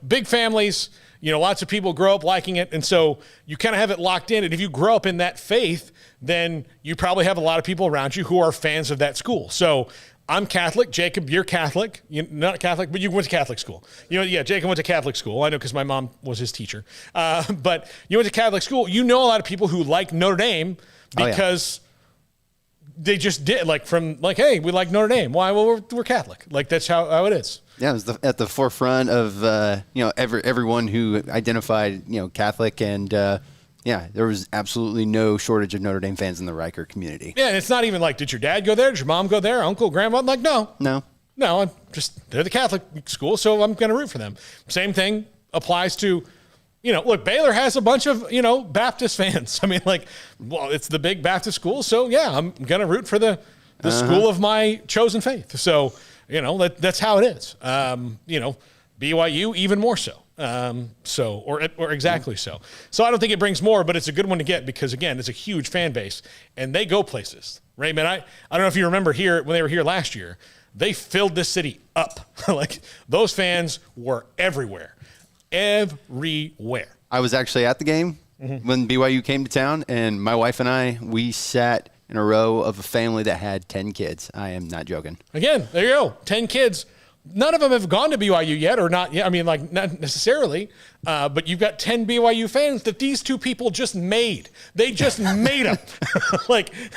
big families, lots of people grow up liking it. And so you kind of have it locked in. And if you grow up in that faith, then you probably have a lot of people around you who are fans of that school. So I'm Catholic. Jacob, you're Catholic. You're not Catholic, but you went to Catholic school. Jacob went to Catholic school. I know because my mom was his teacher. But you went to Catholic school. You know a lot of people who like Notre Dame because they just did. Hey, we like Notre Dame. Why? Well, we're Catholic. That's how it is. Yeah, it was at the forefront of everyone who identified Catholic, and there was absolutely no shortage of Notre Dame fans in the Riker community. Yeah, and it's not even like, did your dad go there? Did your mom go there? Uncle, grandma? I'm like, no. I'm they're the Catholic school, so I'm going to root for them. Same thing applies to, look, Baylor has a bunch of, Baptist fans. I mean, it's the big Baptist school, so yeah, I'm going to root for the school of my chosen faith. So, that's how it is. BYU even more so. Or exactly so. So I don't think it brings more, but it's a good one to get because, again, it's a huge fan base, and they go places. Raymond, I don't know if you remember here when they were here last year, they filled this city up. Those fans were everywhere. I was actually at the game when BYU came to town, and my wife and we sat in a row of a family that had 10 kids. I am not joking. Again, there you go. 10 kids. None of them have gone to BYU yet or not yet. I mean, not necessarily. But you've got 10 BYU fans that these two people just made. They just made them.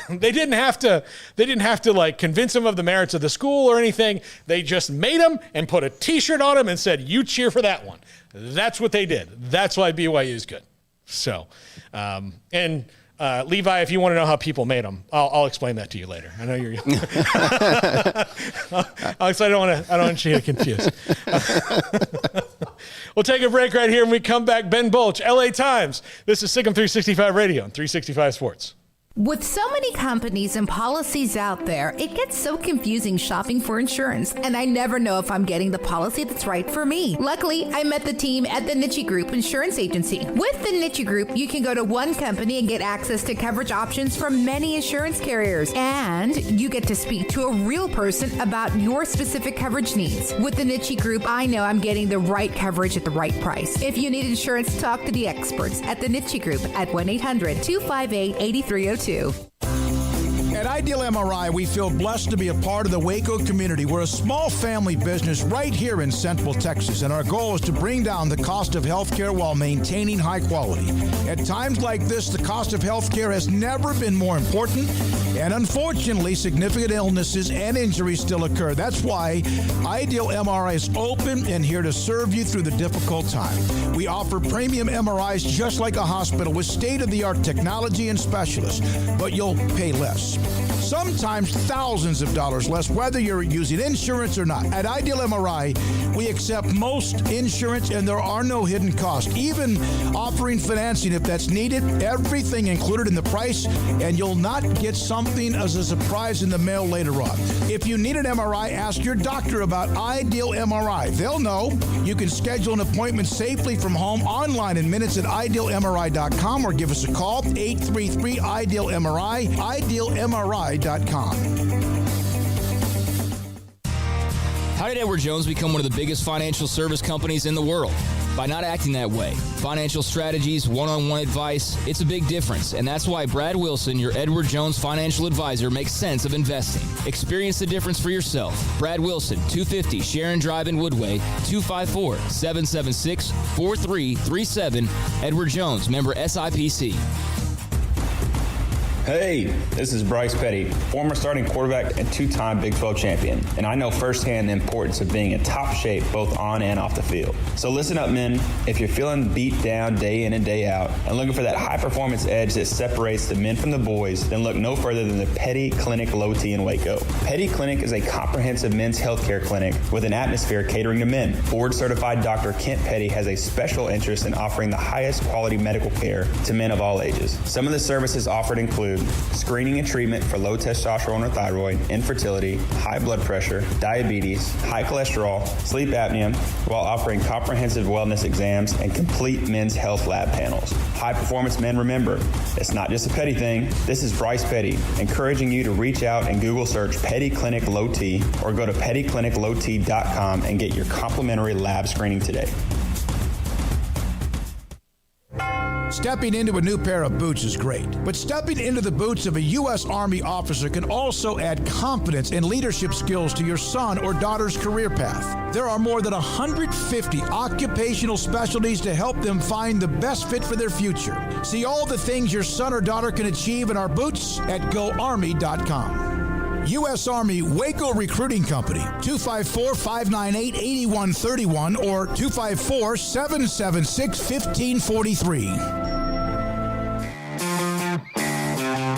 They didn't have to convince them of the merits of the school or anything. They just made them and put a T-shirt on them and said, you cheer for that one. That's what they did. That's why BYU is good. So, Levi, if you want to know how people made them, I'll explain that to you later. I know you're. Alex, I don't want you to get confused. We'll take a break right here, and we come back. Ben Bolch, LA Times. This is Sick'em 365 Radio on 365 Sports. With so many companies and policies out there, it gets so confusing shopping for insurance, and I never know if I'm getting the policy that's right for me. Luckily, I met the team at the Niche Group Insurance Agency. With the Niche Group, you can go to one company and get access to coverage options from many insurance carriers, and you get to speak to a real person about your specific coverage needs. With the Niche Group, I know I'm getting the right coverage at the right price. If you need insurance, talk to the experts at the Niche Group at 1-800-258-8302. At Ideal MRI, we feel blessed to be a part of the Waco community. We're a small family business right here in Central Texas, and our goal is to bring down the cost of healthcare while maintaining high quality. At times like this, the cost of healthcare has never been more important, and unfortunately, significant illnesses and injuries still occur. That's why Ideal MRI is open and here to serve you through the difficult time. We offer premium MRIs just like a hospital with state-of-the-art technology and specialists, but you'll pay less. Sometimes thousands of dollars less, whether you're using insurance or not. At Ideal MRI, we accept most insurance and there are no hidden costs, even offering financing if that's needed. Everything included in the price, and you'll not get something as a surprise in the mail later on. If you need an MRI, ask your doctor about Ideal MRI. They'll know. You can schedule an appointment safely from home online in minutes at idealmri.com or give us a call, 833-IDEAL-MRI, idealmri.com. How did Edward Jones become one of the biggest financial service companies in the world? By not acting that way. Financial strategies, one-on-one advice, it's a big difference. And that's why Brad Wilson, your Edward Jones financial advisor, makes sense of investing. Experience the difference for yourself. Brad Wilson, 250 Sharon Drive in Woodway, 254-776-4337. Edward Jones, member SIPC. Hey, this is Bryce Petty, former starting quarterback and two-time Big 12 champion, and I know firsthand the importance of being in top shape both on and off the field. So listen up, men. If you're feeling beat down day in and day out and looking for that high-performance edge that separates the men from the boys, then look no further than the Petty Clinic Low T in Waco. Petty Clinic is a comprehensive men's healthcare clinic with an atmosphere catering to men. Board-certified Dr. Kent Petty has a special interest in offering the highest quality medical care to men of all ages. Some of the services offered include screening and treatment for low testosterone or thyroid, infertility, high blood pressure, diabetes, high cholesterol, sleep apnea, while offering comprehensive wellness exams and complete men's health lab panels. High performance men, remember, it's not just a Petty thing. This is Bryce Petty, encouraging you to reach out and Google search Petty Clinic Low T or go to pettycliniclowt.com and get your complimentary lab screening today. Stepping into a new pair of boots is great, but stepping into the boots of a U.S. Army officer can also add confidence and leadership skills to your son or daughter's career path. There are more than 150 occupational specialties to help them find the best fit for their future. See all the things your son or daughter can achieve in our boots at GoArmy.com. U.S. Army Waco Recruiting Company, 254-598-8131 or 254-776-1543.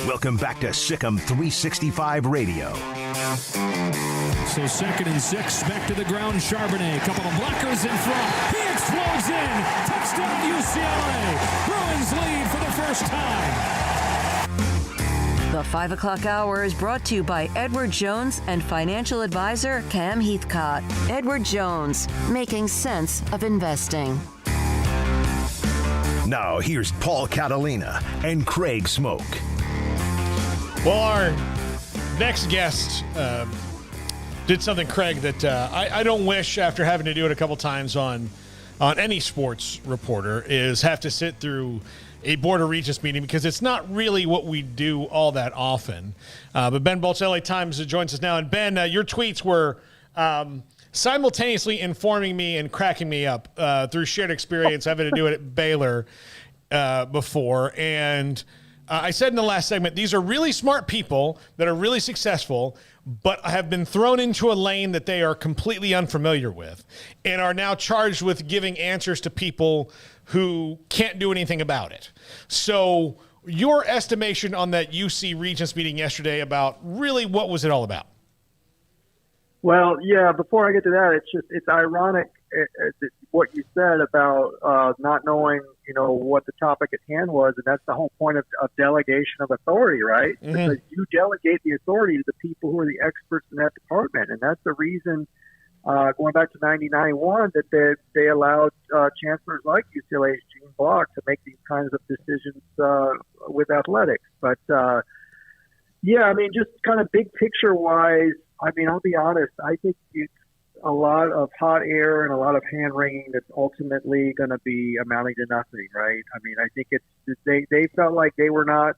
Welcome back to Sikkim 365 Radio. So 2nd and 6, back to the ground, Charbonnet. Couple of blockers in front. He explodes in. Touchdown UCLA. Bruins lead for the first time. The 5 o'clock hour is brought to you by Edward Jones and financial advisor Cam Heathcott. Edward Jones, making sense of investing. Now here's Paul Catalina and Craig Smoak. Well, our next guest did something, Craig, that I don't wish, after having to do it a couple times on any sports reporter, is have to sit through a Board of Regents meeting, because it's not really what we do all that often. But Ben Bolch, LA Times, joins us now. And Ben, your tweets were simultaneously informing me and cracking me up through shared experience, having to do it at Baylor before. And I said in the last segment, these are really smart people that are really successful, but have been thrown into a lane that they are completely unfamiliar with and are now charged with giving answers to people who can't do anything about it. So your estimation on that UC Regents meeting yesterday about really what was it all about? Well, yeah, before I get to that, it's ironic what you said about not knowing, what the topic at hand was, and that's the whole point of delegation of authority, right? Mm-hmm. Because you delegate the authority to the people who are the experts in that department, and that's the reason, going back to 99-1, that they allowed chancellors like UCLA's Gene Block to make these kinds of decisions with athletics. But, just kind of big picture-wise, I'll be honest, I think it's a lot of hot air and a lot of hand-wringing that's ultimately going to be amounting to nothing, right? I think they felt like they were not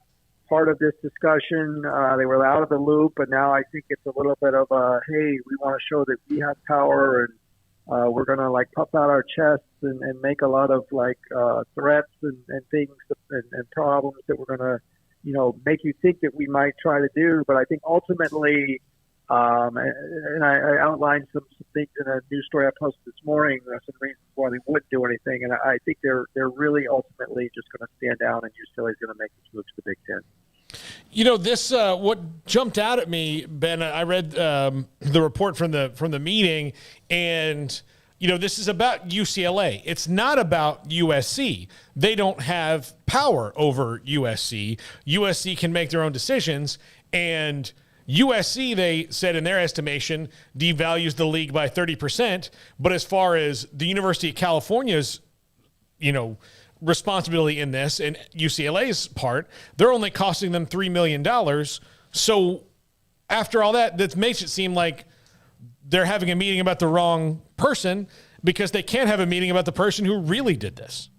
part of this discussion. They were out of the loop, but now I think it's a little bit of a, hey, we want to show that we have power, and we're going to puff out our chests and make a lot of threats and things and problems that we're going to, make you think that we might try to do. But I think ultimately, and I outlined some things in a news story I posted this morning, some reasons why they wouldn't do anything, and I think they're really ultimately just going to stand down, and UCLA is going to make this move to the Big Ten. This what jumped out at me, Ben. I read the report from the meeting, and this is about UCLA. It's not about USC. They don't have power over USC. USC can make their own decisions, and USC, they said in their estimation, devalues the league by 30%. But as far as the University of California's, responsibility in this and UCLA's part, they're only costing them $3 million. So after all that makes it seem like they're having a meeting about the wrong person, because they can't have a meeting about the person who really did this.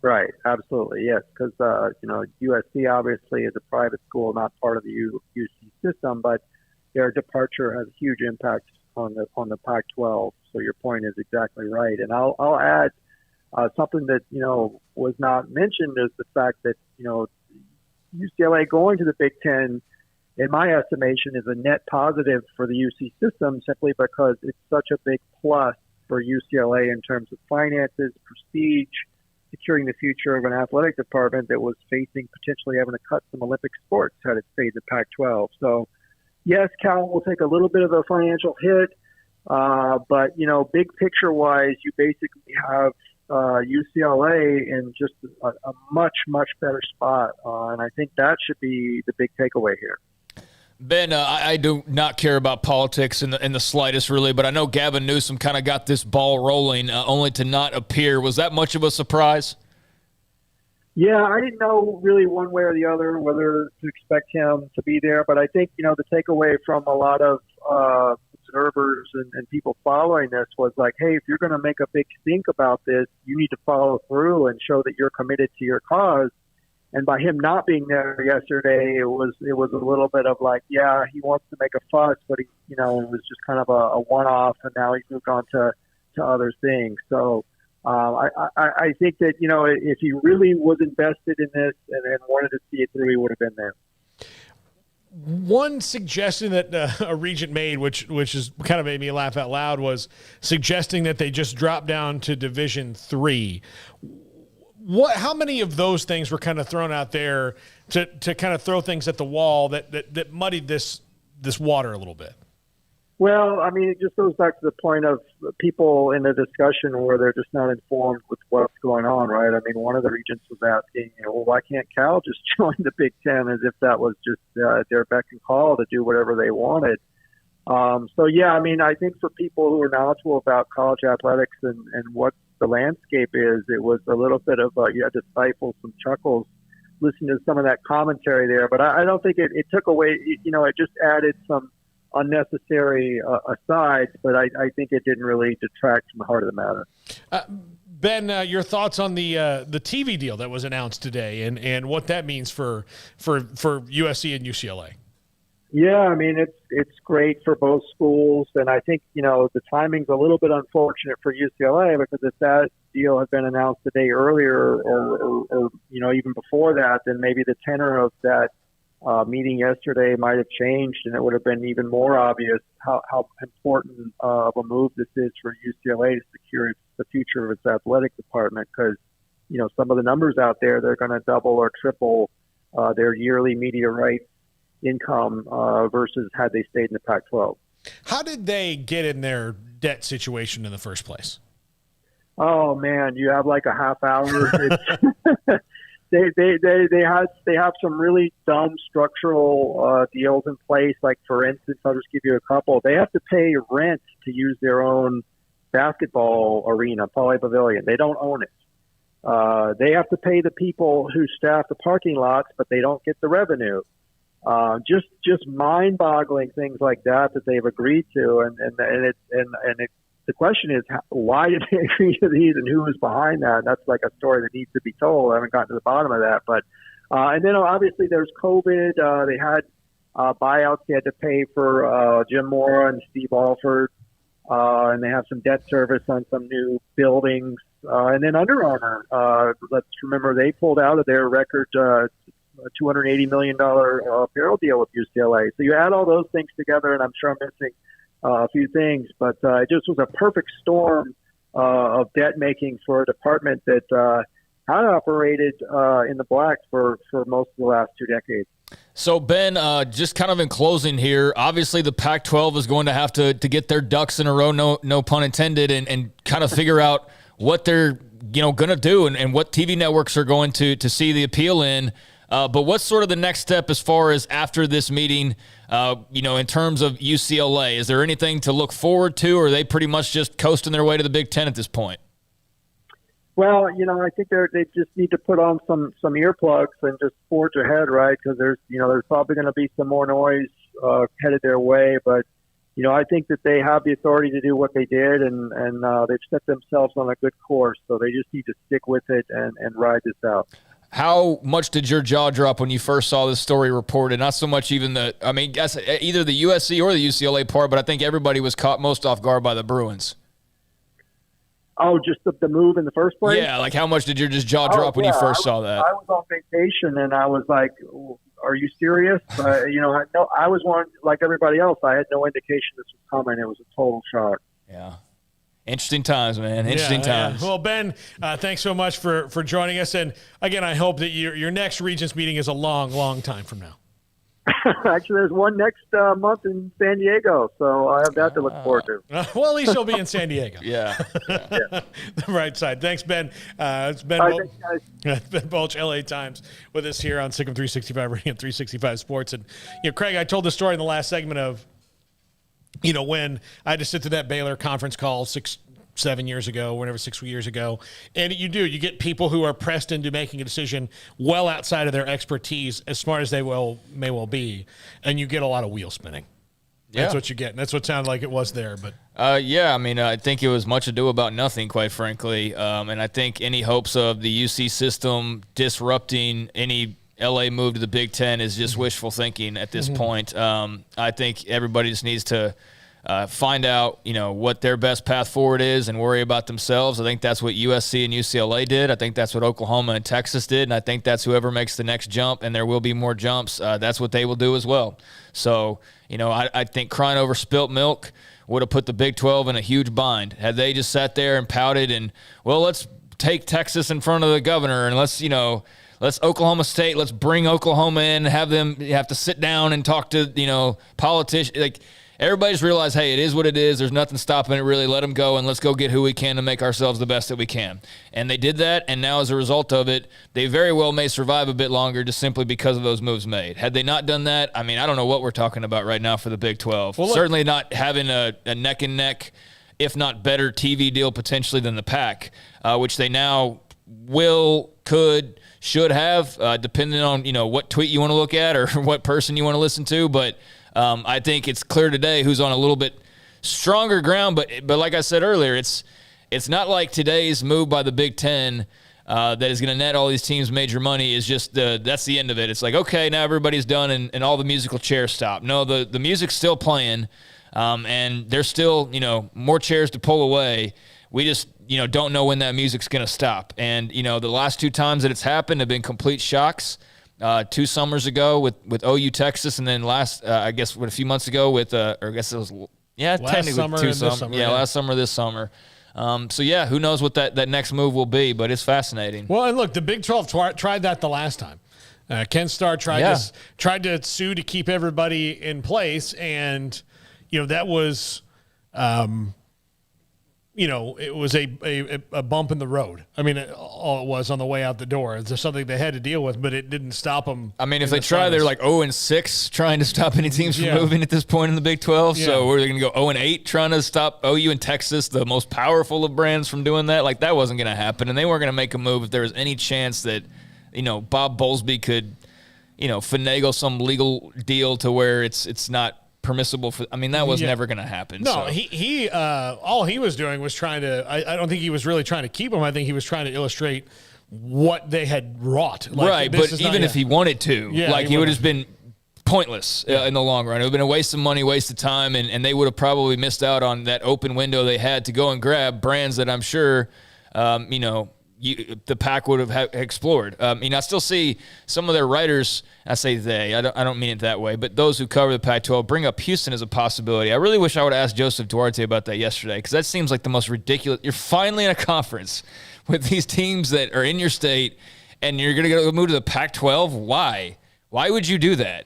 Right, absolutely, yes, because USC obviously is a private school, not part of the UC system, but their departure has a huge impact on the Pac-12. So your point is exactly right, and I'll add something that was not mentioned is the fact that UCLA going to the Big Ten, in my estimation, is a net positive for the UC system, simply because it's such a big plus for UCLA in terms of finances, prestige, securing the future of an athletic department that was facing potentially having to cut some Olympic sports had it stayed the Pac-12. So, yes, Cal will take a little bit of a financial hit, but, big picture-wise, you basically have UCLA in just a much, much better spot. And I think that should be the big takeaway here. Ben, I do not care about politics in the slightest, really, but I know Gavin Newsom kind of got this ball rolling, only to not appear. Was that much of a surprise? Yeah, I didn't know really one way or the other whether to expect him to be there, but I think, the takeaway from a lot of observers and people following this was like, hey, if you're going to make a big stink about this, you need to follow through and show that you're committed to your cause. And by him not being there yesterday, it was a little bit of like, yeah, he wants to make a fuss, but it was just kind of a one-off, and now he's moved on to other things. So I think that if he really was invested in this and wanted to see it through, he would have been there. One suggestion that a regent made, which is kind of made me laugh out loud, was suggesting that they just drop down to Division III. How many of those things were kind of thrown out there to kind of throw things at the wall that muddied this water a little bit? Well, it just goes back to the point of people in the discussion where they're just not informed with what's going on, right? One of the regents was asking, why can't Cal just join the Big Ten, as if that was just their beck and call to do whatever they wanted. I think for people who are knowledgeable about college athletics and what the landscape is, it was a little bit of you had to stifle some chuckles listening to some of that commentary there, but I don't think it took away, it just added some unnecessary asides, but I think it didn't really detract from the heart of the matter. Ben, your thoughts on the TV deal that was announced today and what that means for USC and UCLA? Yeah, it's great for both schools, and I think the timing's a little bit unfortunate for UCLA, because if that deal had been announced a day earlier, or even before that, then maybe the tenor of that meeting yesterday might have changed, and it would have been even more obvious how important of a move this is for UCLA to secure the future of its athletic department, because some of the numbers out there, they're going to double or triple their yearly media rights income versus had they stayed in the Pac-12. How did they get in their debt situation in the first place? Oh man, you have like a half hour. They have some really dumb structural deals in place. Like for instance, I'll just give you a couple. They have to pay rent to use their own basketball arena, Poly Pavilion. They don't own it. They have to pay the people who staff the parking lots, but they don't get the revenue. Just mind-boggling things like that they've agreed to, and the question is, why did they agree to these, and who was behind that? That's like a story that needs to be told. I haven't gotten to the bottom of that, but and then obviously there's COVID. They had buyouts they had to pay for Jim Mora and Steve Alford, and they have some debt service on some new buildings. And then Under Armour, let's remember they pulled out of their record $280 million apparel deal with UCLA. So you add all those things together, and I'm sure I'm missing a few things, but it just was a perfect storm of debt making for a department that had operated in the black for most of the last 2 decades. So, Ben, just kind of in closing here, obviously the Pac-12 is going to have to get their ducks in a row, no pun intended, and kind of figure out what they're going to do and what TV networks are going to see the appeal in. But what's sort of the next step as far as after this meeting, in terms of UCLA? Is there anything to look forward to, or are they pretty much just coasting their way to the Big Ten at this point? Well, I think they just need to put on some earplugs and just forge ahead, right? Because there's probably going to be some more noise headed their way. But, I think that they have the authority to do what they did, and they've set themselves on a good course. So they just need to stick with it and ride this out. How much did your jaw drop when you first saw this story reported? Not so much even either the USC or the UCLA part, but I think everybody was caught most off guard by the Bruins. Oh, just the move in the first place? Yeah, like how much did your just jaw drop when you first saw that? I was on vacation, and I was like, are you serious? I was one, like everybody else, I had no indication this was coming. It was a total shock. Yeah. Interesting times, man. Interesting times. Yeah. Well, Ben, thanks so much for joining us. And, again, I hope that your next Regents meeting is a long, long time from now. Actually, there's one next month in San Diego, so I have that to look forward to. Well, at least you'll be in San Diego. Yeah. The right side. Thanks, Ben. It's Ben Ben Bolch, LA Times, with us here on SicEm 365 Radio and 365 Sports. And, Craig, I told the story in the last segment of, when I had to sit through that Baylor conference call 6-7 years ago, whenever 6 years ago, and you get people who are pressed into making a decision well outside of their expertise, as smart as they may well be, and you get a lot of wheel spinning. Yeah. That's what you get, and that's what sounded like it was there. But I think it was much ado about nothing, quite frankly, and I think any hopes of the UC system disrupting any LA move to the Big Ten is just wishful thinking at this point. I think everybody just needs to find out, what their best path forward is and worry about themselves. I think that's what USC and UCLA did. I think that's what Oklahoma and Texas did. And I think that's whoever makes the next jump, and there will be more jumps, that's what they will do as well. So, I think crying over spilt milk would have put the Big 12 in a huge bind. Had they just sat there and pouted and, well, let's take Texas in front of the governor and let's Oklahoma State, let's bring Oklahoma in, have them have to sit down and talk to, politicians. Like, everybody's realized, hey, it is what it is. There's nothing stopping it, really. Let them go, and let's go get who we can to make ourselves the best that we can. And they did that, and now as a result of it, they very well may survive a bit longer just simply because of those moves made. Had they not done that, I don't know what we're talking about right now for the Big 12. Well, certainly not having a neck-and-neck, if not better, TV deal potentially than the Pac, which they now should have, depending on, what tweet you want to look at or what person you want to listen to. But I think it's clear today who's on a little bit stronger ground. But like I said earlier, it's not like today's move by the Big Ten that is going to net all these teams major money is just that's the end of it. It's like, okay, now everybody's done and all the musical chairs stop. No, the music's still playing, and there's still, more chairs to pull away. We just, don't know when that music's going to stop. And, the last 2 times that it's happened have been complete shocks. 2 summers ago with OU Texas, and then last a few months ago with last summer, last summer, this summer. Who knows what that next move will be, but it's fascinating. Well, and look, the Big 12 tried that the last time. Ken Starr tried to sue to keep everybody in place, and that was it was a bump in the road. I mean, all it was on the way out the door. It's just something they had to deal with, but it didn't stop them. I mean, if they try, they're like 0-6 trying to stop any teams from moving at this point in the Big 12. So we're going to go 0-8 trying to stop OU and Texas, the most powerful of brands, from doing that. Like, that wasn't going to happen, and they weren't going to make a move if there was any chance that, Bob Bowlesby could, finagle some legal deal to where it's not permissible for. I mean, that was never going to happen. No, so. he all he was doing was trying to. I don't think he was really trying to keep him. I think he was trying to illustrate what they had wrought. Like, right, but even if he wanted to, he would have been pointless in the long run. It would have been a waste of money, waste of time, and they would have probably missed out on that open window they had to go and grab brands that I'm sure, the Pac would have explored. I still see some of their writers, I say they, I don't mean it that way, but those who cover the Pac-12 bring up Houston as a possibility. I really wish I would have asked Joseph Duarte about that yesterday, because that seems like the most ridiculous. You're finally in a conference with these teams that are in your state, and you're going to go move to the Pac-12? Why? Why would you do that?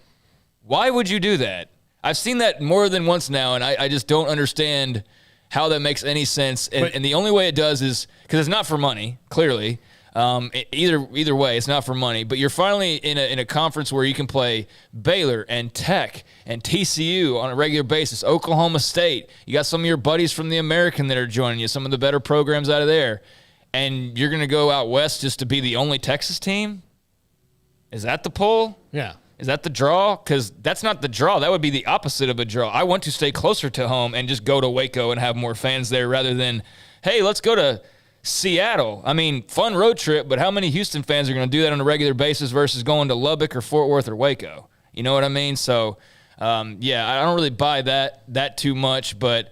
Why would you do that? I've seen that more than once now, and I just don't understand how that makes any sense. And the only way it does is because it's not for money, clearly. Either way, it's not for money. But you're finally in a conference where you can play Baylor and Tech and TCU on a regular basis, Oklahoma State. You got some of your buddies from the American that are joining you, some of the better programs out of there. And you're going to go out west just to be the only Texas team? Is that the pull? Yeah. Is that the draw? Because that's not the draw. That would be the opposite of a draw. I want to stay closer to home and just go to Waco and have more fans there rather than, hey, let's go to Seattle. I mean, fun road trip, but how many Houston fans are going to do that on a regular basis versus going to Lubbock or Fort Worth or Waco? You know what I mean? So, I don't really buy that too much, but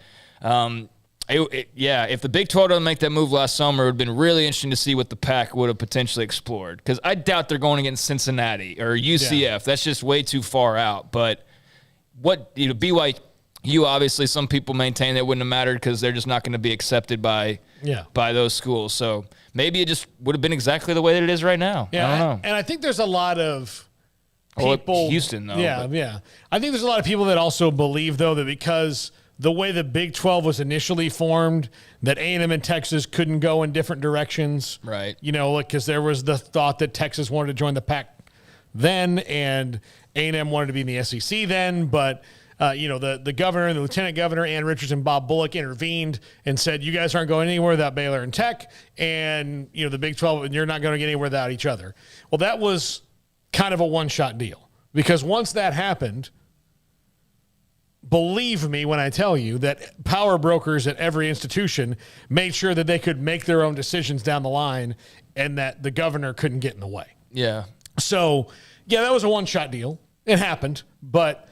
if the Big 12 doesn't make that move last summer, it would have been really interesting to see what the Pac would have potentially explored. Because I doubt they're going against Cincinnati or UCF. Yeah. That's just way too far out. But BYU, obviously, some people maintain that wouldn't have mattered because they're just not going to be accepted by those schools. So maybe it just would have been exactly the way that it is right now. Yeah, I don't know. And I think there's a lot of people. Houston, though. Yeah. I think there's a lot of people that also believe, though, that because the way the Big 12 was initially formed, that A&M and Texas couldn't go in different directions. Right. Because there was the thought that Texas wanted to join the Pac then, and A&M wanted to be in the SEC then. But, the governor and the lieutenant governor, Ann Richards and Bob Bullock, intervened and said, you guys aren't going anywhere without Baylor and Tech, and, the Big 12, and you're not going to get anywhere without each other. Well, that was kind of a one-shot deal. Because once that happened, believe me when I tell you that power brokers at every institution made sure that they could make their own decisions down the line and that the governor couldn't get in the way. Yeah. So, that was a one-shot deal. It happened. But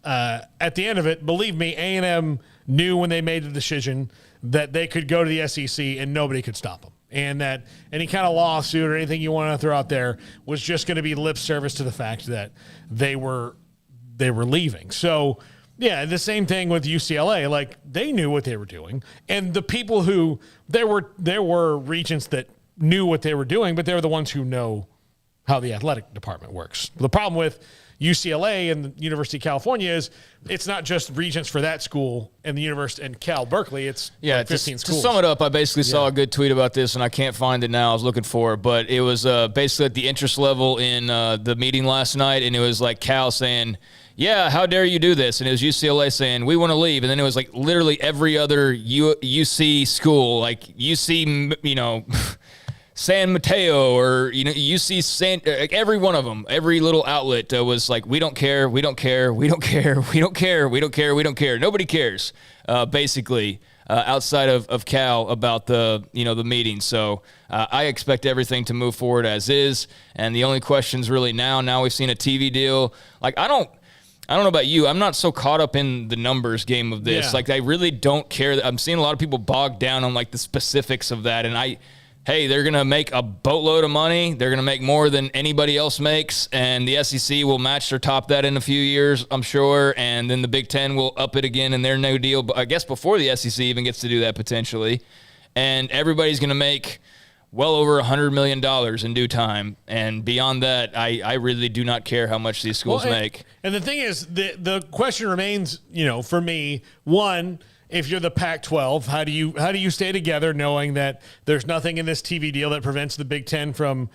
at the end of it, believe me, A&M knew when they made the decision that they could go to the SEC and nobody could stop them. And that any kind of lawsuit or anything you want to throw out there was just going to be lip service to the fact that they were leaving. So, yeah, the same thing with UCLA. Like, they knew what they were doing. And the people who – there were regents that knew what they were doing, but they were the ones who know how the athletic department works. The problem with UCLA and the University of California is it's not just regents for that school and the University and Cal Berkeley. It's 15 schools. To sum it up, I basically saw a good tweet about this, and I can't find it now. I was looking for it. But it was basically at the interest level in the meeting last night, and it was like Cal saying – yeah, how dare you do this? And it was UCLA saying, we want to leave. And then it was like literally every other UC school, like UC, San Mateo or, UC every one of them, every little outlet was like, we don't care, we don't care, we don't care, we don't care, we don't care, we don't care. Nobody cares, basically, outside of Cal about the meeting. So I expect everything to move forward as is. And the only question's really now we've seen a TV deal. Like, I don't know about you. I'm not so caught up in the numbers game of this. Yeah. Like, I really don't care. I'm seeing a lot of people bogged down on, like, the specifics of that. And they're going to make a boatload of money. They're going to make more than anybody else makes. And the SEC will match or top that in a few years, I'm sure. And then the Big Ten will up it again in their new deal. But I guess before the SEC even gets to do that potentially. And everybody's going to make well over $100 million in due time. And beyond that, I really do not care how much these schools make. And the thing is, the question remains, for me, one, if you're the Pac-12, how do you stay together knowing that there's nothing in this TV deal that prevents the Big Ten from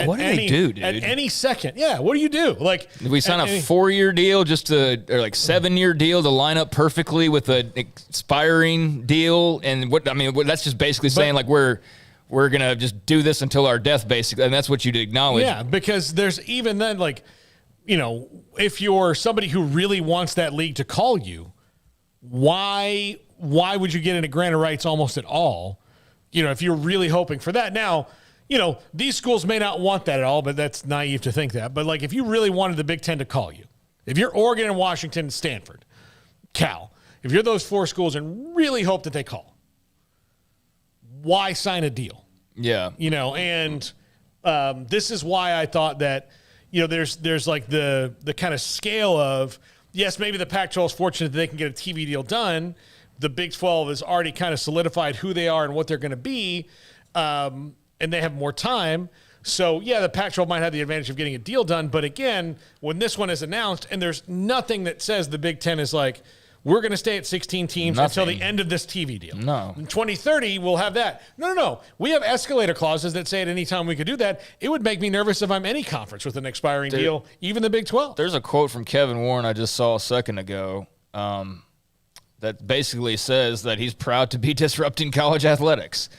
what do they do, dude? At any second? Yeah, what do you do? Like, did we sign a 4-year deal or like 7-year deal to line up perfectly with an expiring deal? And that's just basically saying like we're gonna just do this until our death, basically, and that's what you'd acknowledge. Yeah, because there's even then, like, if you're somebody who really wants that league to call you, why would you get into grant of rights almost at all? If you're really hoping for that. Now, these schools may not want that at all, but that's naive to think that. But like, if you really wanted the Big Ten to call you, if you're Oregon and Washington and Stanford, Cal, if you're those 4 schools and really hope that they call, why sign a deal? Yeah. And this is why I thought that, there's like the kind of scale of, yes, maybe the Pac-12 is fortunate that they can get a TV deal done. The Big 12 has already kind of solidified who they are and what they're going to be, and they have more time. So, yeah, the Pac-12 might have the advantage of getting a deal done. But, again, when this one is announced, and there's nothing that says the Big 10 is like, we're going to stay at 16 teams until the end of this TV deal. No. In 2030, we'll have that. No. We have escalator clauses that say at any time we could do that. It would make me nervous if I'm any conference with an expiring deal, even the Big 12. There's a quote from Kevin Warren I just saw a second ago that basically says that he's proud to be disrupting college athletics.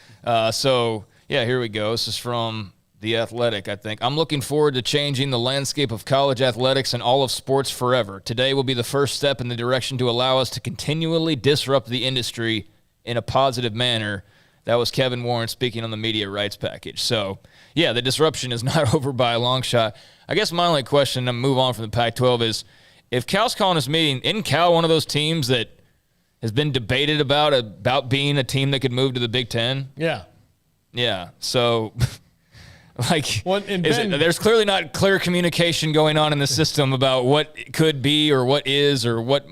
So, here we go. This is from The Athletic, I think. I'm looking forward to changing the landscape of college athletics and all of sports forever. Today will be the first step in the direction to allow us to continually disrupt the industry in a positive manner. That was Kevin Warren speaking on the media rights package. So, the disruption is not over by a long shot. I guess my only question, to move on from the Pac-12, is if Cal's calling this meeting, isn't Cal one of those teams that has been debated about being a team that could move to the Big Ten? Yeah. Yeah. So... Ben, there's clearly not clear communication going on in the system about what could be or what is or what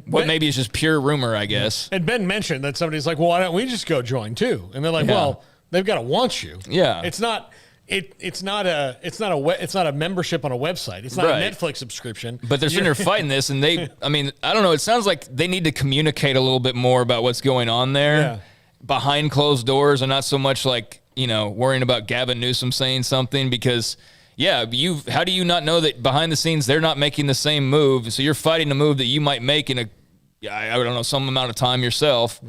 maybe is just pure rumor, I guess. And Ben mentioned that somebody's like, well, why don't we just go join too? And they're like, well, they've got to want you. Yeah. It's not a membership on a website. It's not a Netflix subscription. But they're sitting there fighting this, and I don't know. It sounds like they need to communicate a little bit more about what's going on there behind closed doors, and not so much like, worrying about Gavin Newsom saying something, because, how do you not know that behind the scenes they're not making the same move? So you're fighting a move that you might make in some amount of time yourself.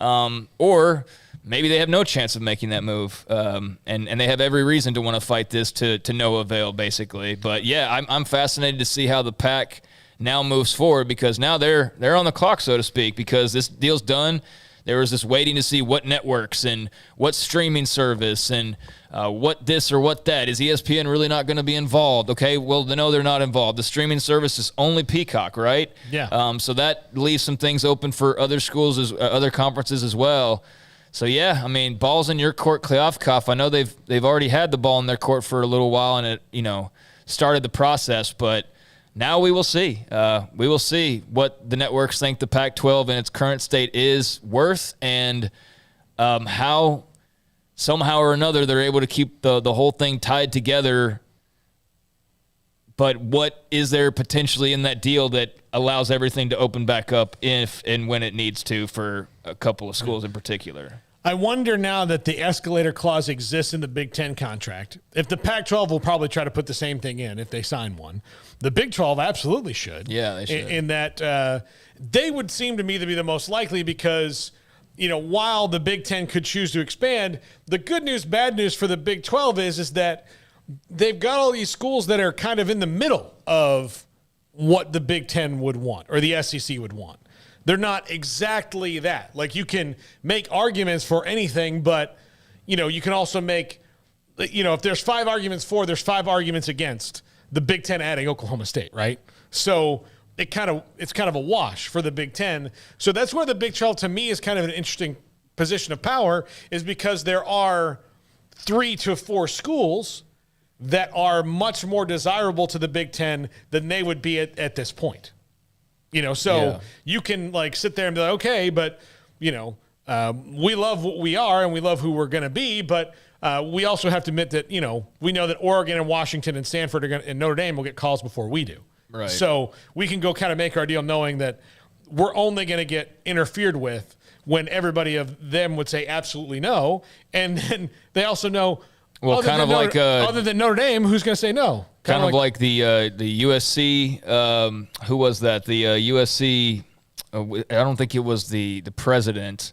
Or maybe they have no chance of making that move. And they have every reason to want to fight this to no avail, basically. But, I'm fascinated to see how the Pac now moves forward, because now they're on the clock, so to speak, because this deal's done. There was this waiting to see what networks and what streaming service and what this or what that. Is ESPN really not going to be involved? Okay, well, no, they're not involved. The streaming service is only Peacock, right? Yeah. So that leaves some things open for other schools, other conferences as well. So, ball's in your court, Kleofkoff. I know they've already had the ball in their court for a little while, and it, started the process, but now we will see. We will see what the networks think the Pac-12 in its current state is worth, and how somehow or another they're able to keep the whole thing tied together. But what is there potentially in that deal that allows everything to open back up if and when it needs to for a couple of schools in particular? I wonder now that the escalator clause exists in the Big Ten contract, if the Pac-12 will probably try to put the same thing in if they sign one. The Big 12 absolutely should. Yeah, they should. In that they would seem to me to be the most likely, because, while the Big Ten could choose to expand, the good news, bad news for the Big 12 is that they've got all these schools that are kind of in the middle of what the Big Ten would want or the SEC would want. They're not exactly that. Like, you can make arguments for anything, but, you can also make, if there's 5 arguments for, there's 5 arguments against the Big Ten adding Oklahoma State, right? So it's kind of a wash for the Big Ten. So that's where the Big 12, to me, is kind of an interesting position of power, is because there are 3 to 4 schools that are much more desirable to the Big Ten than they would be at this point. You can sit there and be like, okay, but, we love what we are and we love who we're going to be, but we also have to admit that, we know that Oregon and Washington and Stanford and Notre Dame will get calls before we do. Right. So we can go kind of make our deal knowing that we're only going to get interfered with when everybody of them would say absolutely no. And then they also know, well, kind of like other than Notre Dame, who's going to say no? Kind of like the USC. Who was that? The USC. I don't think it was the president,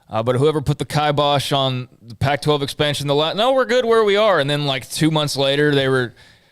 but whoever put the kibosh on the Pac-12 expansion. No, we're good where we are. And then like 2 months later,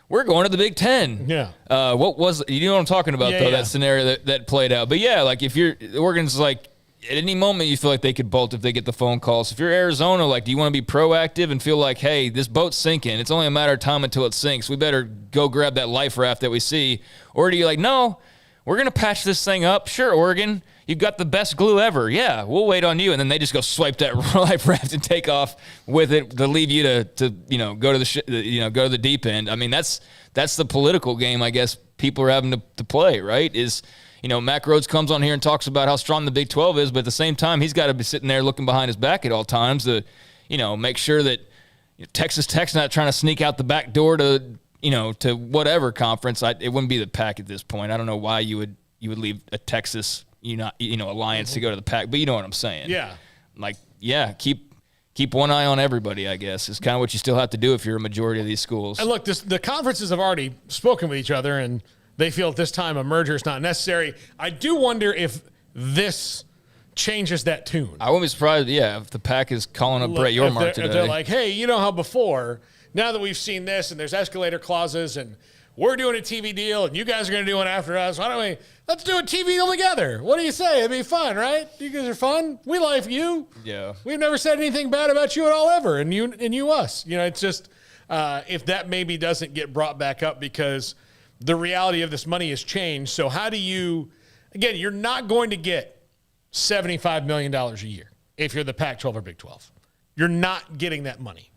we're going to the Big Ten. Yeah. What was you know what I'm talking about though? Yeah. That scenario that played out. But yeah, like if you're Oregon's like. At any moment, you feel like they could bolt if they get the phone calls. If you're Arizona, like, do you want to be proactive and feel like, hey, this boat's sinking. It's only a matter of time until it sinks. We better go grab that life raft that we see. Or do you like, no, we're going to patch this thing up. Sure, Oregon, you've got the best glue ever. Yeah, we'll wait on you. And then they just go swipe that life raft and take off with it to leave you to go to go to the deep end. I mean, that's the political game, I guess, people are having to play, right? Mac Rhodes comes on here and talks about how strong the Big 12 is, but at the same time, he's got to be sitting there looking behind his back at all times to, make sure that Texas Tech's not trying to sneak out the back door to whatever conference. It wouldn't be the Pac at this point. I don't know why you would leave a Texas, alliance to go to the Pac, but you know what I'm saying. Yeah. Like, yeah, keep one eye on everybody, I guess, is kind of what you still have to do if you're a majority of these schools. And look, the conferences have already spoken with each other, and they feel at this time a merger is not necessary. I do wonder if this changes that tune. I wouldn't be surprised, if the Pac is calling up Brett Yormark today. If they're like, hey, you know how before, now that we've seen this and there's escalator clauses and we're doing a TV deal and you guys are going to do one after us, let's do a TV deal together. What do you say? It'd be fun, right? You guys are fun. We like you. Yeah. We've never said anything bad about you at all ever, and you us. It's just if that maybe doesn't get brought back up because the reality of this money has changed. So how do you, again, you're not going to get $75 million a year if you're the Pac-12 or Big 12. You're not getting that money.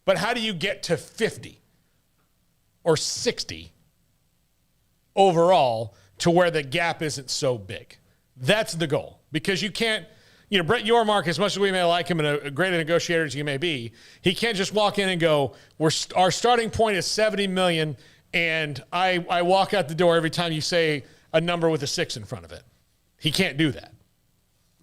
But how do you get to 50 or 60 overall to where the gap isn't so big? That's the goal. Because you can't, Brett Yormark, as much as we may like him and a great negotiator as he may be, he can't just walk in and go, our starting point is $70 million. And I walk out the door every time you say a number with a 6 in front of it. He can't do that.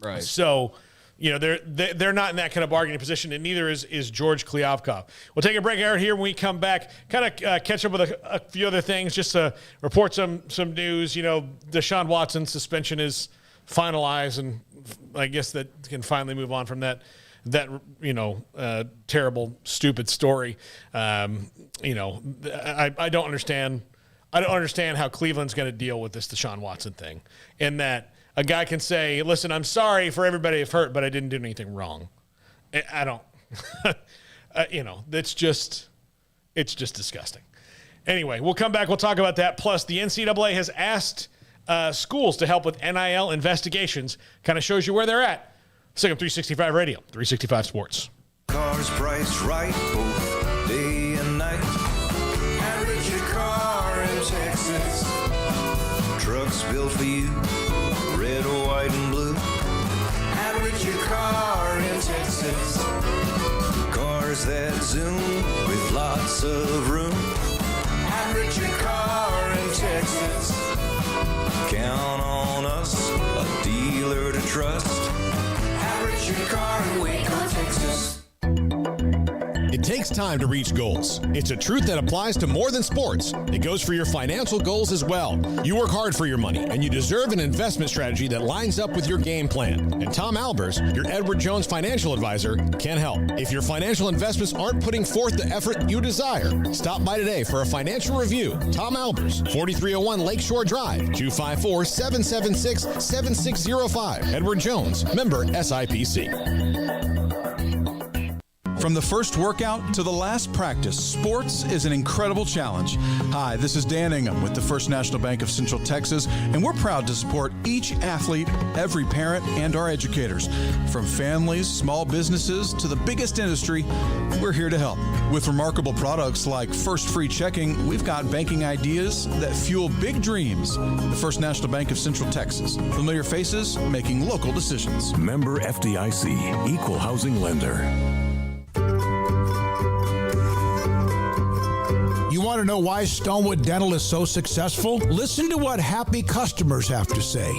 Right. So, they're not in that kind of bargaining position, and neither is George Kliavkoff. We'll take a break out here. When we come back, kind of catch up with a few other things, just to report some news. Deshaun Watson's suspension is finalized, and I guess that can finally move on from that terrible, stupid story. I don't understand. I don't understand how Cleveland's going to deal with this Deshaun Watson thing. In that a guy can say, "Listen, I'm sorry for everybody I've hurt, but I didn't do anything wrong." I don't. It's just disgusting. Anyway, we'll come back. We'll talk about that. Plus, the NCAA has asked schools to help with NIL investigations. Kind of shows you where they're at. Second 365 Radio, 365 Sports. Cars priced right both day and night. Average your car in Texas. Trucks built for you, red, white, and blue. Average your car in Texas. Cars that zoom with lots of room. Average your car in Texas. Count on us, a dealer to trust. Average your car in Waco, Texas. It takes time to reach goals. It's a truth that applies to more than sports. It goes for your financial goals as well. You work hard for your money, and you deserve an investment strategy that lines up with your game plan. And Tom Albers, your Edward Jones financial advisor, can help. If your financial investments aren't putting forth the effort you desire, stop by today for a financial review. Tom Albers, 4301 Lakeshore Drive, 254-776-7605. Edward Jones, member SIPC. From the first workout to the last practice, sports is an incredible challenge. Hi, this is Dan Ingham with the First National Bank of Central Texas, and we're proud to support each athlete, every parent, and our educators. From families, small businesses, to the biggest industry, we're here to help. With remarkable products like First Free Checking, we've got banking ideas that fuel big dreams. The First National Bank of Central Texas. Familiar faces making local decisions. Member FDIC, Equal Housing Lender. You want to know why Stonewood Dental is so successful? Listen to what happy customers have to say.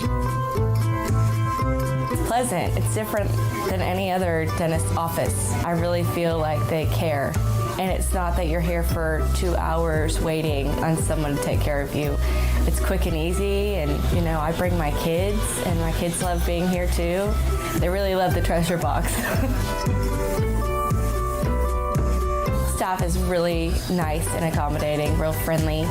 pleasant. It's different than any other dentist office. I really feel like they care. And it's not that you're here for 2 hours waiting on someone to take care of you. It's quick and easy, and I bring my kids, and my kids love being here too. They really love the treasure box. Staff is really nice and accommodating, real friendly.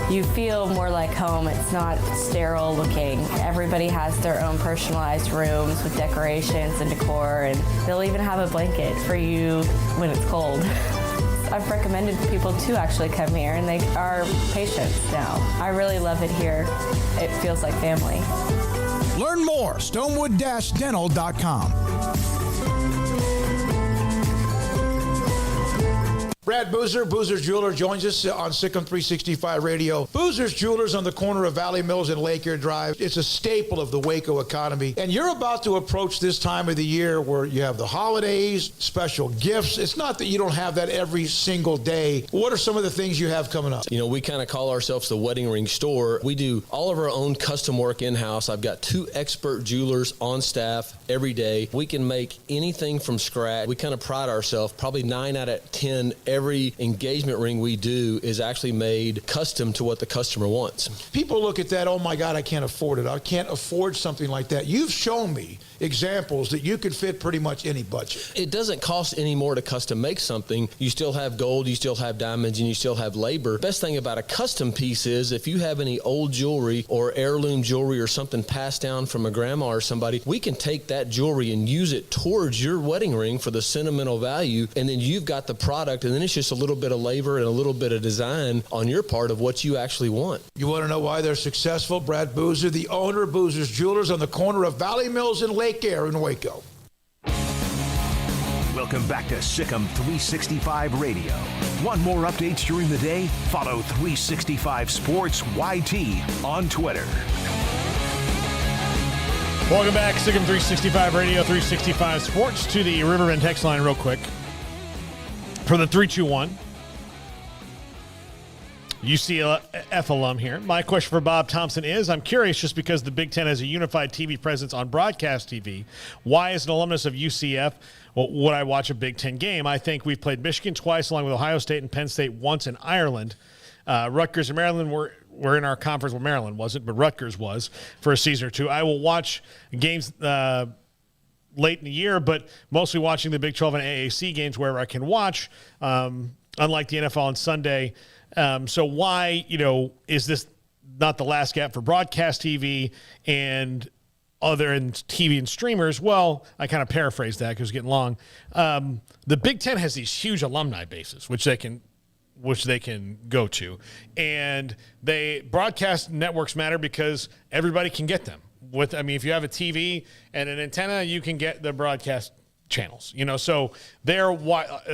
You feel more like home. It's not sterile looking. Everybody has their own personalized rooms with decorations and decor, and they'll even have a blanket for you when it's cold. I've recommended people to actually come here, and they are patients now. I really love it here. It feels like family. Learn more, stonewood-dental.com. Brad Boozer, Boozer's Jeweler, joins us on Sikkim 365 Radio. Boozer's Jewelers on the corner of Valley Mills and Lake Air Drive. It's a staple of the Waco economy. And you're about to approach this time of the year where you have the holidays, special gifts. It's not that you don't have that every single day. What are some of the things you have coming up? We kind of call ourselves the wedding ring store. We do all of our own custom work in-house. I've got 2 expert jewelers on staff every day. We can make anything from scratch. We kind of pride ourselves. Probably 9 out of 10 every engagement ring we do is actually made custom to what the customer wants. People look at that, oh my God, I can't afford it. I can't afford something like that. You've shown me examples that you could fit pretty much any budget. It doesn't cost any more to custom make something. You still have gold, you still have diamonds, and you still have labor. Best thing about a custom piece is if you have any old jewelry or heirloom jewelry or something passed down from a grandma or somebody, we can take that jewelry and use it towards your wedding ring for the sentimental value, and then you've got the product, and then it's just a little bit of labor and a little bit of design on your part of what you actually want. You want to know why they're successful? Brad Boozer, the owner of Boozer's Jewelers on the corner of Valley Mills and Lake Air in Waco. Welcome back to Sikkim 365 Radio. Want more updates during the day? Follow 365 Sports YT on Twitter. Welcome back, Sikkim 365 Radio, 365 Sports, to the Riverbend text line real quick. For the 321, UCF alum here. My question for Bob Thompson is, I'm curious, just because the Big Ten has a unified TV presence on broadcast TV, why as an alumnus of UCF would I watch a Big Ten game? I think we've played Michigan twice, along with Ohio State and Penn State once in Ireland. Rutgers and Maryland were in our conference. Well, Maryland wasn't, but Rutgers was for a season or two. I will watch games late in the year, but mostly watching the Big 12 and AAC games wherever I can watch, unlike the NFL on Sunday. So why, is this not the last gap for broadcast TV and other and TV and streamers? Well, I kind of paraphrased that because it's getting long. The Big Ten has these huge alumni bases, which they can go to. And broadcast networks matter because everybody can get them. If you have a TV and an antenna, you can get the broadcast channels, so they're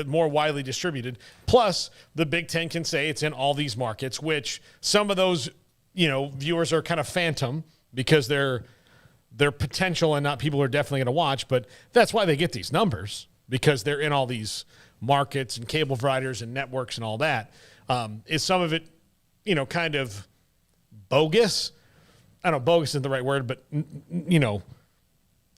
more widely distributed. Plus, the Big Ten can say it's in all these markets, which some of those, viewers are kind of phantom because they're potential and not people who are definitely going to watch. But that's why they get these numbers, because they're in all these markets and cable providers and networks and all that. Is some of it, kind of bogus? I don't know, bogus isn't the right word, but,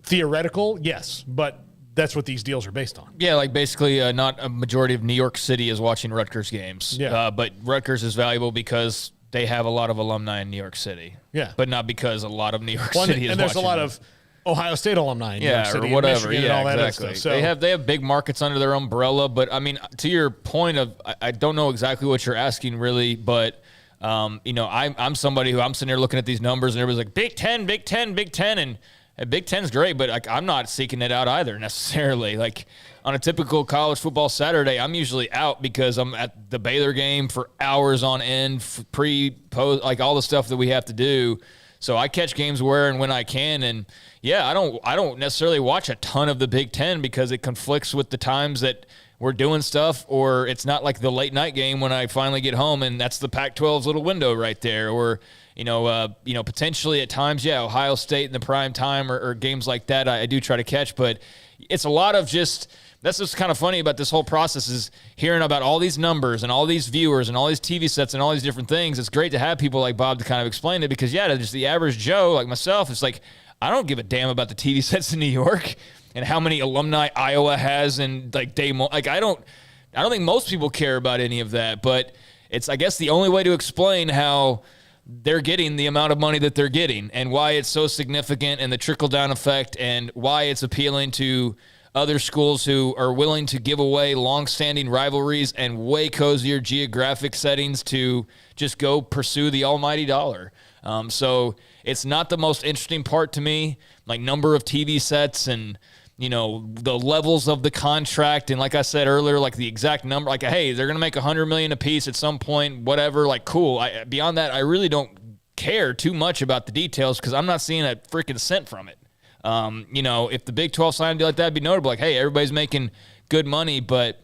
theoretical, yes. But that's what these deals are based on. Yeah, like basically not a majority of New York City is watching Rutgers games. Yeah. But Rutgers is valuable because they have a lot of alumni in New York City. Yeah. But not because a lot of New York City is and there's watching a lot of Ohio State alumni in New York City, or whatever. and all that exactly. stuff. So They have big markets under their umbrella. But, to your point of, I don't know exactly what you're asking really, but I'm somebody who I'm sitting here looking at these numbers and everybody's like, Big Ten, Big Ten, Big Ten. And Big Ten's great, but I'm not seeking it out either necessarily. Like on a typical college football Saturday, I'm usually out because I'm at the Baylor game for hours on end, pre-post, like all the stuff that we have to do. So I catch games where and when I can. And I don't necessarily watch a ton of the Big Ten because it conflicts with the times that we're doing stuff, or it's not like the late night game when I finally get home and that's the Pac-12's little window right there. Or, potentially at times, Ohio State in the prime time or games like that, I do try to catch, but it's a lot of that's just kind of funny about this whole process is hearing about all these numbers and all these viewers and all these TV sets and all these different things. It's great to have people like Bob to kind of explain it because, just the average Joe like myself, it's like, I don't give a damn about the TV sets in New York and how many alumni Iowa has and like I don't think most people care about any of that, but it's, I guess, the only way to explain how they're getting the amount of money that they're getting and why it's so significant and the trickle-down effect and why it's appealing to other schools who are willing to give away long-standing rivalries and way cozier geographic settings to just go pursue the almighty dollar. So it's not the most interesting part to me, like number of TV sets and, you know, the levels of the contract. And like I said earlier, like the exact number, like, hey, they're going to make $100 million a piece at some point, whatever, like, cool. Beyond that, I really don't care too much about the details because I'm not seeing a freaking cent from it. You know, if the Big 12 signed a deal like that, it'd be notable. Like, hey, everybody's making good money. But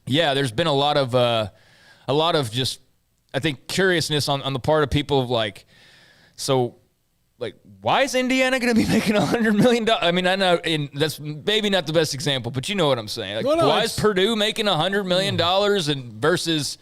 yeah, there's been a lot of just, I think, curiousness on the part of people of like, so, like, why is Indiana going to be making $100 million? I mean, I know that's maybe not the best example, but you know what I'm saying. Like, why is Purdue making $100 million and versus,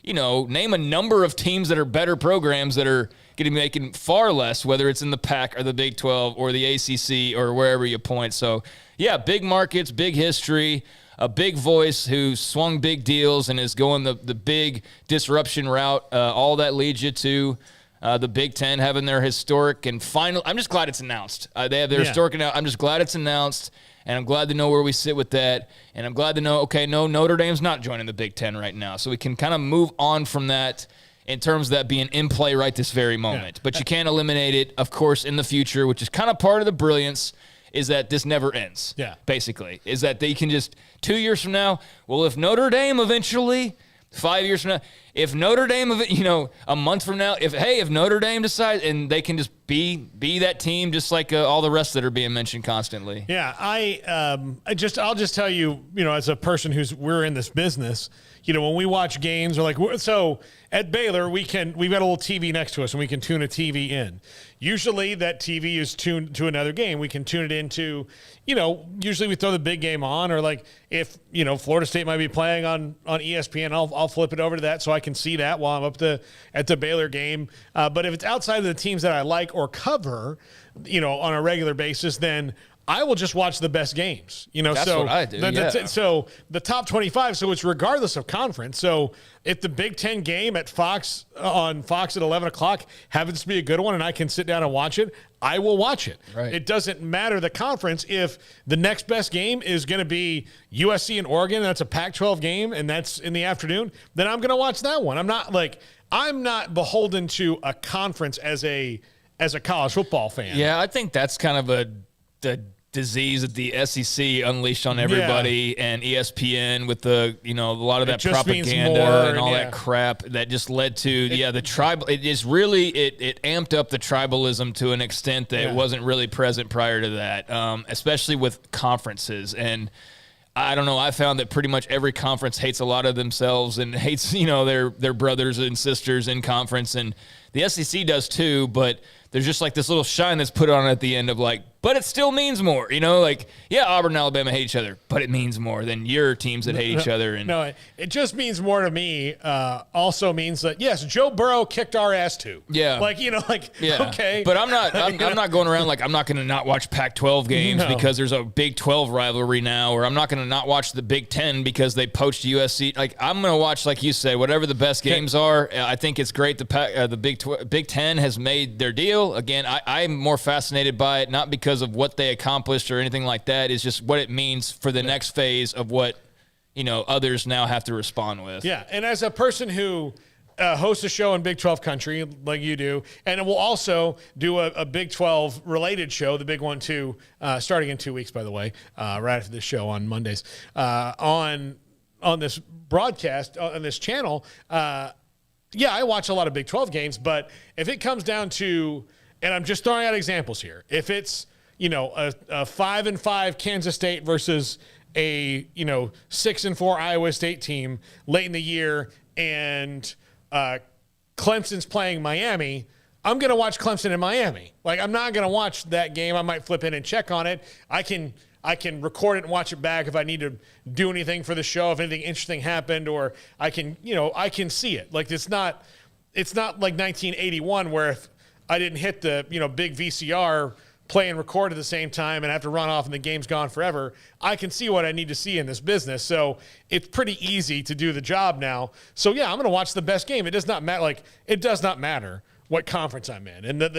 you know, name a number of teams that are better programs that are going to be making far less, whether it's in the Pac or the Big 12 or the ACC or wherever you point. So, yeah, big markets, big history, a big voice who swung big deals and is going the big disruption route. All that leads you to the Big Ten having their historic and final. I'm just glad it's announced. They have their historic announcement. I'm just glad it's announced, and I'm glad to know where we sit with that. And I'm glad to know, okay, no, Notre Dame's not joining the Big Ten right now. So we can kind of move on from that in terms of that being in play right this very moment. But you can't eliminate it, of course, in the future, which is kind of part of the brilliance, is that this never ends, basically. Is that they can just, 2 years from now, well, if Notre Dame eventually, 5 years from now, if Notre Dame, you know, a month from now, if Notre Dame decides, and they can just be that team, just like all the rest that are being mentioned constantly. Yeah, I'll just tell you, you know, as a person we're in this business, you know, when we watch games, we're like, so at Baylor, we've got a little TV next to us and we can tune a TV in. Usually that TV is tuned to another game. We can tune it into, you know, usually we throw the big game on, or like if, you know, Florida State might be playing on ESPN, I'll flip it over to that so I can see that while I'm up at the Baylor game. But if it's outside of the teams that I like or cover, you know, on a regular basis, then I will just watch the best games, you know. That's so what I do. So the top 25. So it's regardless of conference. So if the Big Ten game at Fox at 11 o'clock happens to be a good one, and I can sit down and watch it, I will watch it. Right. It doesn't matter the conference. If the next best game is going to be USC and Oregon, and that's a Pac-12 game, and that's in the afternoon, then I'm going to watch that one. I'm not beholden to a conference as a college football fan. Yeah, I think that's kind of the disease that the SEC unleashed on everybody, and ESPN with the, you know, a lot of that propaganda and all that crap that just led to the tribal. It is really it amped up the tribalism to an extent that it wasn't really present prior to that, especially with conferences. And I don't know, I found that pretty much every conference hates a lot of themselves and hates, you know, their brothers and sisters in conference, and the SEC does too, but there's just like this little shine that's put on at the end of like, but it still means more, you know, like, yeah, Auburn and Alabama hate each other, but it means more than your teams that hate each other. And no, it just means more to me. Also means that, yes, Joe Burrow kicked our ass too. Yeah. Like, you know, like, okay. But I'm not going around like I'm not going to not watch Pac-12 games because there's a Big 12 rivalry now, or I'm not going to not watch the Big 10 because they poached USC. Like, I'm going to watch, like you said, whatever the best games are. I think it's great. The Big 10 has made their deal. Again, I'm more fascinated by it, not because of what they accomplished or anything like that. It's just what it means for the next phase of what, you know, others now have to respond with. Yeah, and as a person who hosts a show in Big 12 country like you do, and it will also do a Big 12 related show, the big one too, starting in 2 weeks, by the way, right after this show on Mondays, on this broadcast, on this channel. Yeah, I watch a lot of Big 12 games, but if it comes down to, and I'm just throwing out examples here, if it's, you know, a 5-5 Kansas State versus a, you know, 6-4 Iowa State team late in the year, and Clemson's playing Miami, I'm going to watch Clemson in Miami. Like, I'm not going to watch that game. I might flip in and check on it. I can record it and watch it back if I need to do anything for the show, if anything interesting happened, or I can see it. Like, it's not like 1981 where if I didn't hit the, you know, big VCR play and record at the same time and have to run off and the game's gone forever. I can see what I need to see in this business. So it's pretty easy to do the job now. So yeah, I'm going to watch the best game. It does not matter. It does not matter what conference I'm in. And that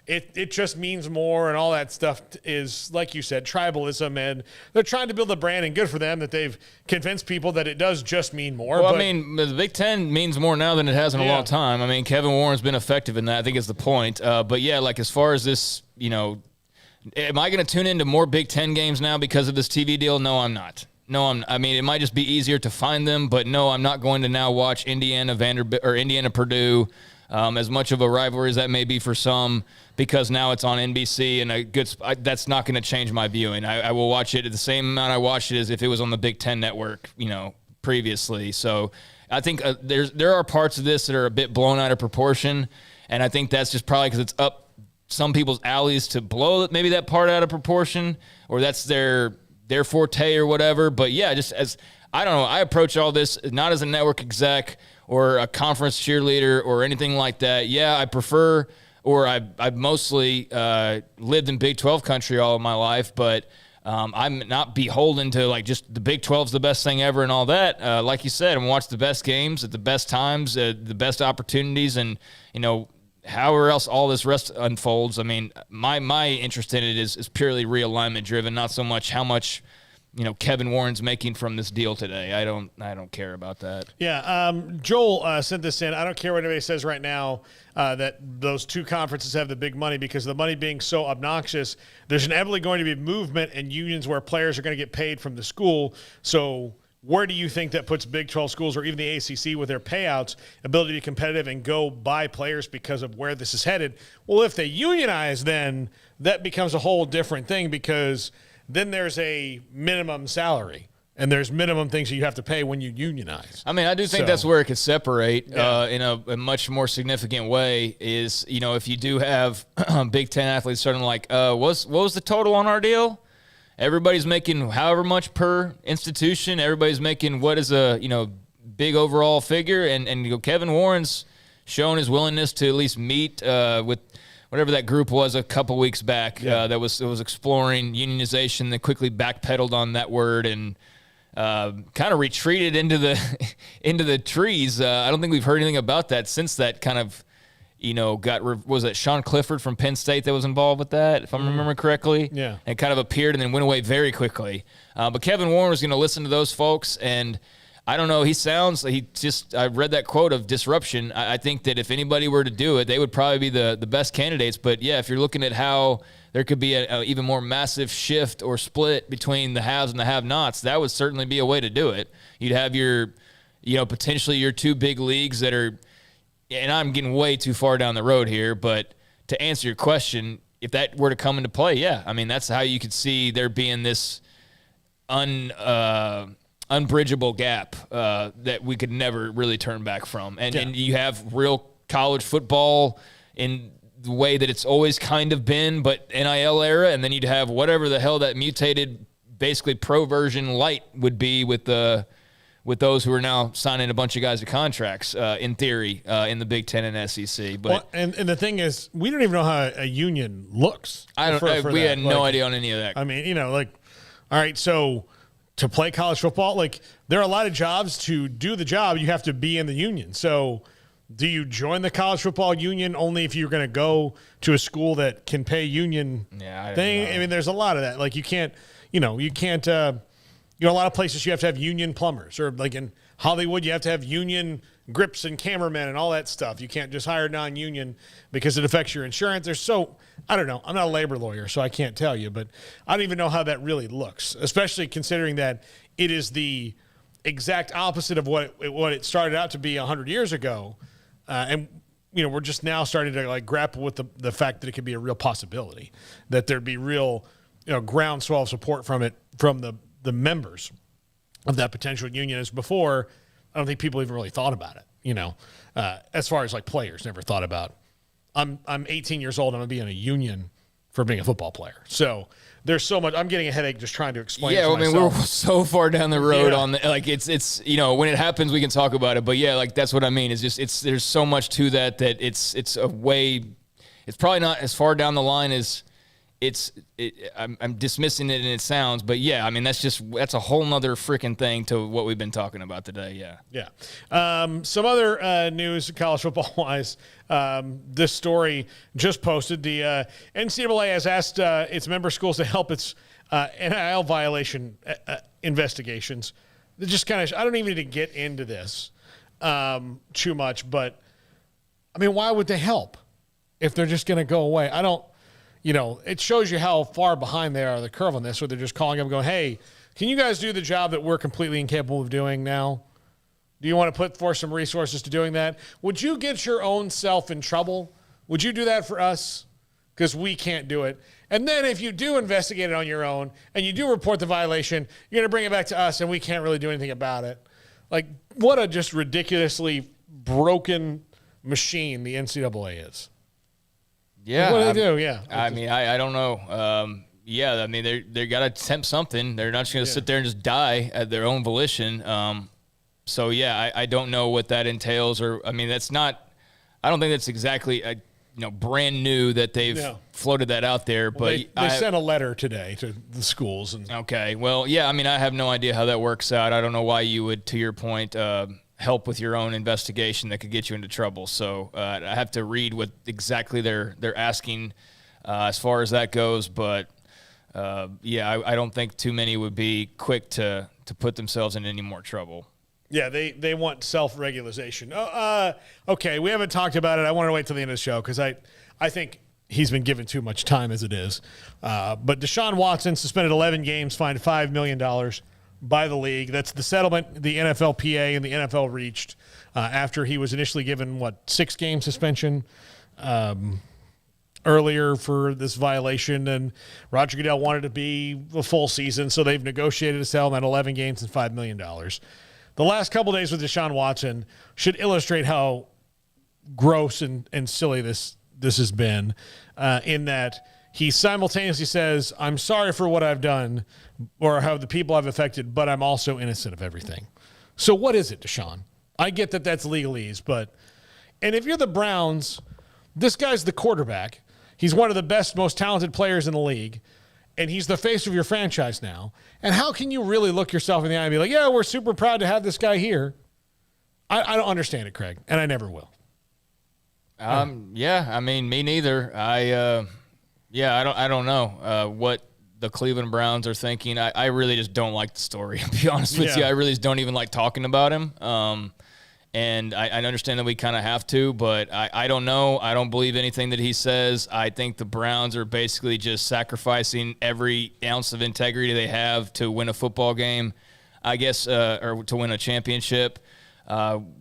it just means more, and all that stuff is, like you said, tribalism, and they're trying to build a brand, and good for them that they've convinced people that it does just mean more. Well, I mean, the Big Ten means more now than it has in a long time. I mean, Kevin Warren's been effective in that, I think is the point. But yeah, as far as this, am I going to tune into more Big Ten games now because of this TV deal? No, I'm not. I mean, it might just be easier to find them, but no, I'm not going to now watch Indiana, Vanderbilt, or Indiana, Purdue, as much of a rivalry as that may be for some, because now it's on NBC, and that's not going to change my viewing. I will watch it at the same amount I watched it as if it was on the Big Ten network, previously. So I think there are parts of this that are a bit blown out of proportion, and I think that's just probably because it's up some people's alleys to blow maybe that part out of proportion, or that's their forte or whatever. But yeah, just as I don't know, I approach all this not as a network exec or a conference cheerleader or anything like that. Yeah, I prefer, or I've mostly lived in Big 12 country all of my life, but I'm not beholden to just the Big 12's the best thing ever and all that. Like you said, I'm watch the best games at the best times, the best opportunities, and however else all this rest unfolds. I mean, my interest in it is purely realignment driven, not so much how much Kevin Warren's making from this deal today. I don't care about that. Yeah, Joel sent this in. I don't care what anybody says right now that those two conferences have the big money, because the money being so obnoxious, there's inevitably going to be movement and unions where players are going to get paid from the school. So where do you think that puts Big 12 schools, or even the ACC with their payouts, ability to be competitive and go buy players because of where this is headed? Well, if they unionize, then that becomes a whole different thing, because then there's a minimum salary, and there's minimum things that you have to pay when you unionize. I mean, I do think that's where it could separate in a much more significant way is, if you do have Big Ten athletes starting what was the total on our deal? Everybody's making however much per institution. Everybody's making what is a, big overall figure. And Kevin Warren's shown his willingness to at least meet with whatever that group was a couple weeks back that was exploring unionization, that quickly backpedaled on that word and kind of retreated into the trees. I don't think we've heard anything about that since that kind of, was it Sean Clifford from Penn State that was involved with that, if I'm remembering correctly? Yeah. And kind of appeared and then went away very quickly. But Kevin Warren was going to listen to those folks, and I don't know. I read that quote of disruption. I think that if anybody were to do it, they would probably be the best candidates. But yeah, if you're looking at how there could be a even more massive shift or split between the haves and the have-nots, that would certainly be a way to do it. You'd have your, potentially your two big leagues that are, and I'm getting way too far down the road here, but to answer your question, if that were to come into play, yeah, I mean, that's how you could see there being this unbridgeable gap that we could never really turn back from. And you have real college football in the way that it's always kind of been, but NIL era, and then you'd have whatever the hell that mutated, basically pro version light would be with those who are now signing a bunch of guys to contracts, in theory, in the Big Ten and SEC. But and the thing is, we don't even know how a union looks. We had no idea on any of that. I mean, all right, so to play college football, there are a lot of jobs. To do the job, you have to be in the union. So do you join the college football union only if you're going to go to a school that can pay union thing? I mean, there's a lot of that. You can't, a lot of places you have to have union plumbers, or in Hollywood, you have to have union grips and cameramen and all that stuff. You can't just hire non-union because it affects your insurance. I don't know. I'm not a labor lawyer, so I can't tell you, but I don't even know how that really looks, especially considering that it is the exact opposite of what it started out to be 100 years ago. And we're just now starting to grapple with the fact that it could be a real possibility, that there'd be real, groundswell of support from the members of that potential union. As before, I don't think people even really thought about it, as far as players never thought about, I'm 18 years old, I'm going to be in a union for being a football player. So there's so much, I'm getting a headache just trying to explain it to myself. We're so far down the road on it's when it happens, we can talk about it, but that's what I mean. Is just, there's so much to that it's probably not as far down the line as I'm dismissing it and it sounds, but yeah, I mean, that's a whole nother freaking thing to what we've been talking about today. Yeah. Yeah. Some other news college football wise, this story just posted. The NCAA has asked its member schools to help its NIL violation investigations. They're just kind of, I don't even need to get into this too much, but I mean, why would they help if they're just going to go away? It shows you how far behind they are the curve on this, where they're just calling them going, hey, can you guys do the job that we're completely incapable of doing now? Do you want to put forth some resources to doing that? Would you get your own self in trouble? Would you do that for us? Because we can't do it. And then if you do investigate it on your own and you do report the violation, you're going to bring it back to us and we can't really do anything about it. Like, what a just ridiculously broken machine the NCAA is. Yeah. What do they do? Yeah. I mean, I don't know. Yeah, I mean, they got to attempt something. They're not just going to sit there and just die at their own volition. So, yeah, I don't know what that entails. Or, I mean, that's not – I don't think that's exactly brand new that they've floated that out there. But they sent a letter today to the schools. Okay. Well, yeah, I mean, I have no idea how that works out. I don't know why you would, to your point, help with your own investigation that could get you into trouble. So I have to read what exactly they're asking as far as that goes. But yeah, I don't think too many would be quick to put themselves in any more trouble. Yeah, they want self-regulation. Okay, we haven't talked about it. I wanted to wait till the end of the show because I think he's been given too much time as it is. But Deshaun Watson suspended 11 games, fined $5 million by the league. That's the settlement the NFLPA and the NFL reached after he was initially given, 6-game suspension earlier for this violation. And Roger Goodell wanted to be a full season, so they've negotiated a settlement, 11 games and $5 million. The last couple days with Deshaun Watson should illustrate how gross and silly this has been, in that he simultaneously says, I'm sorry for what I've done or how the people I've affected, but I'm also innocent of everything. So what is it, Deshaun? I get that that's legalese, and if you're the Browns, this guy's the quarterback. He's one of the best, most talented players in the league, and he's the face of your franchise now. And how can you really look yourself in the eye and be like, yeah, we're super proud to have this guy here? I don't understand it, Craig, and I never will. Yeah, I mean, me neither. I don't know what the Cleveland Browns are thinking. I really just don't like the story, to be honest with you. I really just don't even like talking about him. And I understand that we kind of have to, but I don't know. I don't believe anything that he says. I think the Browns are basically just sacrificing every ounce of integrity they have to win a football game, I guess, or to win a championship,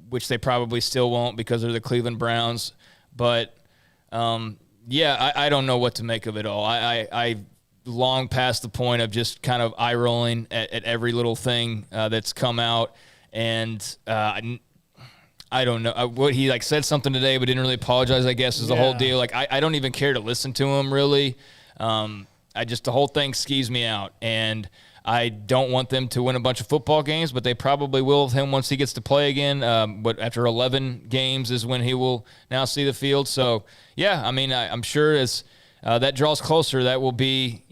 which they probably still won't because they're the Cleveland Browns. But, yeah, I don't know what to make of it all. I long past the point of just kind of eye-rolling at every little thing that's come out. And I don't know what he said something today, but didn't really apologize, I guess, is the whole deal. I don't even care to listen to him really. The whole thing skews me out, and I don't want them to win a bunch of football games, but they probably will with him once he gets to play again. But after 11 games is when he will now see the field. So yeah, I mean, I'm sure as that draws closer, that will be,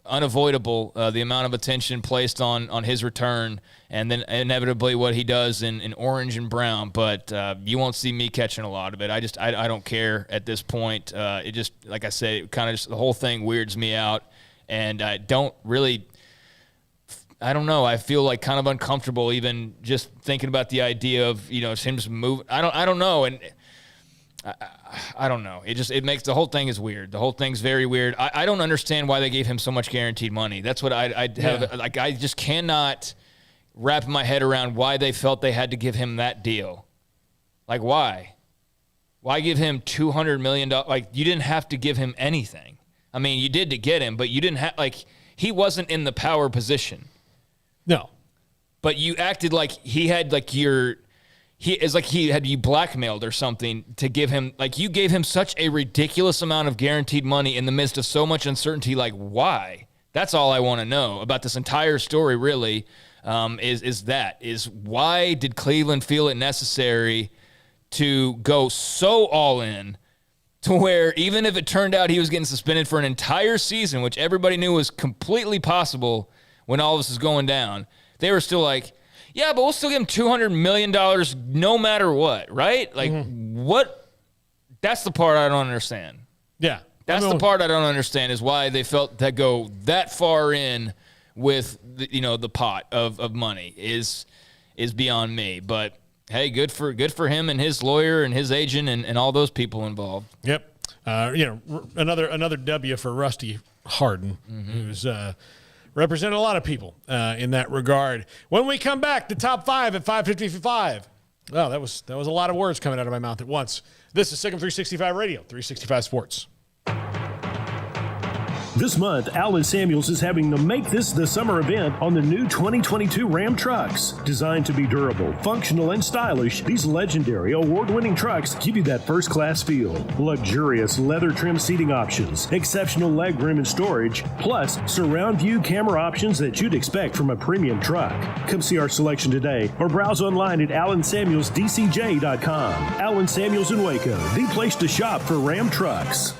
unavoidable, the amount of attention placed on his return, and then inevitably what he does in orange and brown. But you won't see me catching a lot of it. I don't care at this point. It just, like I said, it kind of just, the whole thing weirds me out, and I don't really, I don't know. I feel kind of uncomfortable even just thinking about the idea of, him just moving. I don't know. And I don't know. It makes the whole thing is weird. The whole thing's very weird. I don't understand why they gave him so much guaranteed money. That's what I have. Yeah. I just cannot wrap my head around why they felt they had to give him that deal. Why? Why give him $200 million? You didn't have to give him anything. I mean, you did to get him, but you didn't have, he wasn't in the power position. No. But you acted like he had, he had you blackmailed or something to give him, you gave him such a ridiculous amount of guaranteed money in the midst of so much uncertainty. Why? That's all I want to know about this entire story, really, is why did Cleveland feel it necessary to go so all in to where even if it turned out he was getting suspended for an entire season, which everybody knew was completely possible when all this was going down, they were still like, yeah, but we'll still give him $200 million no matter what, right? Like, what? That's the part I don't understand. Yeah. That's the part I don't understand is why they felt that go that far in with the pot of money is beyond me. But hey, good for him and his lawyer and his agent and all those people involved. Yep. Another W for Rusty Hardin, who's represented a lot of people in that regard. When we come back, the top 5 at 5:55. Wow, that was a lot of words coming out of my mouth at once. This is Sick'em 365 Radio, 365 Sports. This month, Allen Samuels is having the Make This the Summer event on the new 2022 Ram trucks. Designed to be durable, functional, and stylish, these legendary award-winning trucks give you that first-class feel. Luxurious leather-trimmed seating options, exceptional legroom and storage, plus surround view camera options that you'd expect from a premium truck. Come see our selection today or browse online at allensamuelsdcj.com. Allen Samuels in Waco, the place to shop for Ram trucks.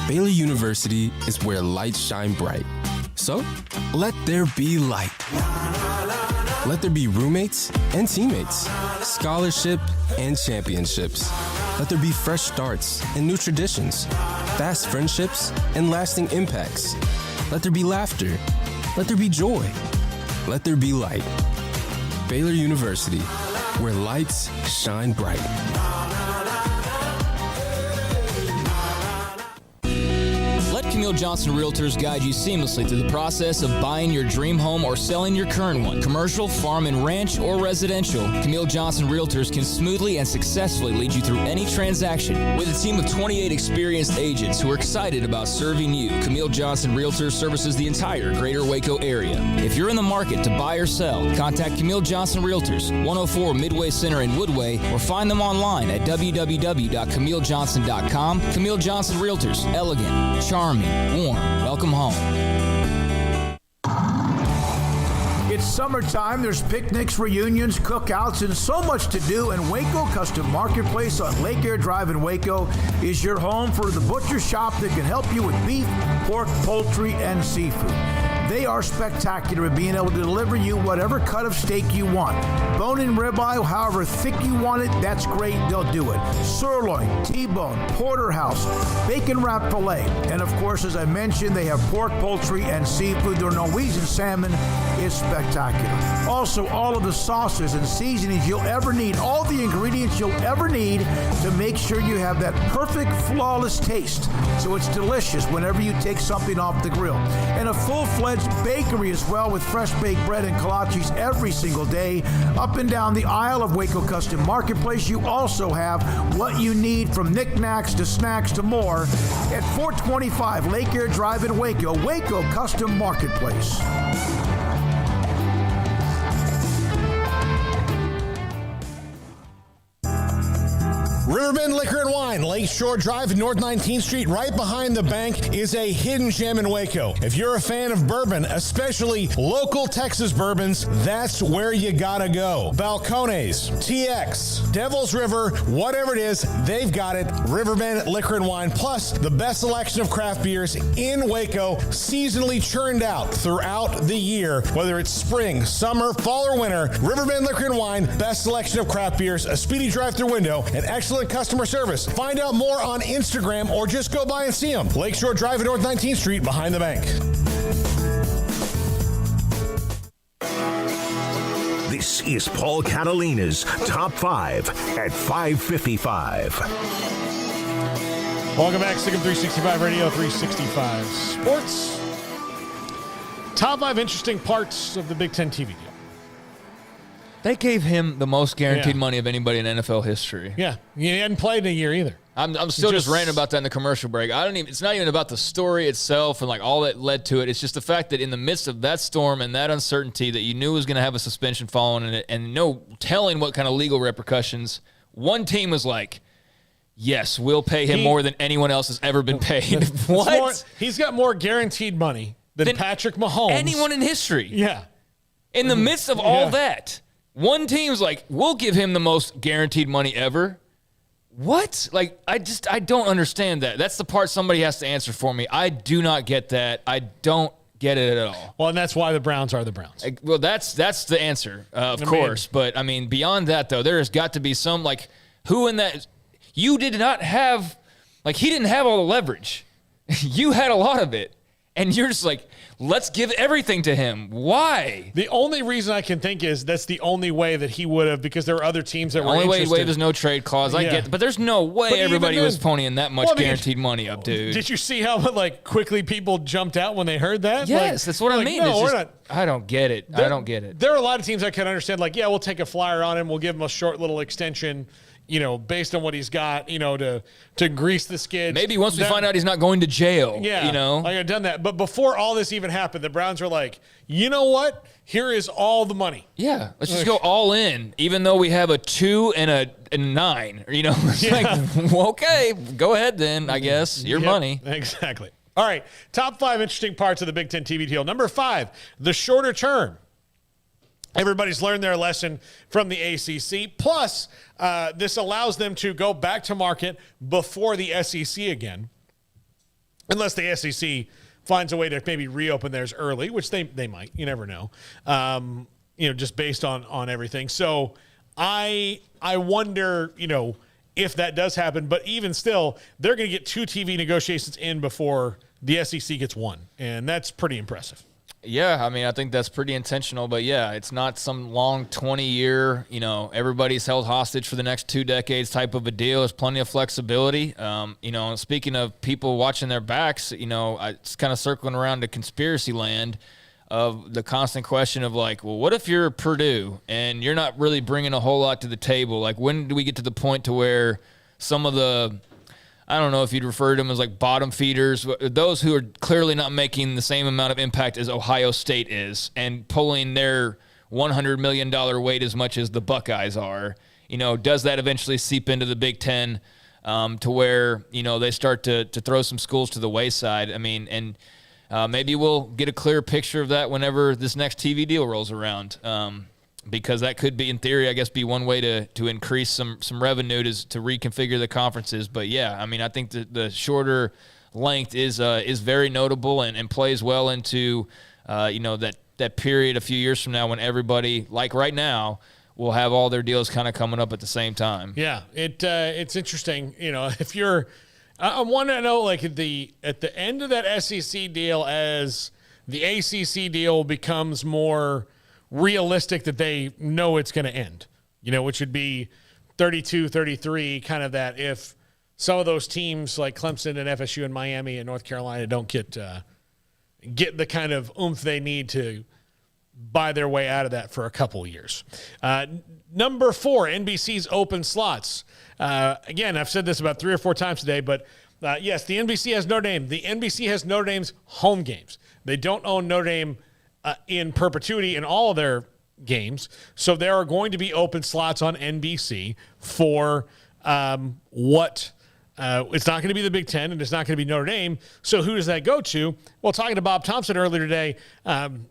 Baylor University is where lights shine bright. So, let there be light. Let there be roommates and teammates, scholarship and championships. Let there be fresh starts and new traditions, fast friendships and lasting impacts. Let there be laughter. Let there be joy. Let there be light. Baylor University, where lights shine bright. Let Camille Johnson Realtors guide you seamlessly through the process of buying your dream home or selling your current one. Commercial, farm and ranch, or residential, Camille Johnson Realtors can smoothly and successfully lead you through any transaction. With a team of 28 experienced agents who are excited about serving you, Camille Johnson Realtors services the entire greater Waco area. If you're in the market to buy or sell, contact Camille Johnson Realtors, 104 Midway Center in Woodway, or find them online at www.camillejohnson.com. Camille Johnson Realtors, elegant, charming, warm. Welcome home. It's summertime. There's picnics, reunions, cookouts, and so much to do. And Waco Custom Marketplace on Lake Air Drive in Waco is your home for the butcher shop that can help you with beef, pork, poultry, and seafood. They are spectacular at being able to deliver you whatever cut of steak you want. Bone-in ribeye, however thick you want it, that's great. They'll do it. Sirloin, T-bone, porterhouse, bacon wrap filet. And of course, as I mentioned, they have pork, poultry, and seafood. Their Norwegian salmon is spectacular. Also, all of the sauces and seasonings you'll ever need, all the ingredients you'll ever need to make sure you have that perfect, flawless taste. So it's delicious whenever you take something off the grill. And a full-fledged bakery as well, with fresh baked bread and kolaches every single day. Up and down the aisle of Waco Custom Marketplace, you also have what you need, from knickknacks to snacks to more, at 425 Lake Air Drive in Waco, Waco Custom Marketplace. Riverbend Liquor and Wine, Lakeshore Drive, North 19th Street, right behind the bank, is a hidden gem in Waco. If you're a fan of bourbon, especially local Texas bourbons, that's where you gotta go. Balcones, TX, Devil's River, whatever it is, they've got it. Riverbend Liquor and Wine, plus the best selection of craft beers in Waco, seasonally churned out throughout the year. Whether it's spring, summer, fall, or winter, Riverbend Liquor and Wine, best selection of craft beers, a speedy drive-through window, and excellent customer service. Find out more on Instagram or just go by and see them. Lakeshore Drive at North 19th Street, behind the bank. This is Paul Catalina's Top 5 at 5:55. Welcome back, Sick'em 365 Radio, 365 Sports. Top 5 interesting parts of the Big Ten TV deal. They gave him the most guaranteed money of anybody in NFL history. Yeah, he hadn't played in a year either. I'm still just ranting about that in the commercial break. It's not even about the story itself and like all that led to it. It's just the fact that in the midst of that storm and that uncertainty that you knew was going to have a suspension following it, and no telling what kind of legal repercussions, one team was like, yes, we'll pay him more than anyone else has ever been paid. What? He's got more guaranteed money than Patrick Mahomes. Anyone in history. Yeah. In the midst of all that, one team's like, we'll give him the most guaranteed money ever. What? Like, I don't understand that. That's the part somebody has to answer for me. I do not get that. I don't get it at all. Well, and that's why the Browns are the Browns. Well, that's the answer, of course. But, I mean, beyond that, though, there has got to be some, like, who in that – you did not have – like, he didn't have all the leverage. You had a lot of it. And you're just like, let's give everything to him. Why? The only reason I can think is that's the only way that he would have, because there were other teams that were interested. The only way he waived is no trade clause. I get it. But there's no way everybody was ponying that much guaranteed money up, dude. Did you see how, like, quickly people jumped out when they heard that? Yes, that's what I mean. No, we're not. I don't get it. I don't get it. There are a lot of teams I can understand, like, yeah, we'll take a flyer on him. We'll give him a short little extension, you know, based on what he's got, you know, to grease the skids. Maybe once we find out he's not going to jail, yeah, you know. Like, I've done that. But before all this even happened, the Browns were like, you know what? Here is all the money. Yeah, let's just go all in, even though we have a 2 and a 9. You know, it's like, well, okay, go ahead then, I guess. Your money. Exactly. All right, top 5 interesting parts of the Big Ten TV deal. Number 5, the shorter term. Everybody's learned their lesson from the ACC. Plus, this allows them to go back to market before the SEC again, unless the SEC finds a way to maybe reopen theirs early, which they might. You never know. You know, just based on everything. So I wonder, you know, if that does happen. But even still, they're going to get 2 TV negotiations in before the SEC gets 1, and that's pretty impressive. Yeah, I mean, I think that's pretty intentional, but yeah, it's not some long 20-year, you know, everybody's held hostage for the next 2 decades type of a deal. There's plenty of flexibility. You know, speaking of people watching their backs, you know, it's kind of circling around to conspiracy land of the constant question of like, well, what if you're Purdue and you're not really bringing a whole lot to the table? Like, when do we get to the point to where some of the, I don't know if you'd refer to them as like bottom feeders, those who are clearly not making the same amount of impact as Ohio State is and pulling their $100 million weight as much as the Buckeyes are, you know, does that eventually seep into the Big Ten to where, you know, they start to throw some schools to the wayside? I mean, and maybe we'll get a clear picture of that whenever this next TV deal rolls around. Because that could be, in theory, I guess, be one way to increase some revenue to reconfigure the conferences. But, yeah, I mean, I think the shorter length is very notable and plays well into, you know, that period a few years from now when everybody, like right now, will have all their deals kind of coming up at the same time. Yeah, it's interesting. You know, if you're – I want to know, like, at the end of that SEC deal, as the ACC deal becomes more – realistic that they know it's going to end, you know, which would be 32-33, kind of that if some of those teams like Clemson and FSU and Miami and North Carolina don't get the kind of oomph they need to buy their way out of that for a couple of years. Number 4, NBC's open slots. Again, I've said this about 3 or 4 times today, but yes, the NBC has Notre Dame. The NBC has Notre Dame's home games. They don't own Notre Dame in perpetuity in all of their games. So there are going to be open slots on NBC for it's not going to be the Big Ten and it's not going to be Notre Dame. So who does that go to? Well, talking to Bob Thompson earlier today,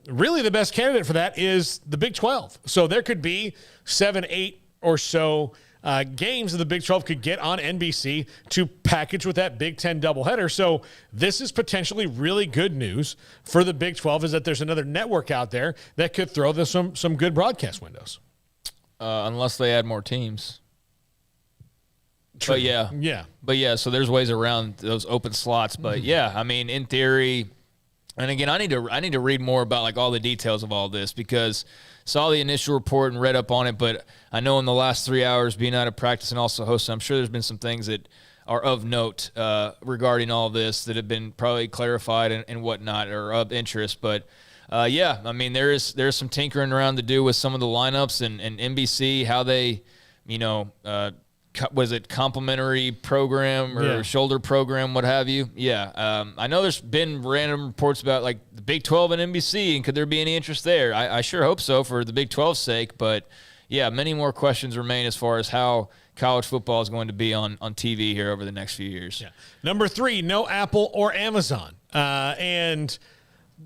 really the best candidate for that is the Big 12. So there could be 7, 8 or so games that the Big 12 could get on NBC to package with that Big 10 doubleheader. So this is potentially really good news for the Big 12, is that there's another network out there that could throw them some good broadcast windows. Unless they add more teams. True. But yeah. Yeah. But yeah, so there's ways around those open slots. But yeah, I mean, in theory, and again, I need to read more about like all the details of all this, because saw the initial report and read up on it, but I know in the last 3 hours being out of practice and also hosting, I'm sure there's been some things that are of note regarding all this that have been probably clarified and whatnot, or of interest. But yeah, I mean, there's some tinkering around to do with some of the lineups and NBC, how they, you know, was it complimentary program or shoulder program, what have you? Yeah. I know there's been random reports about like the Big 12 and NBC, and could there be any interest there? I sure hope so for the Big 12's sake, but yeah, many more questions remain as far as how college football is going to be on TV here over the next few years. Yeah. Number 3, no Apple or Amazon. And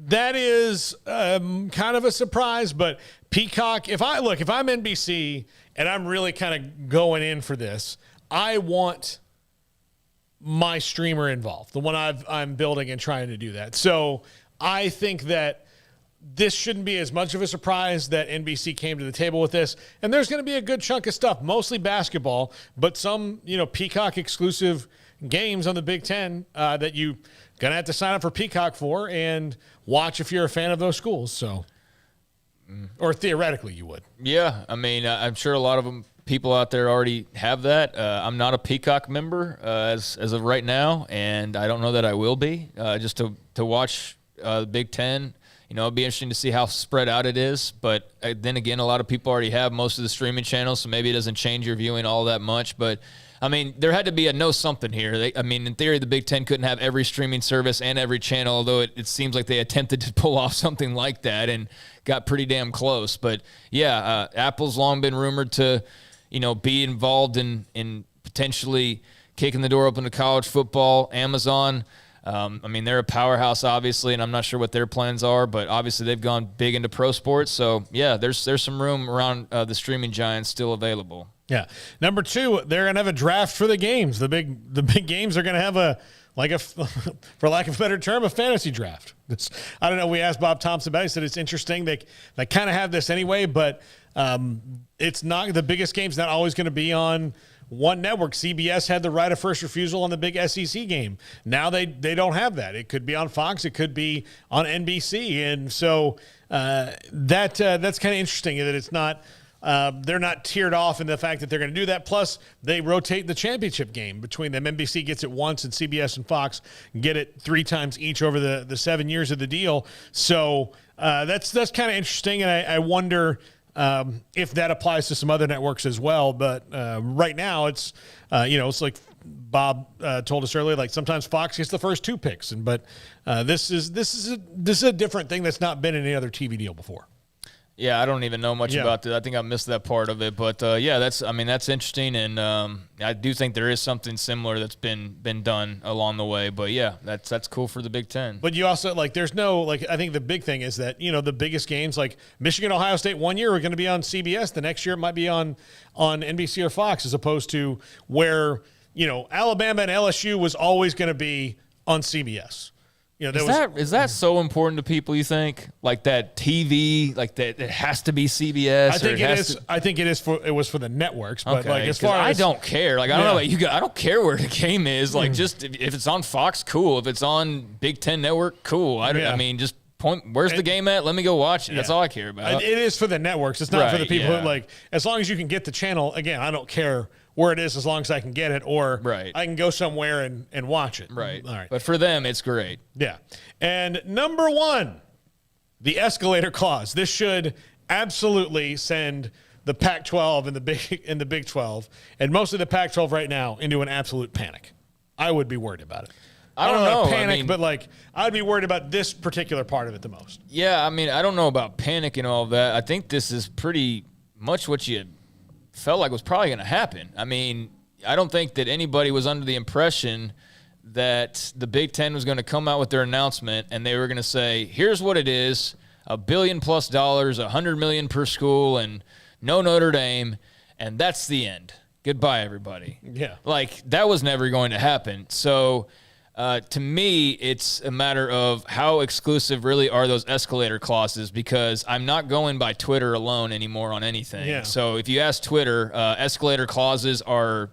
that is kind of a surprise, but Peacock, if I'm NBC and I'm really kind of going in for this, I want my streamer involved, the one I'm building and trying to do that. So I think that this shouldn't be as much of a surprise that NBC came to the table with this. And there's going to be a good chunk of stuff, mostly basketball, but some, Peacock exclusive games on the Big Ten that you going to have to sign up for Peacock for and watch if you're a fan of those schools. So, or theoretically you would. Yeah. I mean, I'm sure a lot of people out there already have that. I'm not a Peacock member as of right now, and I don't know that I will be just to watch the Big Ten. It'd be interesting to see how spread out it is. But then again, a lot of people already have most of the streaming channels, so maybe it doesn't change your viewing all that much. But, I mean, there had to be a know something here. In theory, the Big Ten couldn't have every streaming service and every channel, although it seems like they attempted to pull off something like that and got pretty damn close. But, yeah, Apple's long been rumored to, be involved in potentially kicking the door open to college football. Amazon, they're a powerhouse, obviously, and I'm not sure what their plans are, but obviously they've gone big into pro sports. So, yeah, there's some room around the streaming giants still available. Yeah. Number 2, they're going to have a draft for the games. The big games are going to have for lack of a better term, a fantasy draft. I don't know. We asked Bob Thompson about it. He said it's interesting. They kind of have this anyway, but it's not the biggest game's not always going to be on one network. CBS had the right of first refusal on the big SEC game. Now they don't have that. It could be on Fox. It could be on NBC. And so that's kind of interesting that it's not they're not tiered off in the fact that they're going to do that. Plus, they rotate the championship game between them. NBC gets it once, and CBS and Fox get it 3 times each over the 7 years of the deal. So that's kind of interesting, and I wonder if that applies to some other networks as well. But right now, it's it's like Bob told us earlier. Like sometimes Fox gets the first 2 picks, but this is a different thing that's not been in any other TV deal before. Yeah, I don't even know much about that. I think I missed that part of it, but that's interesting, and I do think there is something similar that's been done along the way. But yeah, that's cool for the Big Ten. But you also there's no I think the big thing is that the biggest games like Michigan, Ohio State 1 year are going to be on CBS. The next year it might be on NBC or Fox, as opposed to where Alabama and LSU was always going to be on CBS. Is that so important to people, you think? Like that TV, like that it has to be CBS? I think it is. I think it was for the networks, but okay, as far as I don't care. I don't know about you guys. I don't care where the game is. Just if it's on Fox, cool. If it's on Big Ten Network, cool. Just point. Where's the game at? Let me go watch it. That's all I care about. It is for the networks. It's not for the people who as long as you can get the channel. Again, I don't care where it is as long as I can get it, or I can go somewhere and watch it. Right. All right. But for them, it's great. Yeah. And number 1, the escalator clause. This should absolutely send the Pac-12 and the Big 12, and most of the Pac-12 right now, into an absolute panic. I would be worried about it. I don't know. Panic, but I'd be worried about this particular part of it the most. Yeah, I don't know about panic and all of that. I think this is pretty much what you felt like was probably going to happen. I don't think that anybody was under the impression that the Big Ten was going to come out with their announcement and they were going to say, here's what it is, $1 billion+, $100 million per school, and no Notre Dame, and that's the end. Goodbye, everybody. Yeah. That was never going to happen. So to me, it's a matter of how exclusive really are those escalator clauses, because I'm not going by Twitter alone anymore on anything. Yeah. So if you ask Twitter, escalator clauses are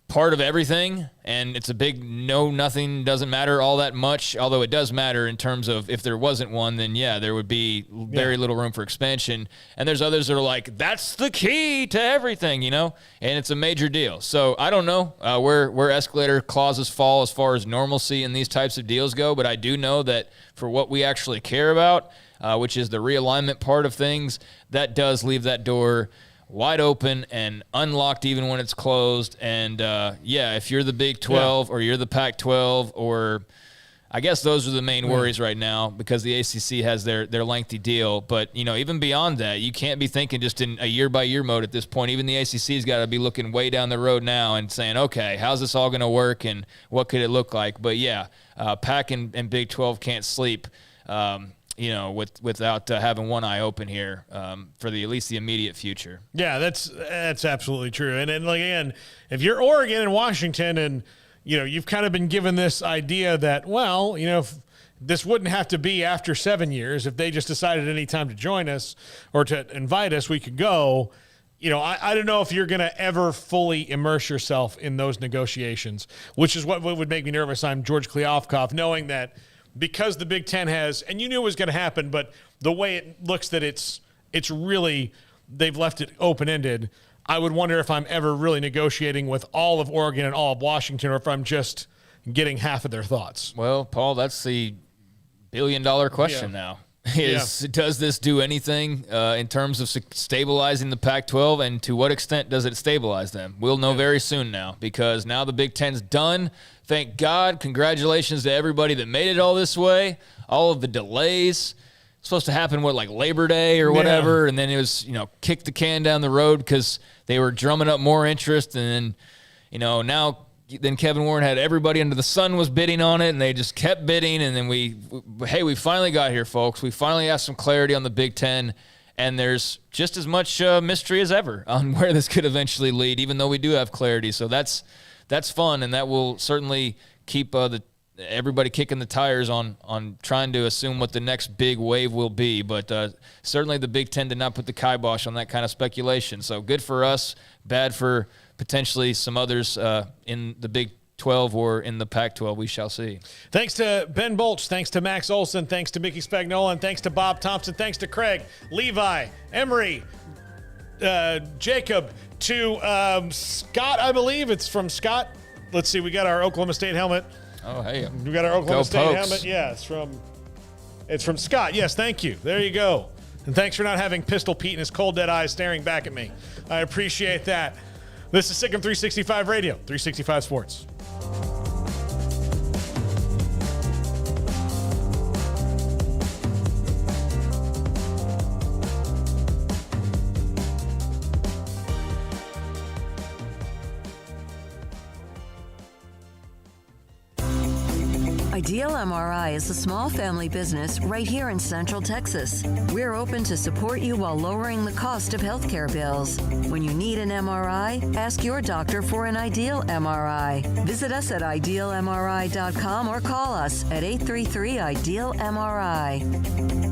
part of everything, and it's a big nothing doesn't matter all that much, although it does matter in terms of if there wasn't one, then there would be very little room for expansion. And there's others that are like, that's the key to everything, and it's a major deal. So I don't know where escalator clauses fall as far as normalcy in these types of deals go, but I do know that for what we actually care about, which is the realignment part of things, that does leave that door wide open and unlocked even when it's closed. And if you're the Big 12 or you're the Pac-12, or I guess those are the main worries right now, because the ACC has their lengthy deal. But even beyond that, you can't be thinking just in a year-by-year mode at this point. Even the ACC's got to be looking way down the road now and saying, okay, how's this all going to work and what could it look like? But Pac and Big 12 can't sleep without having one eye open here for at least the immediate future. Yeah, that's absolutely true. And then, again, if you're Oregon and Washington and, you've kind of been given this idea that, well, if this wouldn't have to be after 7 years. If they just decided any time to join us or to invite us, we could go. I don't know if you're going to ever fully immerse yourself in those negotiations, which is what would make me nervous. I'm George Kliavkoff, knowing that because the Big Ten has, and you knew it was going to happen, but the way it looks that it's really, they've left it open-ended. I would wonder if I'm ever really negotiating with all of Oregon and all of Washington, or if I'm just getting half of their thoughts. Well, Paul, that's the billion-dollar question now. Does this do anything in terms of stabilizing the Pac-12, and to what extent does it stabilize them? We'll know very soon now, because now the Big Ten's done. Thank God. Congratulations to everybody that made it all this way. All of the delays. It's supposed to happen, like Labor Day or whatever, and then it was, kick the can down the road because they were drumming up more interest, and then, now then Kevin Warren had everybody under the sun was bidding on it, and they just kept bidding, and then we finally got here, folks. We finally have some clarity on the Big Ten, and there's just as much mystery as ever on where this could eventually lead, even though we do have clarity. So that's fun, and that will certainly keep everybody kicking the tires on trying to assume what the next big wave will be. But certainly the Big Ten did not put the kibosh on that kind of speculation. So good for us, bad for potentially some others in the Big 12 or in the Pac-12. We shall see. Thanks to Ben Bolch. Thanks to Max Olson. Thanks to Mickey Spagnola. And thanks to Bob Thompson. Thanks to Craig, Levi, Emery, Jacob, to Scott, I believe. It's from Scott. Let's see. We got our Oklahoma State helmet. Oh, hey. We got our Oklahoma State Pokes. helmet. Yeah, it's from Scott. Yes, thank you. There you go. And thanks for not having Pistol Pete and his cold dead eyes staring back at me. I appreciate that. This is Sick 'em 365 Radio, 365 Sports. Ideal MRI is a small family business right here in Central Texas. We're open to support you while lowering the cost of healthcare bills. When you need an MRI, ask your doctor for an Ideal MRI. Visit us at idealmri.com or call us at 833-IDEAL-MRI.